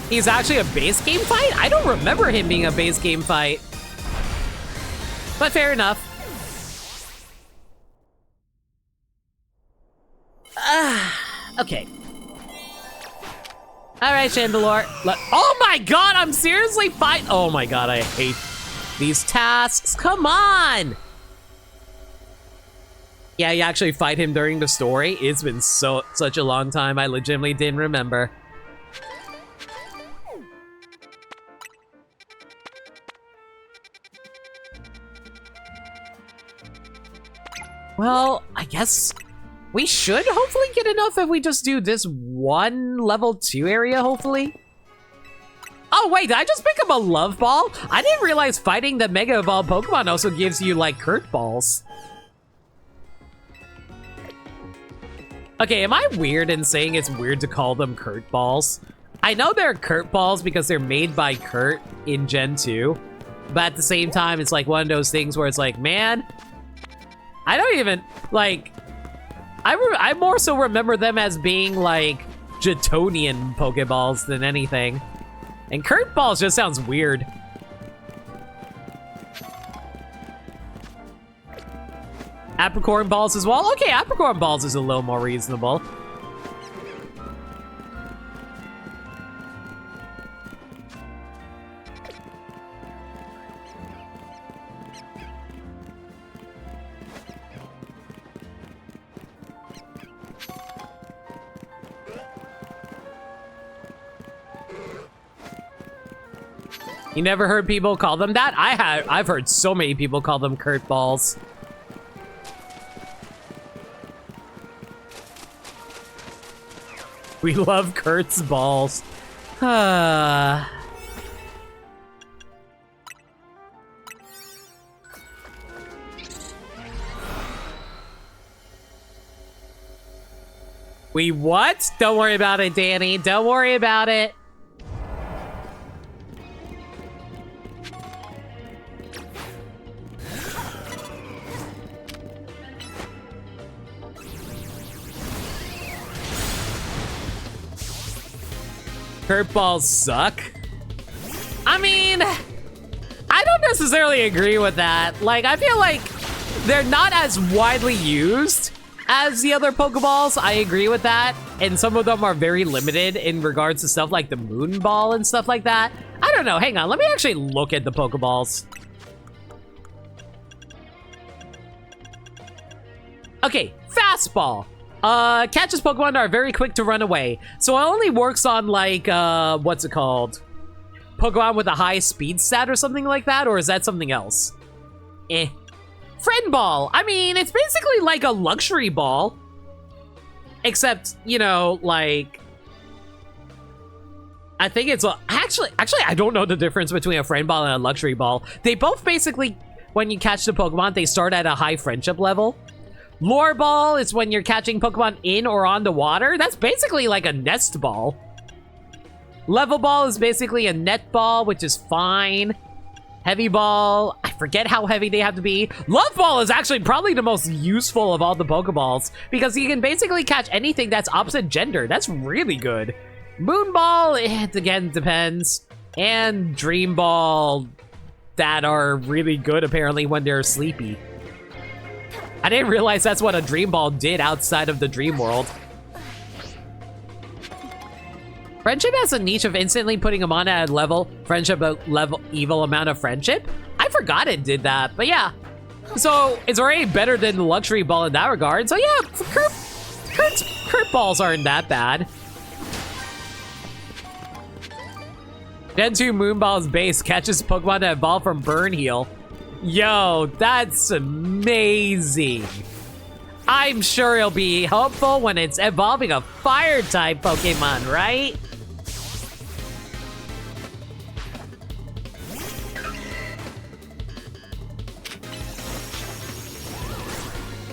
Speaker 1: He's actually a base game fight? I don't remember him being a base game fight. But fair enough. Okay. Alright, Chandelure. Oh my god, I'm seriously fight. Oh my god, I hate these tasks. Come on! Yeah, you actually fight him during the story. It's been such a long time, I legitimately didn't remember. Well, I guess we should hopefully get enough if we just do this one level 2 area, hopefully. Oh wait, did I just pick up a love ball? I didn't realize fighting the Mega Evolved Pokemon also gives you, like, Kurt balls. Okay, am I weird in saying it's weird to call them Kurt balls? I know they're Kurt balls because they're made by Kurt in Gen 2. But at the same time, it's like one of those things where it's like, man, I don't even, like, I more so remember them as being, like, Jetonian Pokeballs than anything. And Kurt Balls just sounds weird. Apricorn Balls as well? Okay, Apricorn Balls is a little more reasonable. You never heard people call them that? I've heard so many people call them Kurt Balls. We love Kurt's balls. We what? Don't worry about it, Danny. Don't worry about it. Kurt balls suck. I mean, I don't necessarily agree with that. Like, I feel like they're not as widely used as the other Pokeballs. I agree with that. And some of them are very limited in regards to stuff like the Moon Ball and stuff like that. I don't know. Hang on. Let me actually look at the Pokeballs. Okay, Fastball. Catches Pokemon that are very quick to run away. So it only works on, like, what's it called? Pokemon with a high speed stat or something like that? Or is that something else? Friend Ball. I mean, it's basically like a luxury ball. Except, you know, like, I think it's actually, I don't know the difference between a Friend Ball and a luxury ball. They both basically, when you catch the Pokemon, they start at a high friendship level. Lure Ball is when you're catching Pokemon in or on the water. That's basically like a nest ball. Level Ball is basically a net ball, which is fine. Heavy Ball, I forget how heavy they have to be. Love Ball is actually probably the most useful of all the Pokeballs because you can basically catch anything that's opposite gender. That's really good. Moon Ball, it again depends. And Dream Ball that are really good apparently when they're sleepy. I didn't realize that's what a Dream Ball did outside of the dream world. Friendship has a niche of instantly putting them on at a level, friendship level, evil amount of friendship. I forgot it did that, but yeah. So it's already better than the Luxury Ball in that regard. So yeah, Kurt balls aren't that bad. Gen 2 Moon Ball's base catches Pokemon that evolve from Burn Heal. Yo, that's amazing. I'm sure it'll be helpful when it's evolving a Fire-type Pokemon, right?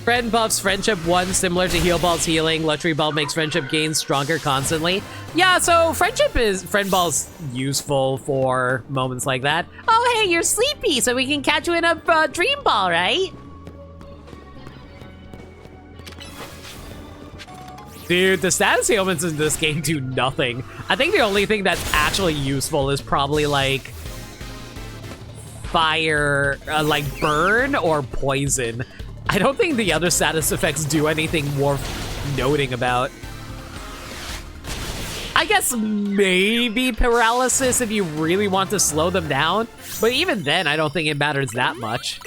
Speaker 1: Friend buffs Friendship 1 similar to Heal Ball's healing. Luxury Ball makes Friendship gains stronger constantly. Yeah, so Friend Ball's useful for moments like that. Oh, hey, you're sleepy, so we can catch you in a Dream Ball, right? Dude, the status ailments in this game do nothing. I think the only thing that's actually useful is probably like fire, like burn or poison. I don't think the other status effects do anything worth noting about. I guess maybe paralysis if you really want to slow them down, but even then I don't think it matters that much.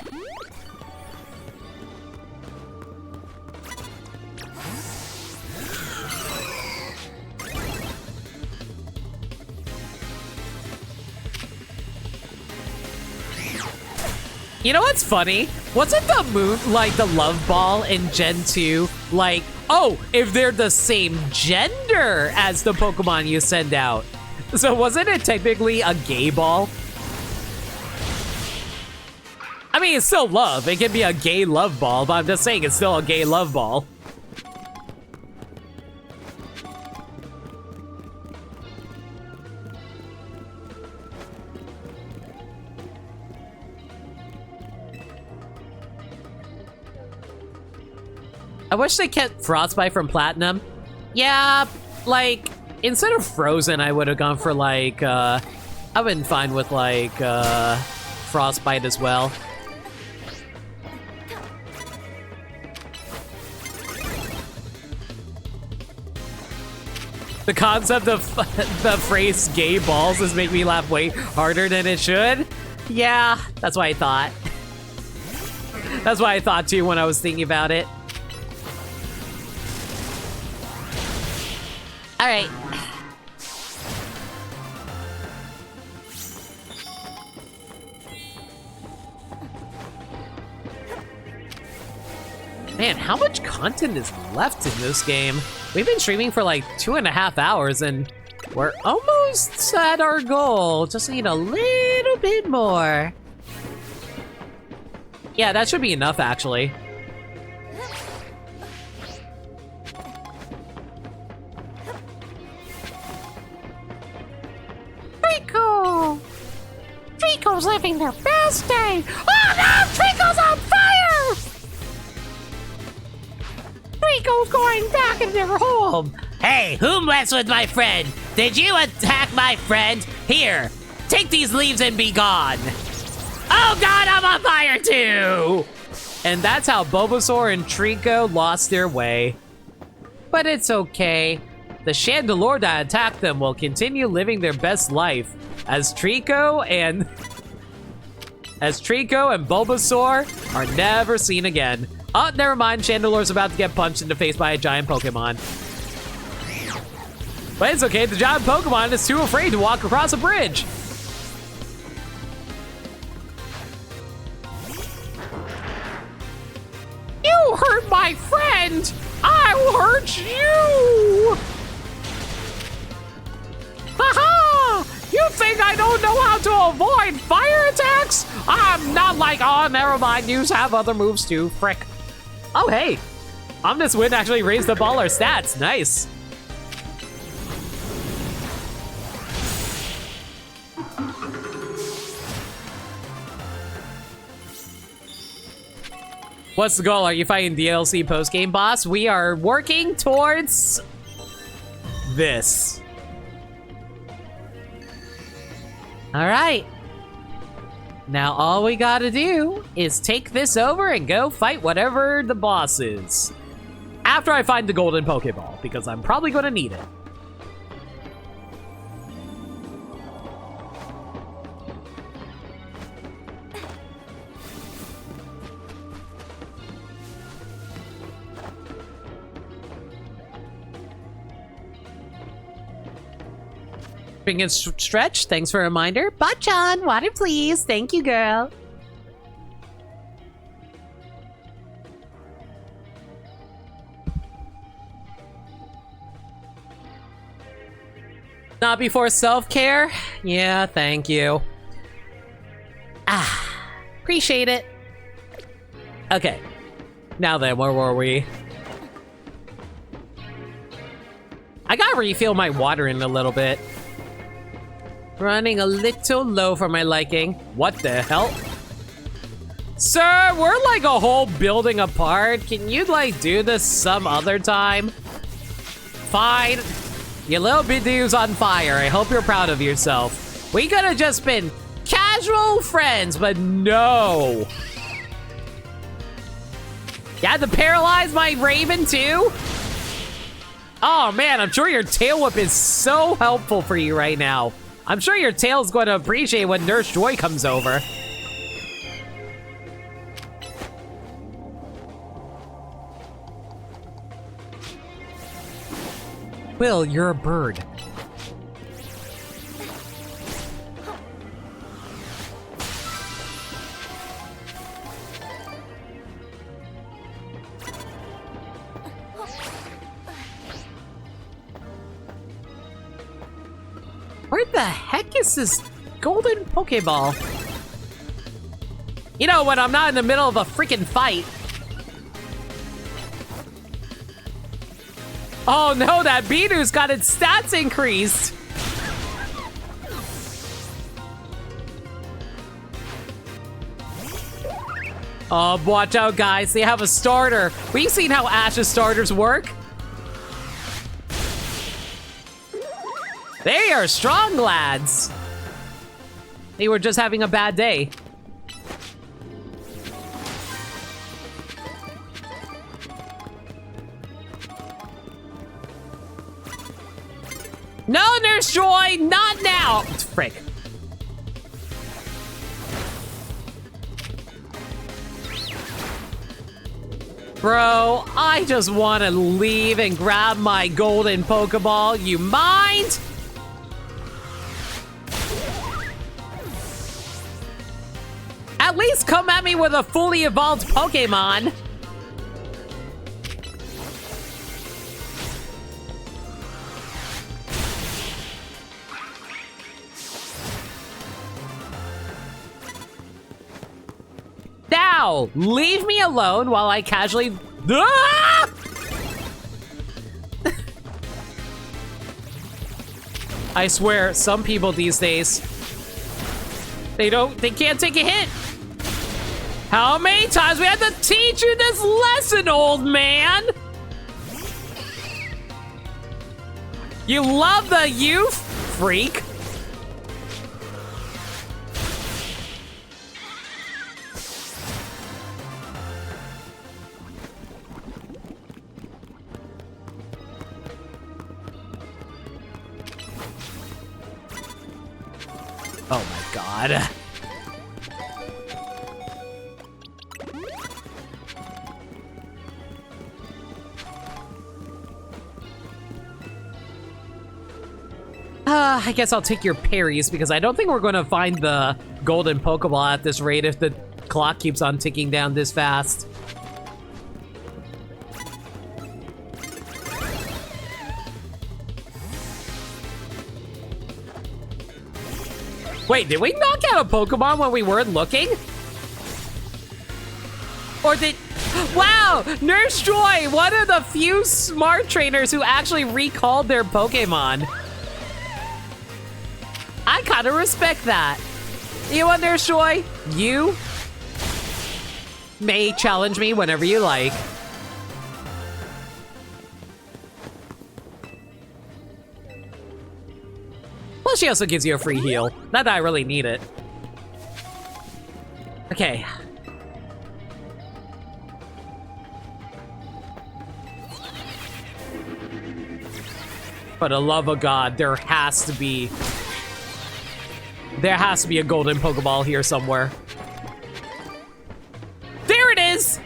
Speaker 1: You know what's funny? Wasn't the the Love Ball in Gen 2 like, oh, if they're the same gender as the Pokemon you send out? So wasn't it technically a gay ball? I mean, it's still love. It can be a gay love ball, but I'm just saying it's still a gay love ball. I wish they kept Frostbite from Platinum. Yeah, like, instead of Frozen, I would have gone for, like, I've been fine with, like, Frostbite as well. The concept of the phrase gay balls is making me laugh way harder than it should. Yeah, that's what I thought. That's what I thought, too, when I was thinking about it. All right. Man, how much content is left in this game? We've been streaming for like 2.5 hours and we're almost at our goal. Just need a little bit more. Yeah, that should be enough actually.
Speaker 6: Trico's living their best day. Oh no! Trico's on fire! Trico's going back in their home.
Speaker 1: Hey, who messed with my friend? Did you attack my friend? Here, take these leaves and be gone. Oh god, I'm on fire too! And that's how Bulbasaur and Trico lost their way. But it's okay. The Chandelure that attacked them will continue living their best life as Trico and Bulbasaur are never seen again. Oh, never mind. Chandelure's about to get punched in the face by a giant Pokemon. But it's okay. The giant Pokemon is too afraid to walk across a bridge.
Speaker 6: You hurt my friend! I will hurt you! Haha! You think I don't know how to avoid fire attacks? I'm not like, oh, never mind, you have other moves too, frick.
Speaker 1: Oh, hey. Omnis Wind actually raised up all our stats. Nice. What's the goal? Are you fighting DLC post-game boss? We are working towards this. All right. Now all we gotta do is take this over and go fight whatever the boss is. After I find the golden Pokeball, because I'm probably gonna need it. And stretch, thanks for a reminder. Bachan, water please. Thank you, girl. Not before self-care? Yeah, thank you. Appreciate it. Okay. Now then, where were we? I gotta refill my water in a little bit. Running a little low for my liking. What the hell? Sir, we're like a whole building apart. Can you like do this some other time? Fine. Your little bidoo's on fire. I hope you're proud of yourself. We could have just been casual friends, but no. You had to paralyze my Raven too? Oh man, I'm sure your tail whip is so helpful for you right now. I'm sure your tail's going to appreciate when Nurse Joy comes over. Will, you're a bird. Where the heck is this golden Pokeball? You know, when I'm not in the middle of a freaking fight. Oh no, that Bidoo's got its stats increased. Oh, watch out, guys. They have a starter. We've seen how Ash's starters work. They are strong lads. They were just having a bad day. No, Nurse Joy, not now. Frick. Bro, I just want to leave and grab my golden Pokeball. You mind? At least come at me with a fully evolved Pokemon. Now, leave me alone while I casually... Ah! I swear, some people these days, they can't take a hit. How many times we have to teach you this lesson, old man? You love the youth, freak. Oh my god. I guess I'll take your parries because I don't think we're going to find the golden Pokeball at this rate if the clock keeps on ticking down this fast. Wait, did we knock out a Pokemon when we weren't looking? Or did... Wow! Nurse Joy, one of the few smart trainers who actually recalled their Pokemon. I kind of respect that. You want Nurse Joy? You? may challenge me whenever you like. Well, she also gives you a free heal. Not that I really need it. Okay. For the love of God, there has to be a golden Pokeball here somewhere. There it is!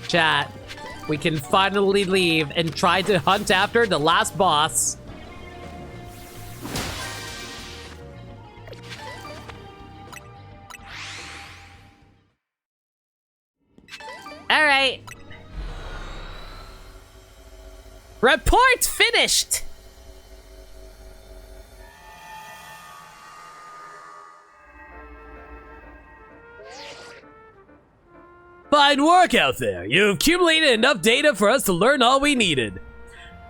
Speaker 1: Chat, we can finally leave and try to hunt after the last boss. All right. Report finished. Fine work out there. You've accumulated enough data for us to learn all we needed.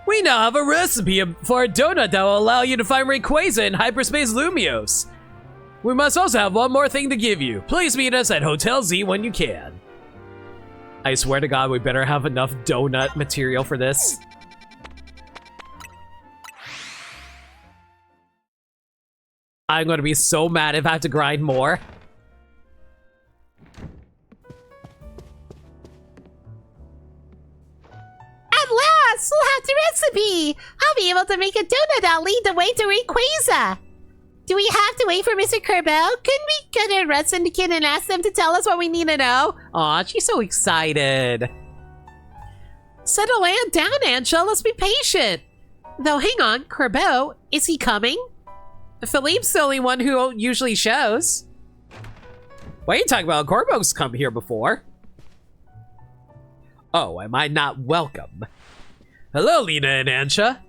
Speaker 1: We now have a recipe for a donut that will allow you to find Rayquaza in Hyperspace Lumiose. We must also have one more thing to give you. Please meet us at Hotel Z when you can. I swear to God, we better have enough donut material for this. I'm gonna be so mad if I have to grind more.
Speaker 7: At last, we'll have the recipe! I'll be able to make a donut that'll lead the way to Rayquaza! Do we have to wait for Mr. Kerbal? Couldn't we go to Red Syndicate and ask them to tell us what we need to know?
Speaker 1: Aw, she's so excited.
Speaker 7: Settle Anne down, Angel. Let's be patient. Though, hang on. Kerbal, is he coming?
Speaker 1: Philippe's the only one who usually shows. What are you talking about? Corbo's come here before. Oh, am I not welcome? Hello, Lena and Ansha.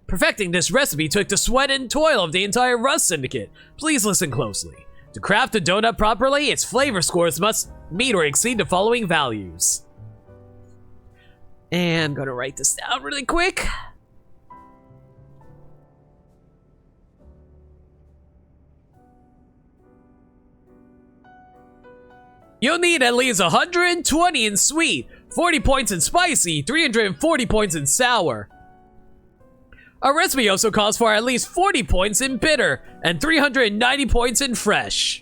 Speaker 1: Perfecting this recipe took the sweat and toil of the entire Rust Syndicate. Please listen closely. To craft a donut properly, its flavor scores must meet or exceed the following values. And I'm gonna write this down really quick. You'll need at least 120 in sweet, 40 points in spicy, 340 points in sour. Our recipe also calls for at least 40 points in bitter and 390 points in fresh.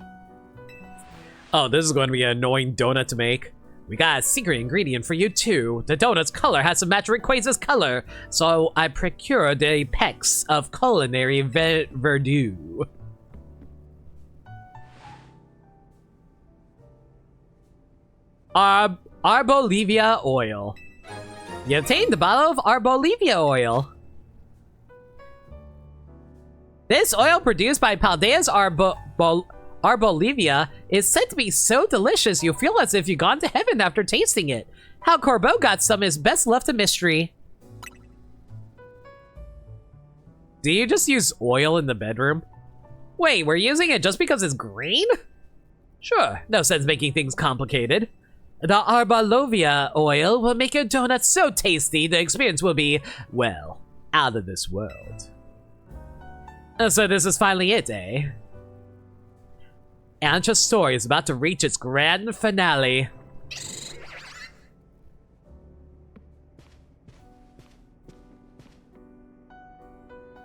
Speaker 1: Oh, this is going to be an annoying donut to make. We got a secret ingredient for you too. The donut's color has to match Rayquaza's color, so I procured the pecs of culinary verdure. Arbolivia oil. You obtained the bottle of Arbolivia oil. This oil produced by Paldea's Arbolivia is said to be so delicious you'll feel as if you've gone to heaven after tasting it. How Corbo got some is best left a mystery. Do you just use oil in the bedroom? Wait, we're using it just because it's green? Sure, no sense making things complicated. The Arbolovia oil will make your donuts so tasty the experience will be, well, out of this world. So this is finally it, eh? Ancha's story is about to reach its grand finale.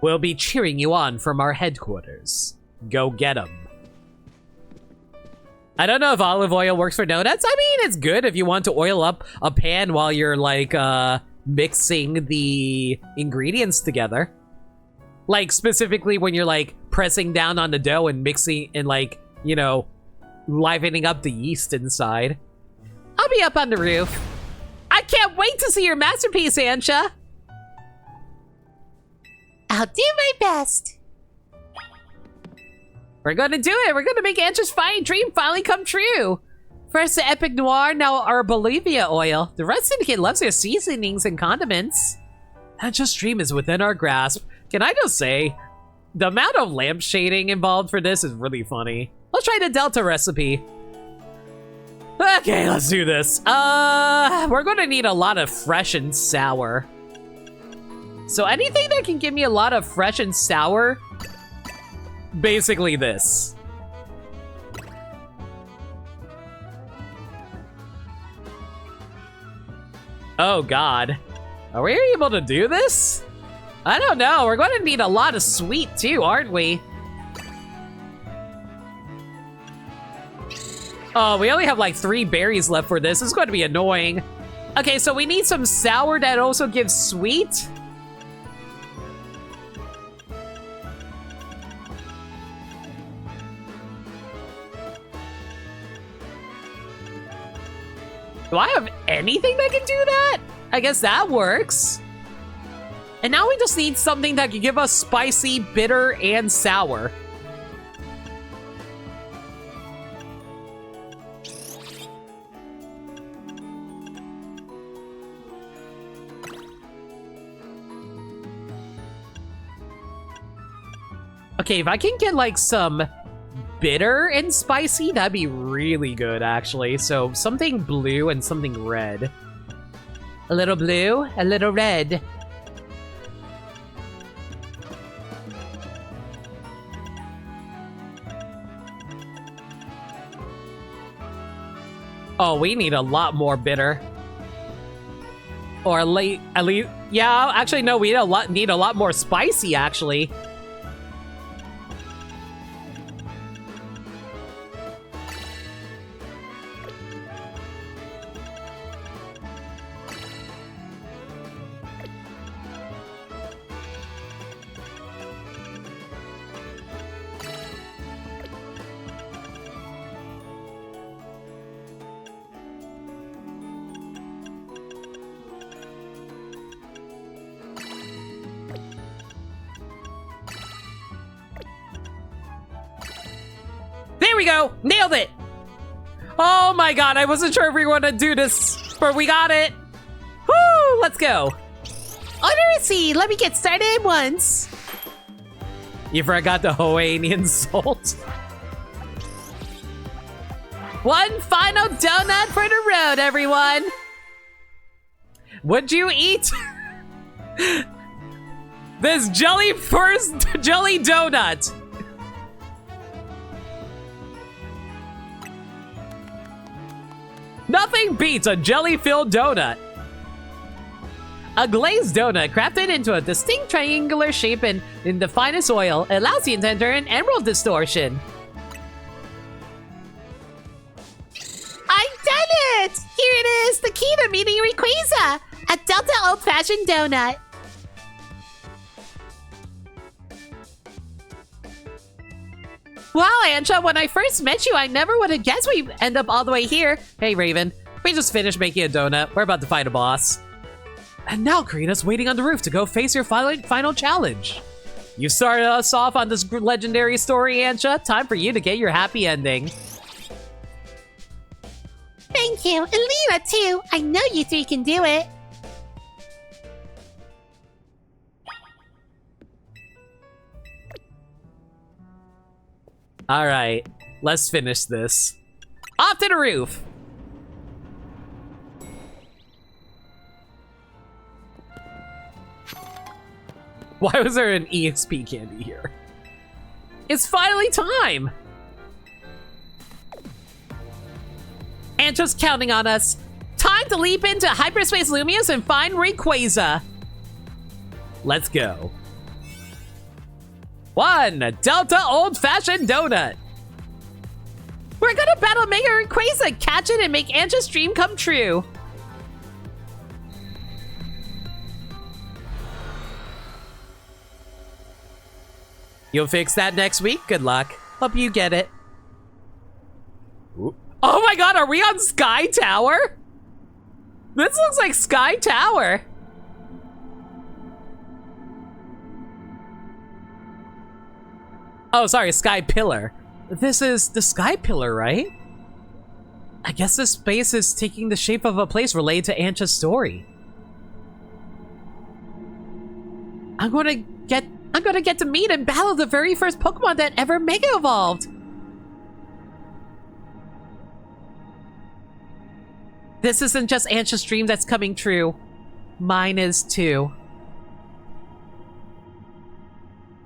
Speaker 1: We'll be cheering you on from our headquarters. Go get 'em. I don't know if olive oil works for donuts. I mean, it's good if you want to oil up a pan while you're, like, mixing the ingredients together. Like, specifically when you're, like, pressing down on the dough and mixing and, like, you know, livening up the yeast inside. I'll be up on the roof. I can't wait to see your masterpiece, Ansha.
Speaker 7: I'll do my best.
Speaker 1: We're gonna do it. We're gonna make Ansha's fine dream finally come true. First the Epic Noir, now our Bolivia oil. The Red Syndicate loves their seasonings and condiments. Ansha's dream is within our grasp. Can I just say, the amount of lamp shading involved for this is really funny. Let's try the Delta recipe. Okay, let's do this. We're gonna need a lot of fresh and sour. So anything that can give me a lot of fresh and sour, basically this. Oh God, are we able to do this? I don't know, we're gonna need a lot of sweet too, aren't we? Oh, we only have like 3 berries left for this. This is going to be annoying. Okay, so we need some sour that also gives sweet. Do I have anything that can do that? I guess that works. And now we just need something that can give us spicy, bitter, and sour. Okay, if I can get like some bitter and spicy, that'd be really good actually. So something blue and something red. A little blue, a little red. Oh, we need a lot more bitter. Or at least, yeah, actually no, we need a lot more spicy actually. There we go! Nailed it! Oh my God, I wasn't sure if we were gonna do this, but we got it! Woo! Let's go!
Speaker 7: Order a seed. Let me get started at once.
Speaker 1: You forgot the Hawaiian salt.
Speaker 7: One final donut for the road, everyone.
Speaker 1: Would you eat this jelly donut? Nothing beats a jelly-filled donut. A glazed donut crafted into a distinct triangular shape in the finest oil allows you to enter an emerald distortion.
Speaker 7: I done it! Here it is, the key to meeting Rayquaza, a Delta old-fashioned donut.
Speaker 1: Wow, Ansha, when I first met you, I never would have guessed we'd end up all the way here. Hey, Raven, we just finished making a donut. We're about to fight a boss. And now Karina's waiting on the roof to go face your final challenge. You started us off on this legendary story, Ansha. Time for you to get your happy ending.
Speaker 7: Thank you, and Lena too. I know you 3 can do it.
Speaker 1: All right, let's finish this. Off to the roof. Why was there an EXP candy here? It's finally time! Antra's counting on us. Time to leap into Hyperspace Lumios and find Rayquaza. Let's go. 1 Delta old-fashioned donut. We're gonna battle Mega Rayquaza, catch it, and make Antra's dream come true. You'll fix that next week. Good luck. Hope you get it. Ooh. Oh my God, are we on Sky Tower? This looks like Sky Tower. Oh, sorry, Sky Pillar. This is the Sky Pillar, right? I guess this space is taking the shape of a place related to Antra's story. I'm gonna get to meet and battle the very first Pokemon that ever Mega Evolved. This isn't just Ansha's dream that's coming true. Mine is too.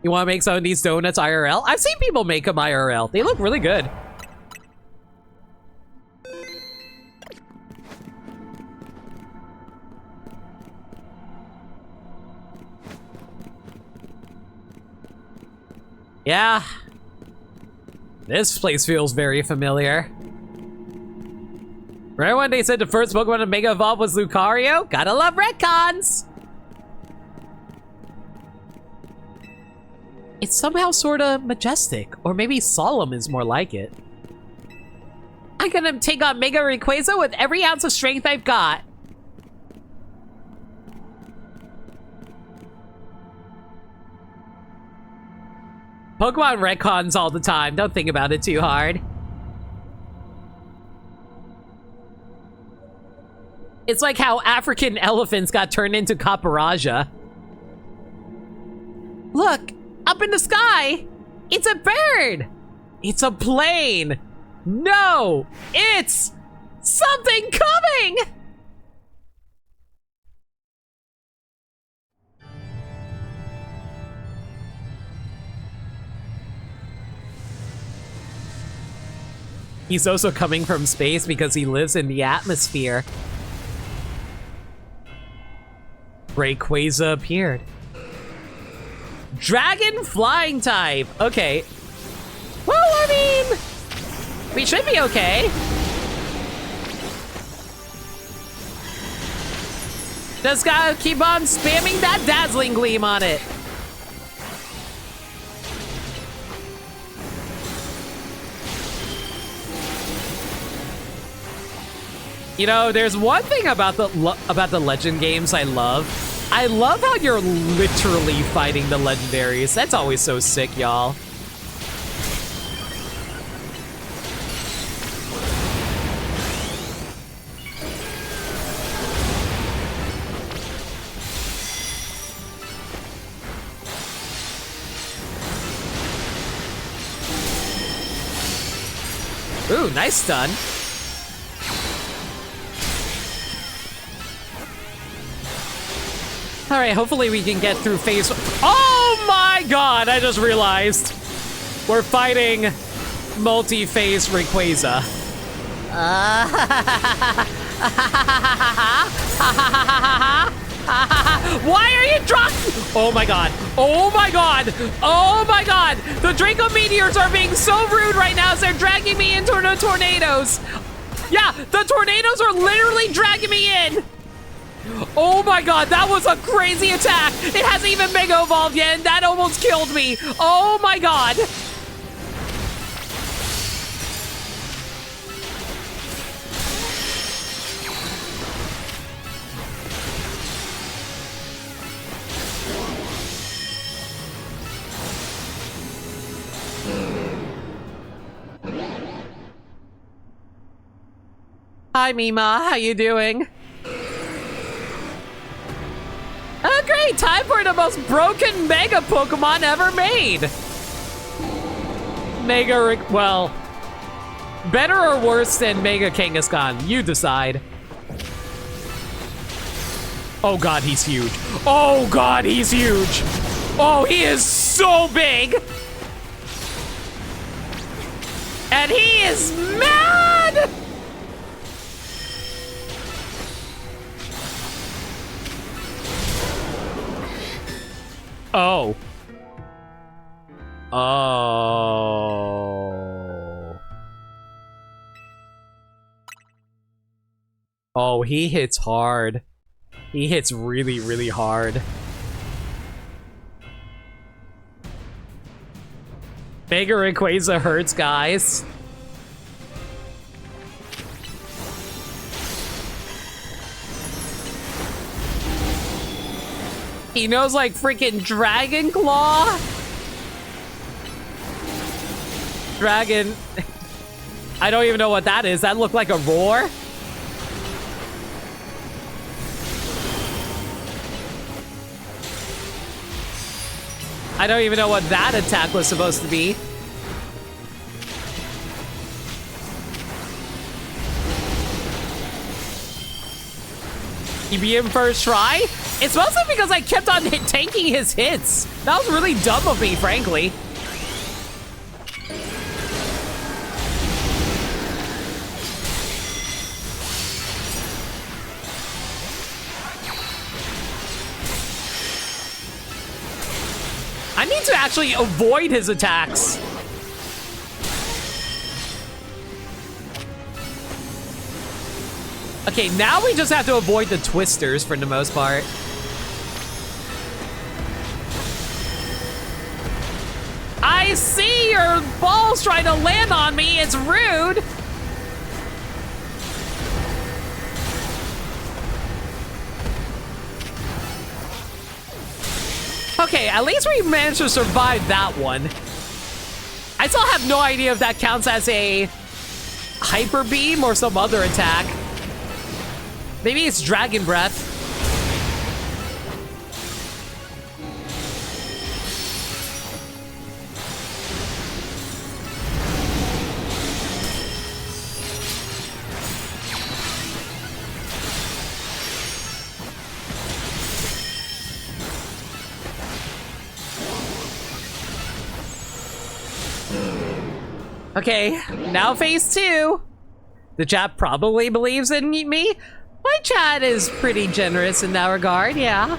Speaker 1: You want to make some of these donuts IRL? I've seen people make them IRL. They look really good. Yeah. This place feels very familiar. Right when they said the first Pokemon to Mega Evolve was Lucario? Gotta love retcons! It's somehow sorta majestic, or maybe solemn is more like it. I'm gonna take on Mega Rayquaza with every ounce of strength I've got. Pokemon retcons all the time, don't think about it too hard. It's like how African elephants got turned into Caparaja. Look, up in the sky! It's a bird! It's a plane! No! It's something coming! He's also coming from space because he lives in the atmosphere. Rayquaza appeared. Dragon flying type. Okay. Well, I mean, we should be okay. Just gotta keep on spamming that dazzling gleam on it. You know, there's one thing about the Legend games I love. I love how you're literally fighting the legendaries. That's always so sick, y'all. Ooh, nice stun. All right, hopefully we can get through phase. Oh my god, I just realized. We're fighting multi-phase Rayquaza. Why are you drunk? Oh my god. Oh my god. Oh my god. The Draco Meteors are being so rude right now as they're dragging me into the tornadoes. Yeah, the tornadoes are literally dragging me in. Oh my god, that was a crazy attack. It hasn't even Mega Evolved yet, and that almost killed me. Oh my god. Hi, Mima. How you doing? Oh, great! Time for the most broken Mega Pokemon ever made! Well, better or worse than Mega Kangaskhan? You decide. Oh god, he's huge. Oh god, he's huge! Oh, he is so big! And he is mad! Oh. Oh. Oh, he hits hard. He hits really, really hard. Mega Rayquaza hurts, guys. He knows like freaking Dragon Claw. Dragon. I don't even know what that is. That looked like a roar. I don't even know what that attack was supposed to be.
Speaker 6: He beat him first try? It's mostly because I kept on tanking his hits. That was really dumb of me, frankly. I need to actually avoid his attacks. Okay, now we just have to avoid the twisters for the most part. I see your balls trying to land on me. It's rude. Okay, at least we managed to survive that one. I still have no idea if that counts as a hyper beam or some other attack. Maybe it's Dragon Breath. Okay, now phase 2. The chat probably believes in me. My chat is pretty generous in that regard, yeah.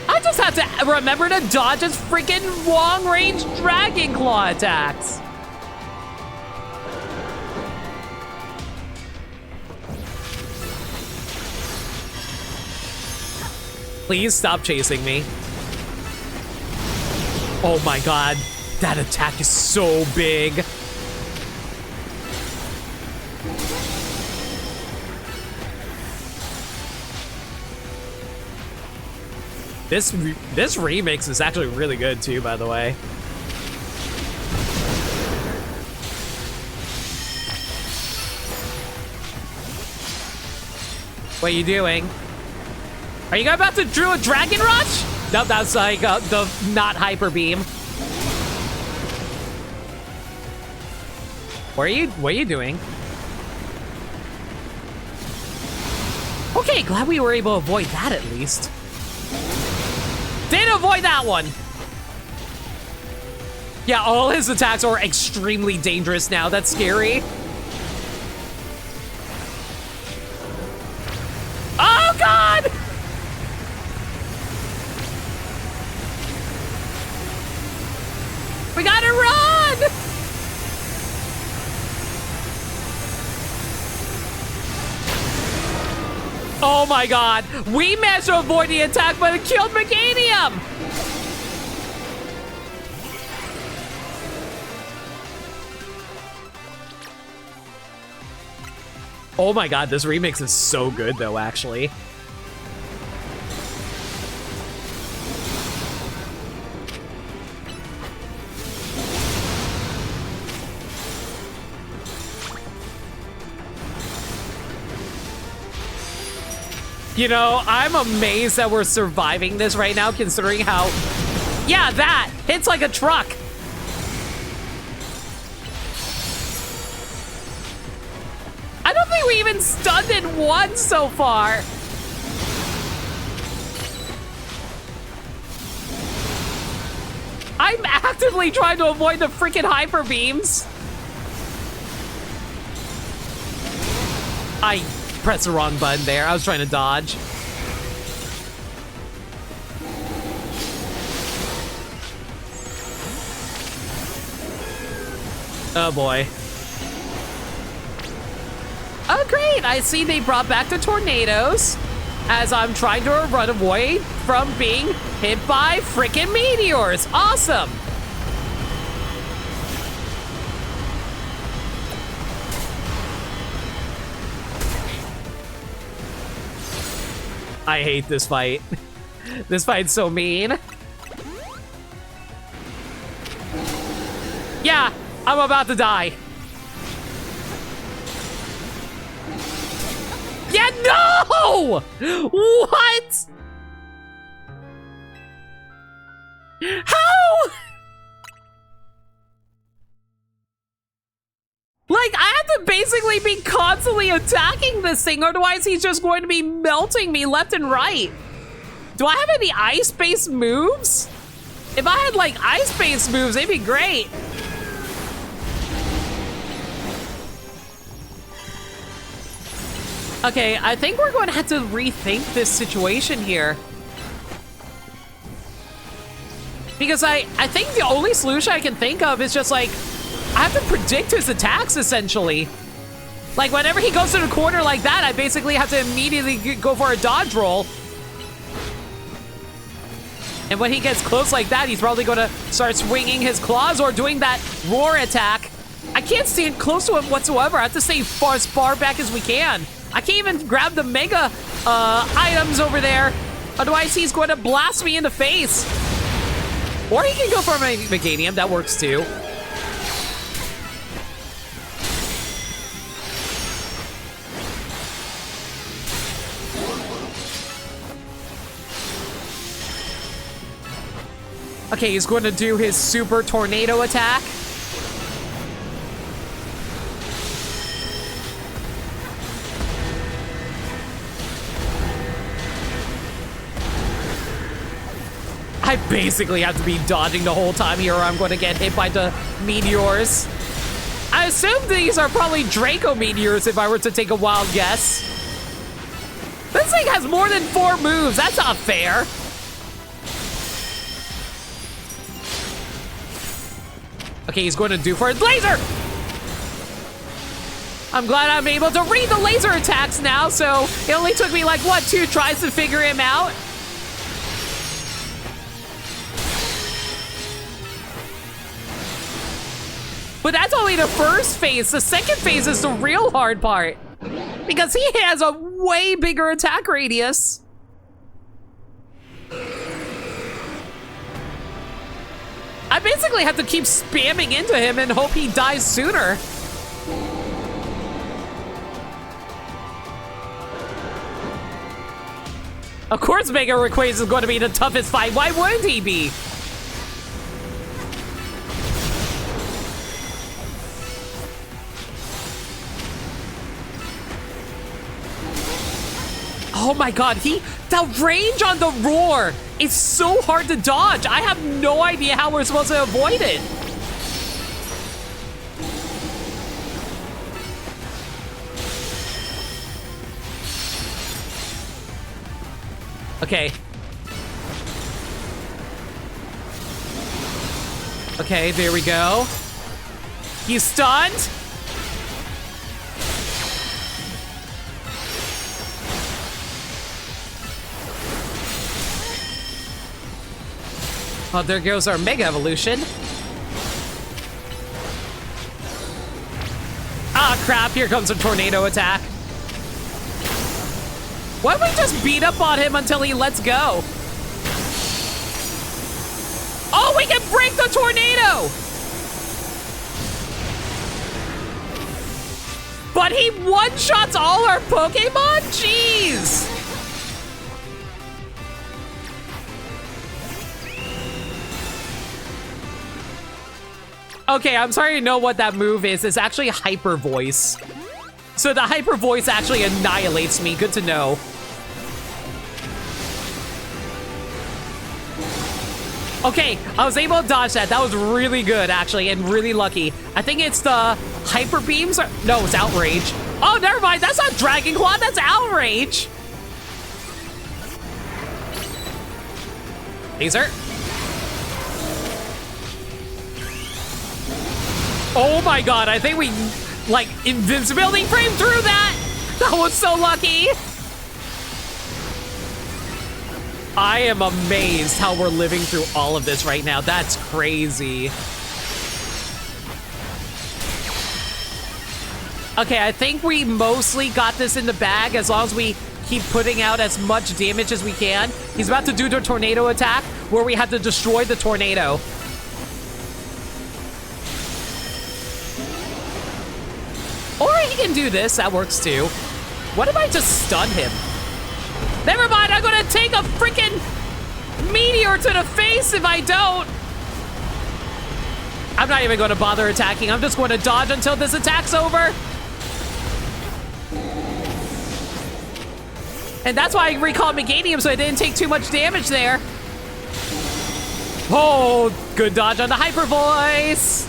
Speaker 6: I just have to remember to dodge his freaking long-range Dragon Claw attacks. Please stop chasing me. Oh my god, that attack is so big. This remix is actually really good too, by the way. What are you doing? Are you about to do a Dragon Rush? Nope, that's like the not Hyper Beam. What are you doing? Okay, glad we were able to avoid that at least. Didn't avoid that one. Yeah, all his attacks are extremely dangerous now. That's scary. Oh, God! We gotta run! Oh my god, we managed to avoid the attack, but it killed Meganium! Oh my god, this remix is so good though, actually. You know, I'm amazed that we're surviving this right now, considering how... Yeah, that! Hits like a truck! I don't think we even stunned it once so far! I'm actively trying to avoid the freaking hyper beams! I pressed the wrong button there. I was trying to dodge. Oh boy. Oh great, I see they brought back the tornadoes as I'm trying to run away from being hit by freaking meteors. Awesome. I hate this fight. This fight's so mean. Yeah, I'm about to die. Yeah, no! What? How? Like, I have to basically be constantly attacking this thing, otherwise he's just going to be melting me left and right. Do I have any ice-based moves? If I had, like, ice-based moves, they'd be great. Okay, I think we're going to have to rethink this situation here. Because I think the only solution I can think of is just, like, I have to predict his attacks, essentially. Like, whenever he goes to the corner like that, I basically have to immediately go for a dodge roll. And when he gets close like that, he's probably going to start swinging his claws or doing that roar attack. I can't stand close to him whatsoever. I have to stay as far back as we can. I can't even grab the mega items over there. Otherwise, he's going to blast me in the face. Or he can go for my Meganium. That works too. Okay, he's going to do his super tornado attack. I basically have to be dodging the whole time here or I'm going to get hit by the meteors. I assume these are probably Draco meteors if I were to take a wild guess. This thing has more than 4 moves. That's not fair. Okay, he's going to do for his laser. I'm glad I'm able to read the laser attacks now, so it only took me like, what, 2 tries to figure him out? But that's only the first phase. The second phase is the real hard part. Because he has a way bigger attack radius. I basically have to keep spamming into him and hope he dies sooner. Of course Mega Rayquaza is going to be the toughest fight. Why wouldn't he be? Oh my god, the range on the roar is so hard to dodge. I have no idea how we're supposed to avoid it. Okay. Okay, there we go. He's stunned. Oh, there goes our Mega Evolution. Ah, crap. Here comes a tornado attack. Why don't we just beat up on him until he lets go? Oh, we can break the tornado! But he one-shots all our Pokemon? Jeez! Okay, I'm sorry to know what that move is. It's actually Hyper Voice. So the Hyper Voice actually annihilates me. Good to know. Okay, I was able to dodge that. That was really good, actually, and really lucky. I think it's the Hyper Beams. No, it's Outrage. Oh, never mind. That's not Dragon Claw. That's Outrage. Laser. Oh my god, I think we, like, invincibility framed through that! That was so lucky! I am amazed how we're living through all of this right now. That's crazy. Okay, I think we mostly got this in the bag as long as we keep putting out as much damage as we can. He's about to do the tornado attack where we have to destroy the tornado. Or he can do this, that works too. What if I just stun him? Never mind, I'm gonna take a freaking meteor to the face if I don't. I'm not even gonna bother attacking. I'm just gonna dodge until this attack's over. And that's why I recalled Meganium so I didn't take too much damage there. Oh, good dodge on the Hyper Voice.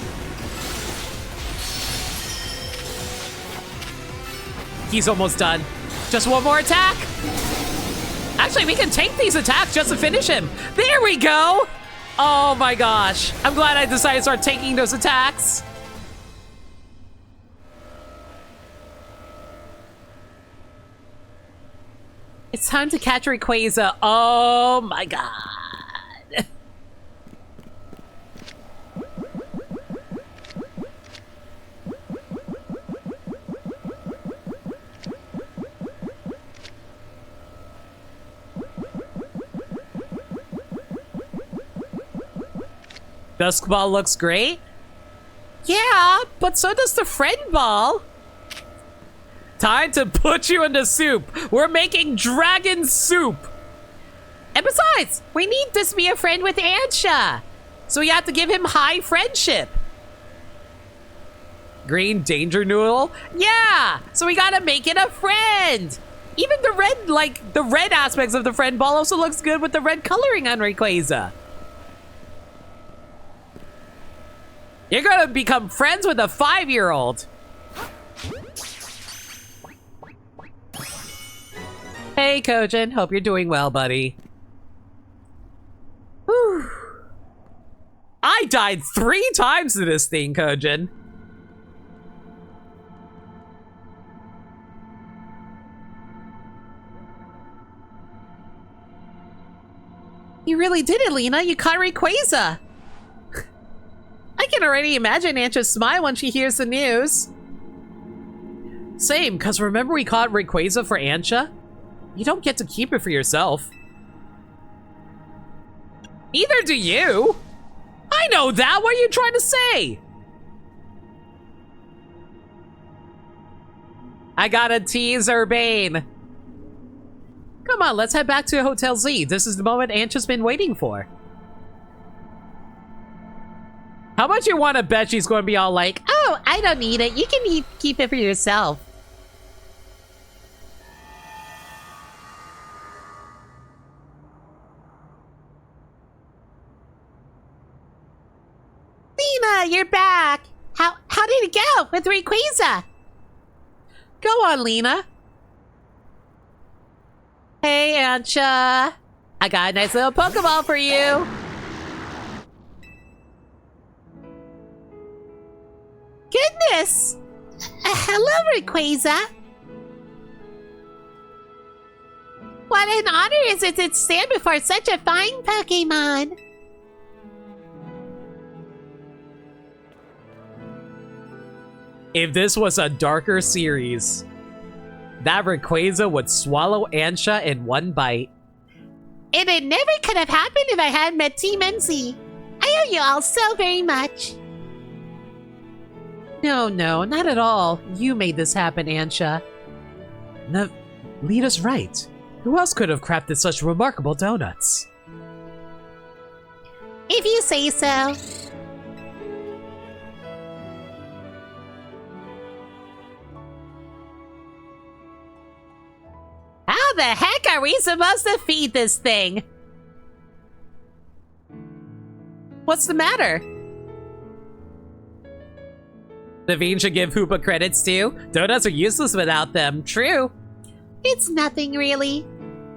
Speaker 6: He's almost done. Just one more attack. Actually, we can take these attacks just to finish him. There we go. Oh my gosh. I'm glad I decided to start taking those attacks. It's time to catch Rayquaza. Oh my god. Dusk Ball looks great. Yeah, but so does the Friend Ball. Time to put you into soup. We're making dragon soup. And besides, we need this to be a friend with Ansha. So we have to give him high friendship. Green Danger Noodle? Yeah, so we gotta make it a friend. Even the red, like, the red aspects of the Friend Ball also looks good with the red coloring on Rayquaza. You're gonna become friends with a 5-year-old. Hey, Kojin. Hope you're doing well, buddy. Whew. I died 3 times to this thing, Kojin. You really did it, Lena. You caught Rayquaza. I can already imagine Ansha's smile when she hears the news. Same, because remember we caught Rayquaza for Ansha? You don't get to keep it for yourself. Neither do you. I know that. What are you trying to say? I gotta tease Urbane. Come on, let's head back to Hotel Z. This is the moment Ansha's been waiting for. How much you want to bet she's going to be all like, oh, I don't need it. You can keep it for yourself. Lena, you're back. How did it go with Rayquaza? Go on, Lena. Hey, Ansha. I got a nice little Pokeball for you. Goodness! Hello, Rayquaza. What an honor is it to stand before such a fine Pokemon. If this was a darker series, that Rayquaza would swallow Ansha in one bite. And it never could have happened if I hadn't met Team NC. I owe you all so very much. No, not at all. You made this happen, Ansha. Lita's right. Who else could have crafted such remarkable donuts? If you say so. How the heck are we supposed to feed this thing? What's the matter? Naveen should give Hoopa credits too. Donuts are useless without them. True. It's nothing really.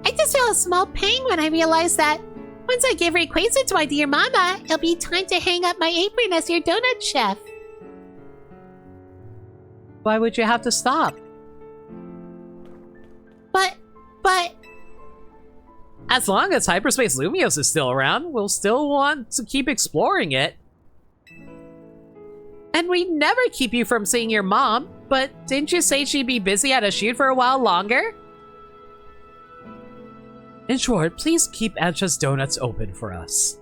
Speaker 6: I just feel a small pang when I realize that once I give Rayquaza to my dear mama, it'll be time to hang up my apron as your donut chef. Why would you have to stop? But... As long as Hyperspace Lumiose is still around, we'll still want to keep exploring it. And we'd never keep you from seeing your mom, but didn't you say she'd be busy at a shoot for a while longer? In short, please keep Ansha's donuts open for us.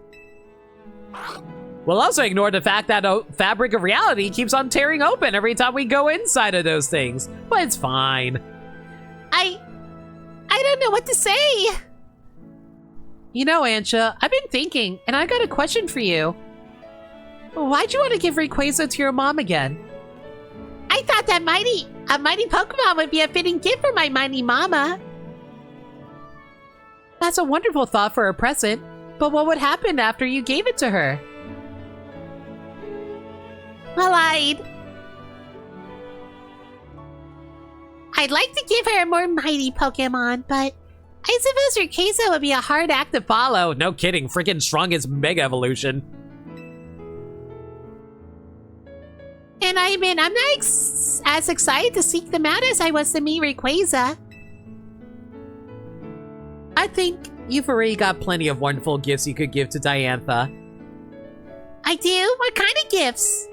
Speaker 6: We'll also ignore the fact that a fabric of reality keeps on tearing open every time we go inside of those things, but it's fine. I don't know what to say. You know, Ansha, I've been thinking, and I got a question for you. Why'd you want to give Rayquaza to your mom again? I thought that a mighty Pokemon would be a fitting gift for my mighty mama. That's a wonderful thought for a present, but what would happen after you gave it to her?
Speaker 7: Well, I'd like to give her a more mighty Pokemon, but I suppose Rayquaza would be a hard act to
Speaker 6: Follow. No kidding. Freaking strongest Mega Evolution.
Speaker 7: And I mean, I'm not as excited to seek them out as I was to meet Rayquaza.
Speaker 6: I think you've already got plenty of wonderful gifts you could give to Diantha.
Speaker 7: I do? What kind of gifts?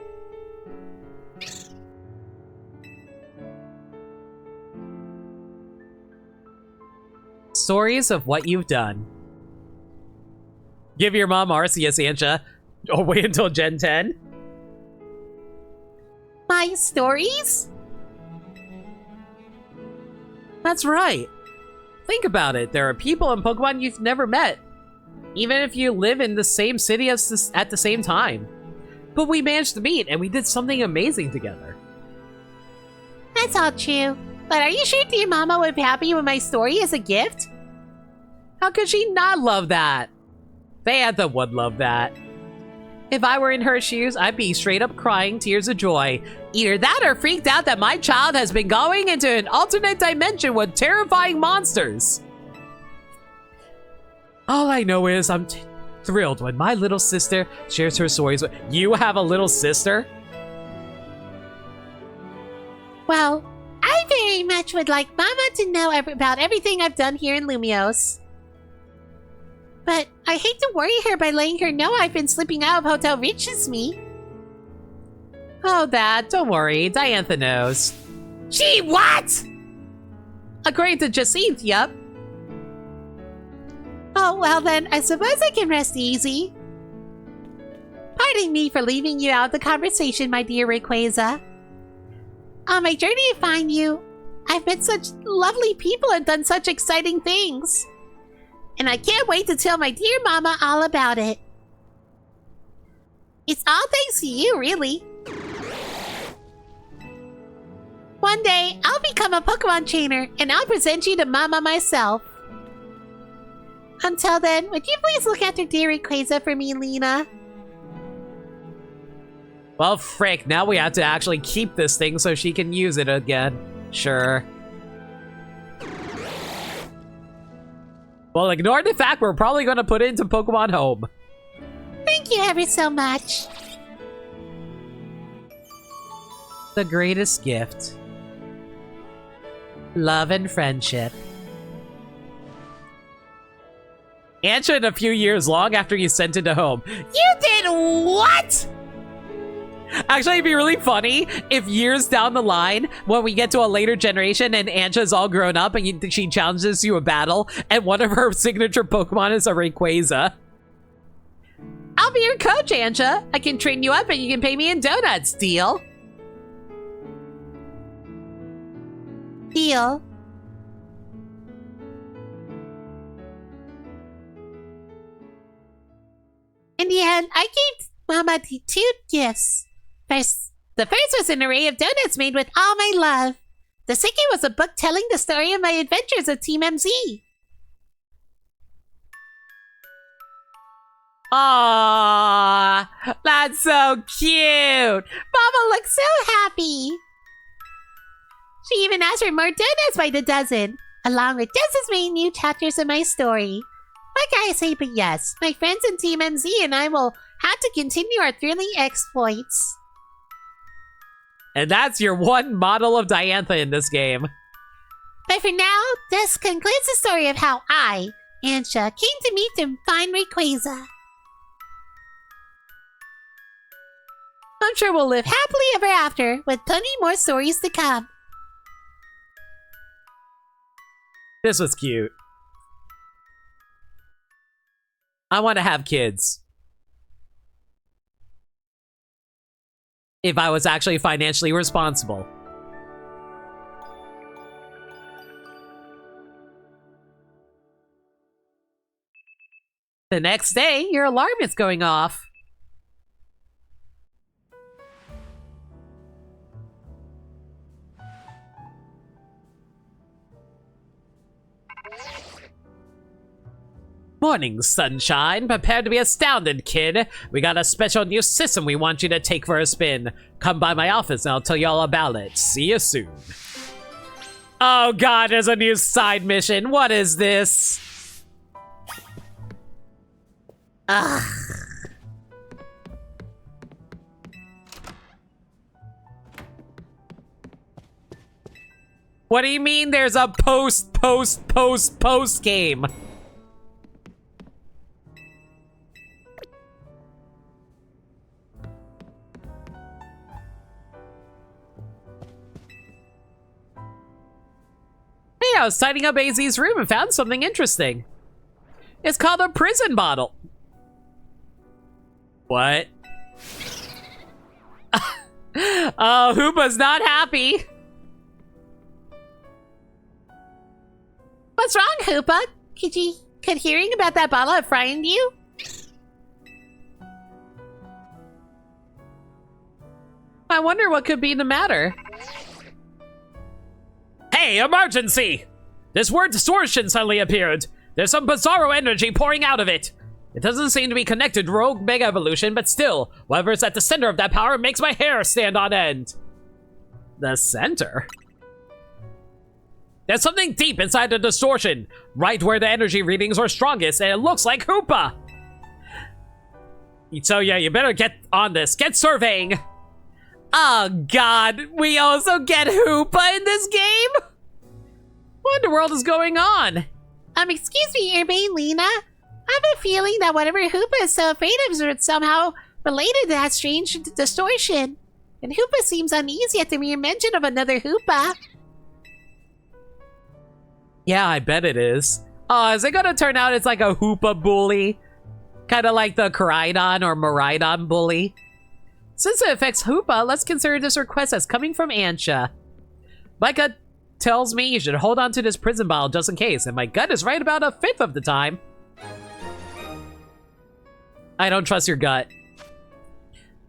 Speaker 6: Stories of what you've done. Give your mom Arceus, Ancha. Oh, wait until Gen 10?
Speaker 7: My stories?
Speaker 6: That's right. Think about it. There are people in Pokemon you've never met, even if you live in the same city at the same time. But we managed to meet, and we did something amazing together.
Speaker 7: That's all true. But are you sure dear Mama would be happy with my story as a gift?
Speaker 6: How could she not love that? Diantha would love that. If I were in her shoes, I'd be straight up crying tears of joy. Either that or freaked out that my child has been going into an alternate dimension with terrifying monsters. All I know is I'm thrilled when my little sister shares her stories with... You have a little sister?
Speaker 7: Well, I very much would like Mama to know about everything I've done here in Lumios. But I hate to worry her by letting her know I've been slipping out of Hotel Riches Me.
Speaker 6: Oh, that. Don't worry. Diantha knows.
Speaker 7: She what?
Speaker 6: According to Jacinth, yup.
Speaker 7: Oh, well then, I suppose I can rest easy. Pardon me for leaving you out of the conversation, my dear Rayquaza. On my journey to find you, I've met such lovely people and done such exciting things. And I can't wait to tell my dear Mama all about it. It's all thanks to you, really. One day, I'll become a Pokemon trainer, and I'll present you to Mama myself. Until then, would you please look after dear Rayquaza for me, Lena?
Speaker 6: Well, frick, now we have to actually keep this thing so she can use it again. Sure. Well, ignore the fact we're probably going to put it into Pokemon Home.
Speaker 7: Thank you ever so much.
Speaker 6: The greatest gift. Love and friendship. Ancha in a few years long after you sent it to home.
Speaker 7: You did what?
Speaker 6: Actually, it'd be really funny if years down the line, when we get to a later generation and Ancha's all grown up and she challenges you a battle, and one of her signature Pokemon is a Rayquaza. I'll be your coach, Ancha. I can train you up and you can pay me in donuts. Deal?
Speaker 7: Deal. In the end, I gave Mama two gifts. The first was an array of donuts made with all my love. The second was a book telling the story of my adventures with Team MZ.
Speaker 6: Aww, that's so cute.
Speaker 7: Mama looks so happy. She even asked for more donuts by the dozen, along with just as many new chapters of my story. What can I say but yes, my friends in Team MZ and I will have to continue our thrilling exploits.
Speaker 6: And that's your one model of Diantha in this game.
Speaker 7: But for now, this concludes the story of how I, Ancha, came to meet and find Rayquaza. I'm sure we'll live happily ever after, with plenty more stories to come.
Speaker 6: This was cute. I want to have kids. If I was actually financially responsible. The next day, your alarm is going off.
Speaker 1: Morning, sunshine. Prepare to be astounded, kid. We got a special new system we want you to take for a spin. Come by my office and I'll tell you all about it. See you soon. Oh god, there's a new side mission. What is this?
Speaker 7: Ugh.
Speaker 1: What do you mean there's a post game? Hey, I was tidying up AZ's room and found something interesting. It's called a prison bottle. What? Oh, Hoopa's not happy.
Speaker 7: What's wrong, Hoopa? Could hearing about that bottle have frightened you?
Speaker 1: I wonder what could be the matter. Hey, emergency! This word distortion suddenly appeared. There's some bizarro energy pouring out of it. It doesn't seem to be connected to Rogue Mega Evolution, but still, whatever's at the center of that power makes my hair stand on end. The center? There's something deep inside the distortion, right where the energy readings are strongest, and it looks like Hoopa. So yeah, you better get on this. Get surveying. Oh god, we also get Hoopa in this game? What in the world is going on?
Speaker 7: Excuse me, Airbate Lena. I have a feeling that whatever Hoopa is so afraid of is somehow related to that strange distortion. And Hoopa seems uneasy at the mere mention of another Hoopa.
Speaker 1: Yeah, I bet it is. Oh, is it gonna turn out it's like a Hoopa bully? Kinda like the Koraidon or Miraidon bully? Since it affects Hoopa, let's consider this request as coming from Ansha. My gut tells me you should hold on to this prison bottle just in case, and my gut is right about 1/5 of the time. I don't trust your gut.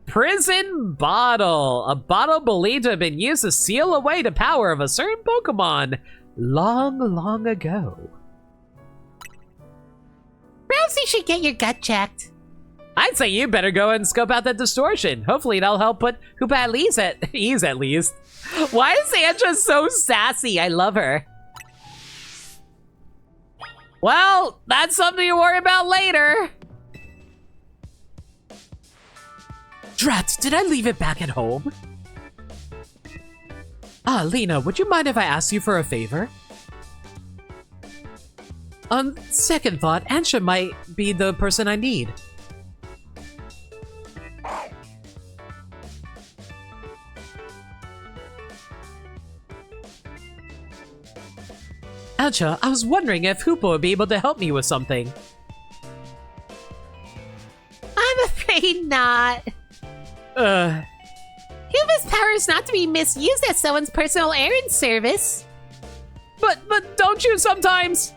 Speaker 1: Prison bottle. A bottle believed to have been used to seal away the power of a certain Pokemon long, long ago.
Speaker 7: Perhaps you should get your gut checked.
Speaker 1: I'd say you better go and scope out that distortion. Hopefully that'll help put Hoopa at least at ease at least. Why is Sandra so sassy? I love her. Well, that's something to worry about later. Drat, did I leave it back at home? Ah, Lena, would you mind if I asked you for a favor? On second thought, Ansha might be the person I need. Ansha, I was wondering if Hoopa would be able to help me with something.
Speaker 7: I'm afraid not. Hoopa's power is not to be misused as someone's personal errand service.
Speaker 1: But don't you sometimes?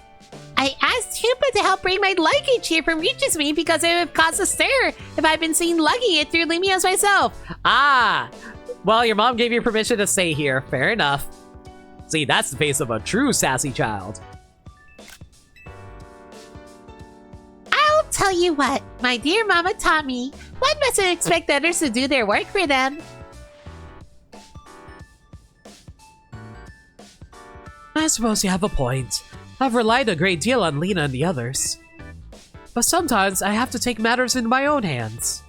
Speaker 7: I asked Hoopa to help bring my luggage here from Reaches Me because it would cause a stir if I'd been seen lugging it through Lumios myself.
Speaker 1: Ah, well, your mom gave you permission to stay here. Fair enough. See, that's the face of a true sassy child.
Speaker 7: I'll tell you what, my dear mama taught me. One mustn't expect others to do their work for them.
Speaker 1: I suppose you have a point. I've relied a great deal on Lena and the others. But sometimes I have to take matters into my own hands.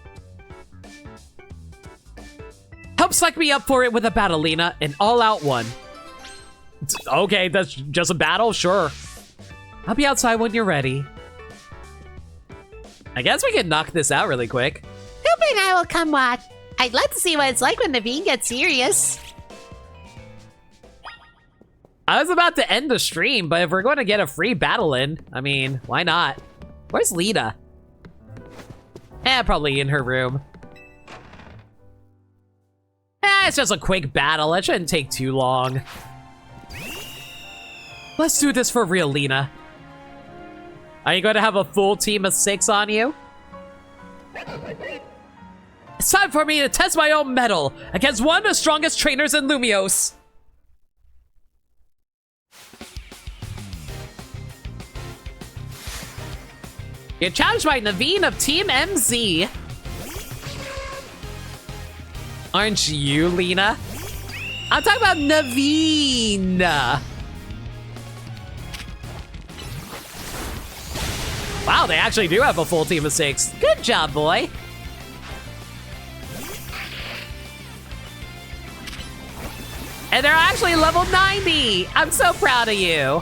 Speaker 1: Help psych me up for it with a battle, Lena, an all-out one. Okay, that's just a battle? Sure. I'll be outside when you're ready. I guess we can knock this out really quick.
Speaker 7: Hoopa and I will come watch. I'd love to see what it's like when the bean gets serious.
Speaker 1: I was about to end the stream, but if we're going to get a free battle in, I mean, why not? Where's Lita? Probably in her room. It's just a quick battle. It shouldn't take too long. Let's do this for real, Lena. Are you going to have a full team of 6 on you? It's time for me to test my own mettle against one of the strongest trainers in Lumios.
Speaker 6: You're challenged by Naveen of Team MZ. Aren't you, Lena? I'm talking about Naveen. Wow, they actually do have a full team of 6. Good job, boy. And they're actually level 90. I'm so proud of you.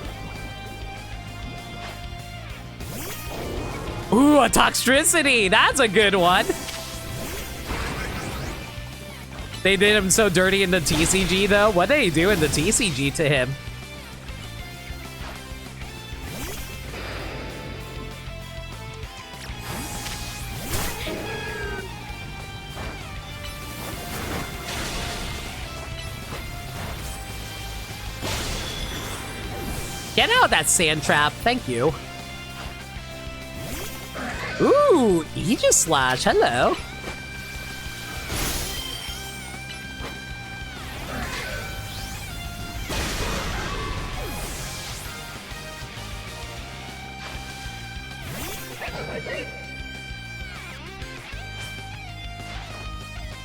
Speaker 6: Ooh, a Toxtricity. That's a good one. They did him so dirty in the TCG, though. What did he do in the TCG to him? Get out of that sand trap. Thank you. Ooh, Aegis Slash. Hello.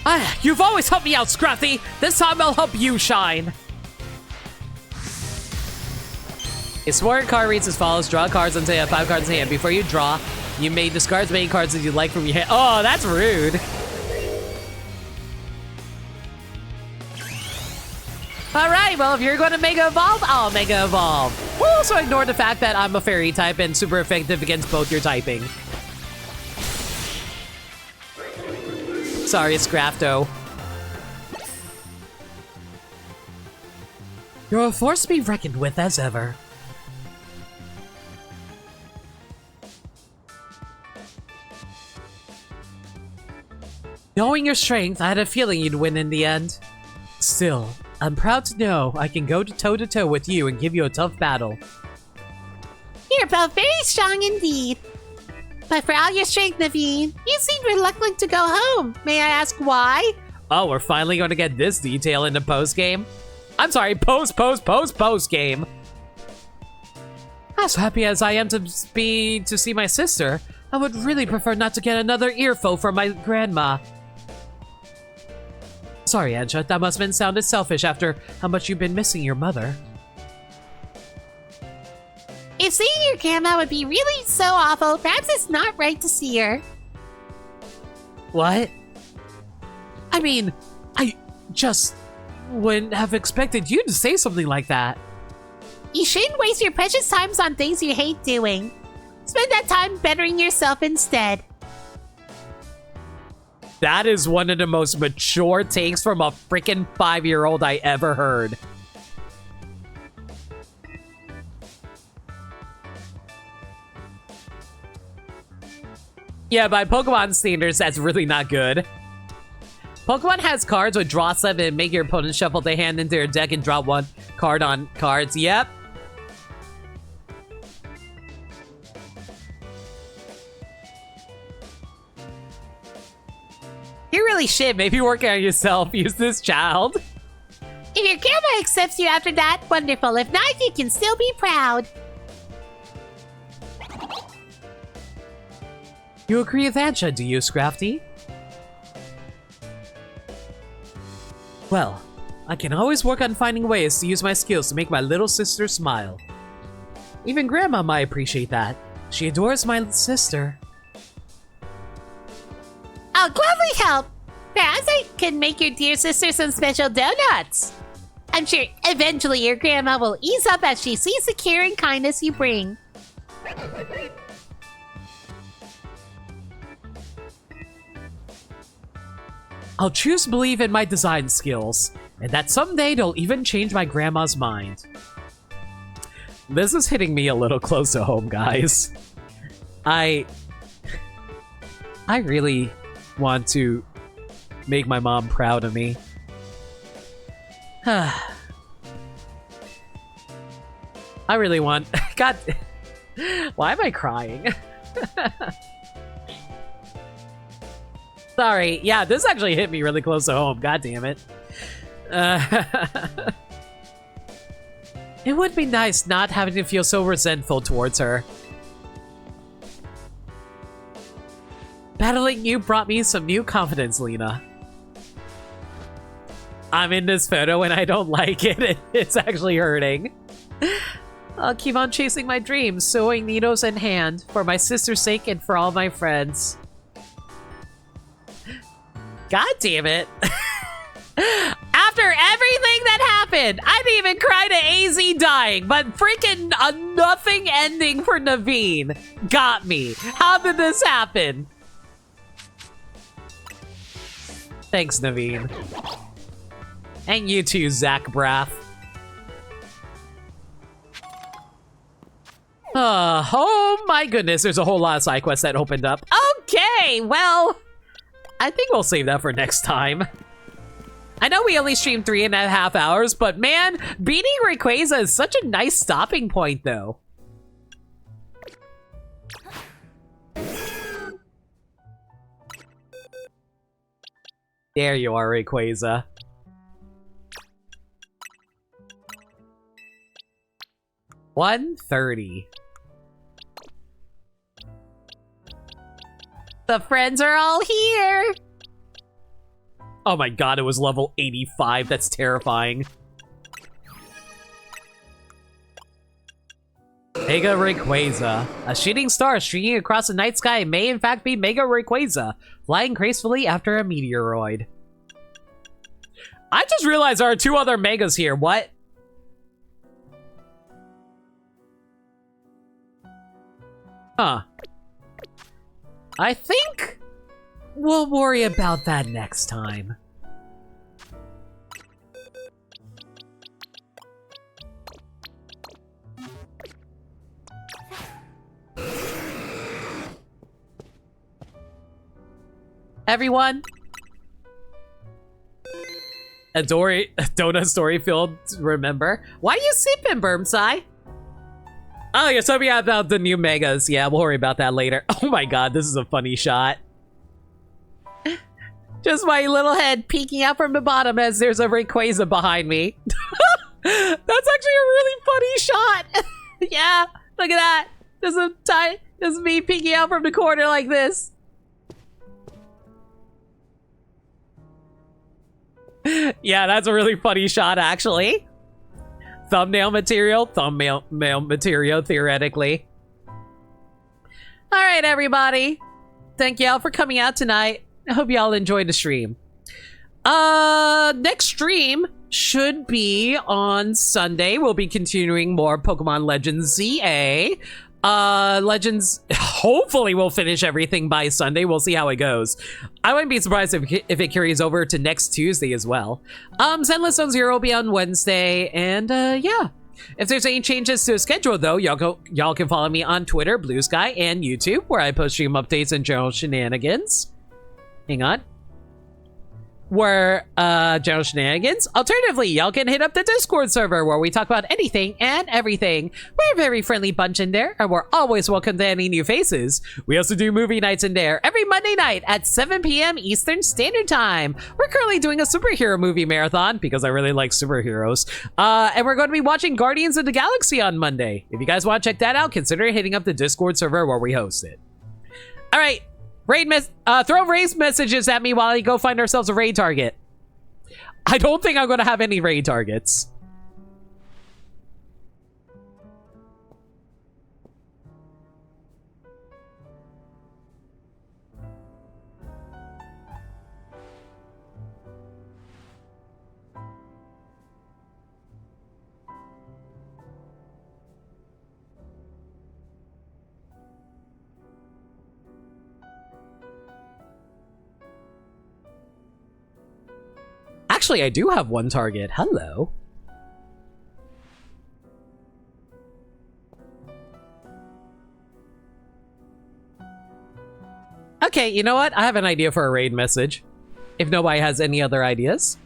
Speaker 6: Ah, you've always helped me out, Scruffy. This time I'll help you shine. A Sword card reads as follows. Draw cards until you have 5 cards in hand. Before you draw, you may discard as many cards as you like from your hand. Oh, that's rude. Alright, well, if you're going to Mega Evolve, I'll Mega Evolve. We'll also ignore the fact that I'm a fairy type and super effective against both your typing. Sorry, Scrafto. You're a force to be reckoned with as ever. Knowing your strength, I had a feeling you'd win in the end. Still, I'm proud to know I can go toe-to-toe with you and give you a tough battle.
Speaker 7: You're both very strong indeed. But for all your strength, Naveen, you seem reluctant to go home. May I ask why?
Speaker 6: Oh, we're finally going to get this detail in the post-game. I'm sorry, post-game. As happy as I am to see my sister, I would really prefer not to get another earful from my grandma. Sorry, Anja, that must have sounded selfish after how much you've been missing your mother.
Speaker 7: If seeing your grandma would be really so awful, perhaps it's not right to see her.
Speaker 6: What? I mean, I just wouldn't have expected you to say something like that.
Speaker 7: You shouldn't waste your precious times on things you hate doing. Spend that time bettering yourself instead.
Speaker 6: That is one of the most mature takes from a freaking 5-year-old I ever heard. Yeah, by Pokemon standards, that's really not good. Pokemon has cards with draw 7 and make your opponent shuffle their hand into their deck and draw 1 card on cards. Yep. You really should. Maybe work on yourself. Use this child.
Speaker 7: If your grandma accepts you after that, wonderful. If not, you can still be proud.
Speaker 6: You agree with Anja, do you, Scrafty? Well, I can always work on finding ways to use my skills to make my little sister smile. Even Grandma might appreciate that. She adores my sister.
Speaker 7: I'll gladly help. Perhaps I can make your dear sister some special donuts. I'm sure eventually your grandma will ease up as she sees the care and kindness you bring.
Speaker 6: I'll choose to believe in my design skills, and that someday they'll even change my grandma's mind. This is hitting me a little close to home, guys. I really want to make my mom proud of me. I really want... God... Why am I crying? Sorry. Yeah, this actually hit me really close to home. God damn it. It would be nice not having to feel so resentful towards her.
Speaker 1: Battling you brought me some new confidence, Lena. I'm in this photo and I don't like it. It's actually hurting. I'll keep on chasing my dreams, sewing needles in hand, for my sister's sake and for all my friends. God damn it. After everything that happened, I didn't even cry to AZ dying, but freaking a nothing ending for Naveen got me. How did this happen? Thanks, Naveen. And you too, Zach Braff. Oh my goodness, there's a whole lot of side quests that opened up. Okay, well, I think we'll save that for next time. I know we only streamed 3.5 hours, but man, beating Rayquaza is such a nice stopping point, though. There you are, Rayquaza. $130.
Speaker 7: The friends are all here.
Speaker 1: Oh my god, it was level 85. That's terrifying. Mega Rayquaza. A shooting star streaking across the night sky may in fact be Mega Rayquaza, flying gracefully after a meteoroid. I just realized there are 2 other Megas here. What? Huh. I think we'll worry about that next time. Everyone? A Donut Storyfield, remember? Why you sipping, Burmsai? Oh, you're talking about the new Megas. Yeah, we'll worry about that later. Oh my god, this is a funny shot. Just my little head peeking out from the bottom as there's a Rayquaza behind me. That's actually a really funny shot. Yeah, look at that. There's me peeking out from the corner like this. Yeah, that's a really funny shot, actually. Thumbnail material, theoretically. All right, everybody. Thank y'all for coming out tonight. I hope y'all enjoyed the stream. Next stream should be on Sunday. We'll be continuing more Pokemon Legends ZA. Legends, hopefully we'll finish everything by Sunday. We'll see how it goes. I wouldn't be surprised if it carries over to next Tuesday as well. Zenless Zone Zero will be on Wednesday, and yeah. If there's any changes to the schedule though, y'all can follow me on Twitter, Blue Sky, and YouTube, where I post stream updates and general shenanigans. Hang on. General shenanigans. Alternatively, y'all can hit up the Discord server where we talk about anything and everything. We're a very friendly bunch in there, and we're always welcome to any new faces. We also do movie nights in there every Monday night at 7 p.m. Eastern Standard Time. We're currently doing a superhero movie marathon because I really like superheroes. And we're going to be watching Guardians of the Galaxy on Monday. If you guys want to check that out, consider hitting up the Discord server where we host it. All right. Throw raid messages at me while I go find ourselves a raid target. I don't think I'm gonna have any raid targets. Actually, I do have one target. Hello. Okay, you know what? I have an idea for a raid message. If nobody has any other ideas.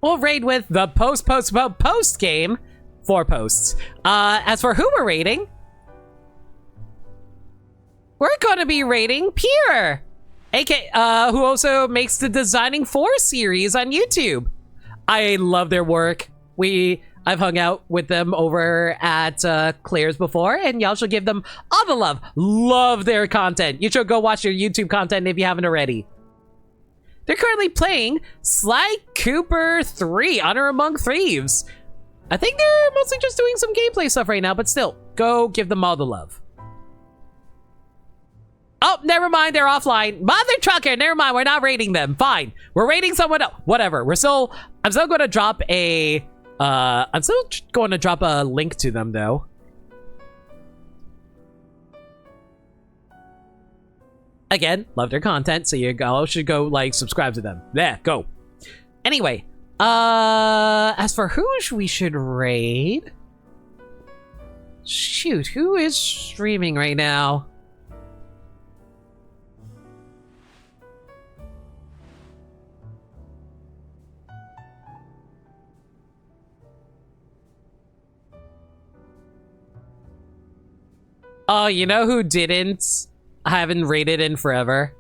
Speaker 1: We'll raid with the post game. 4 posts. As for who we're raiding,
Speaker 6: we're gonna be rating Pure, who also makes the Designing 4 series on YouTube. I love their work. I've hung out with them over at Claire's before, and y'all should give them all the love. Love their content. You should go watch their YouTube content if you haven't already. They're currently playing Sly Cooper 3, Honor Among Thieves. I think they're mostly just doing some gameplay stuff right now, but still, go give them all the love. Oh, never mind, they're offline. Mother trucker, never mind, we're not rating them. Fine, we're rating someone else. Whatever, I'm still going to drop a, link to them though. Again, love their content, so you should go, like, subscribe to them. Yeah, go. Anyway, as for who we should raid... Shoot, who is streaming right now? Oh, you know who didn't? I haven't rated in forever.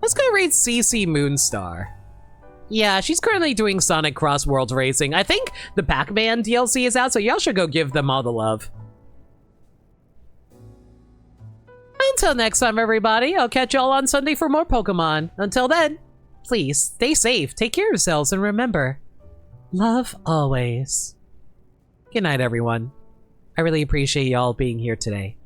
Speaker 6: Let's go raid CC Moonstar. Yeah, she's currently doing Sonic Cross Worlds Racing. I think the Pac-Man DLC is out, so y'all should go give them all the love. Until next time, everybody, I'll catch y'all on Sunday for more Pokemon. Until then, please stay safe, take care of yourselves, and remember, love always. Good night, everyone. I really appreciate y'all being here today.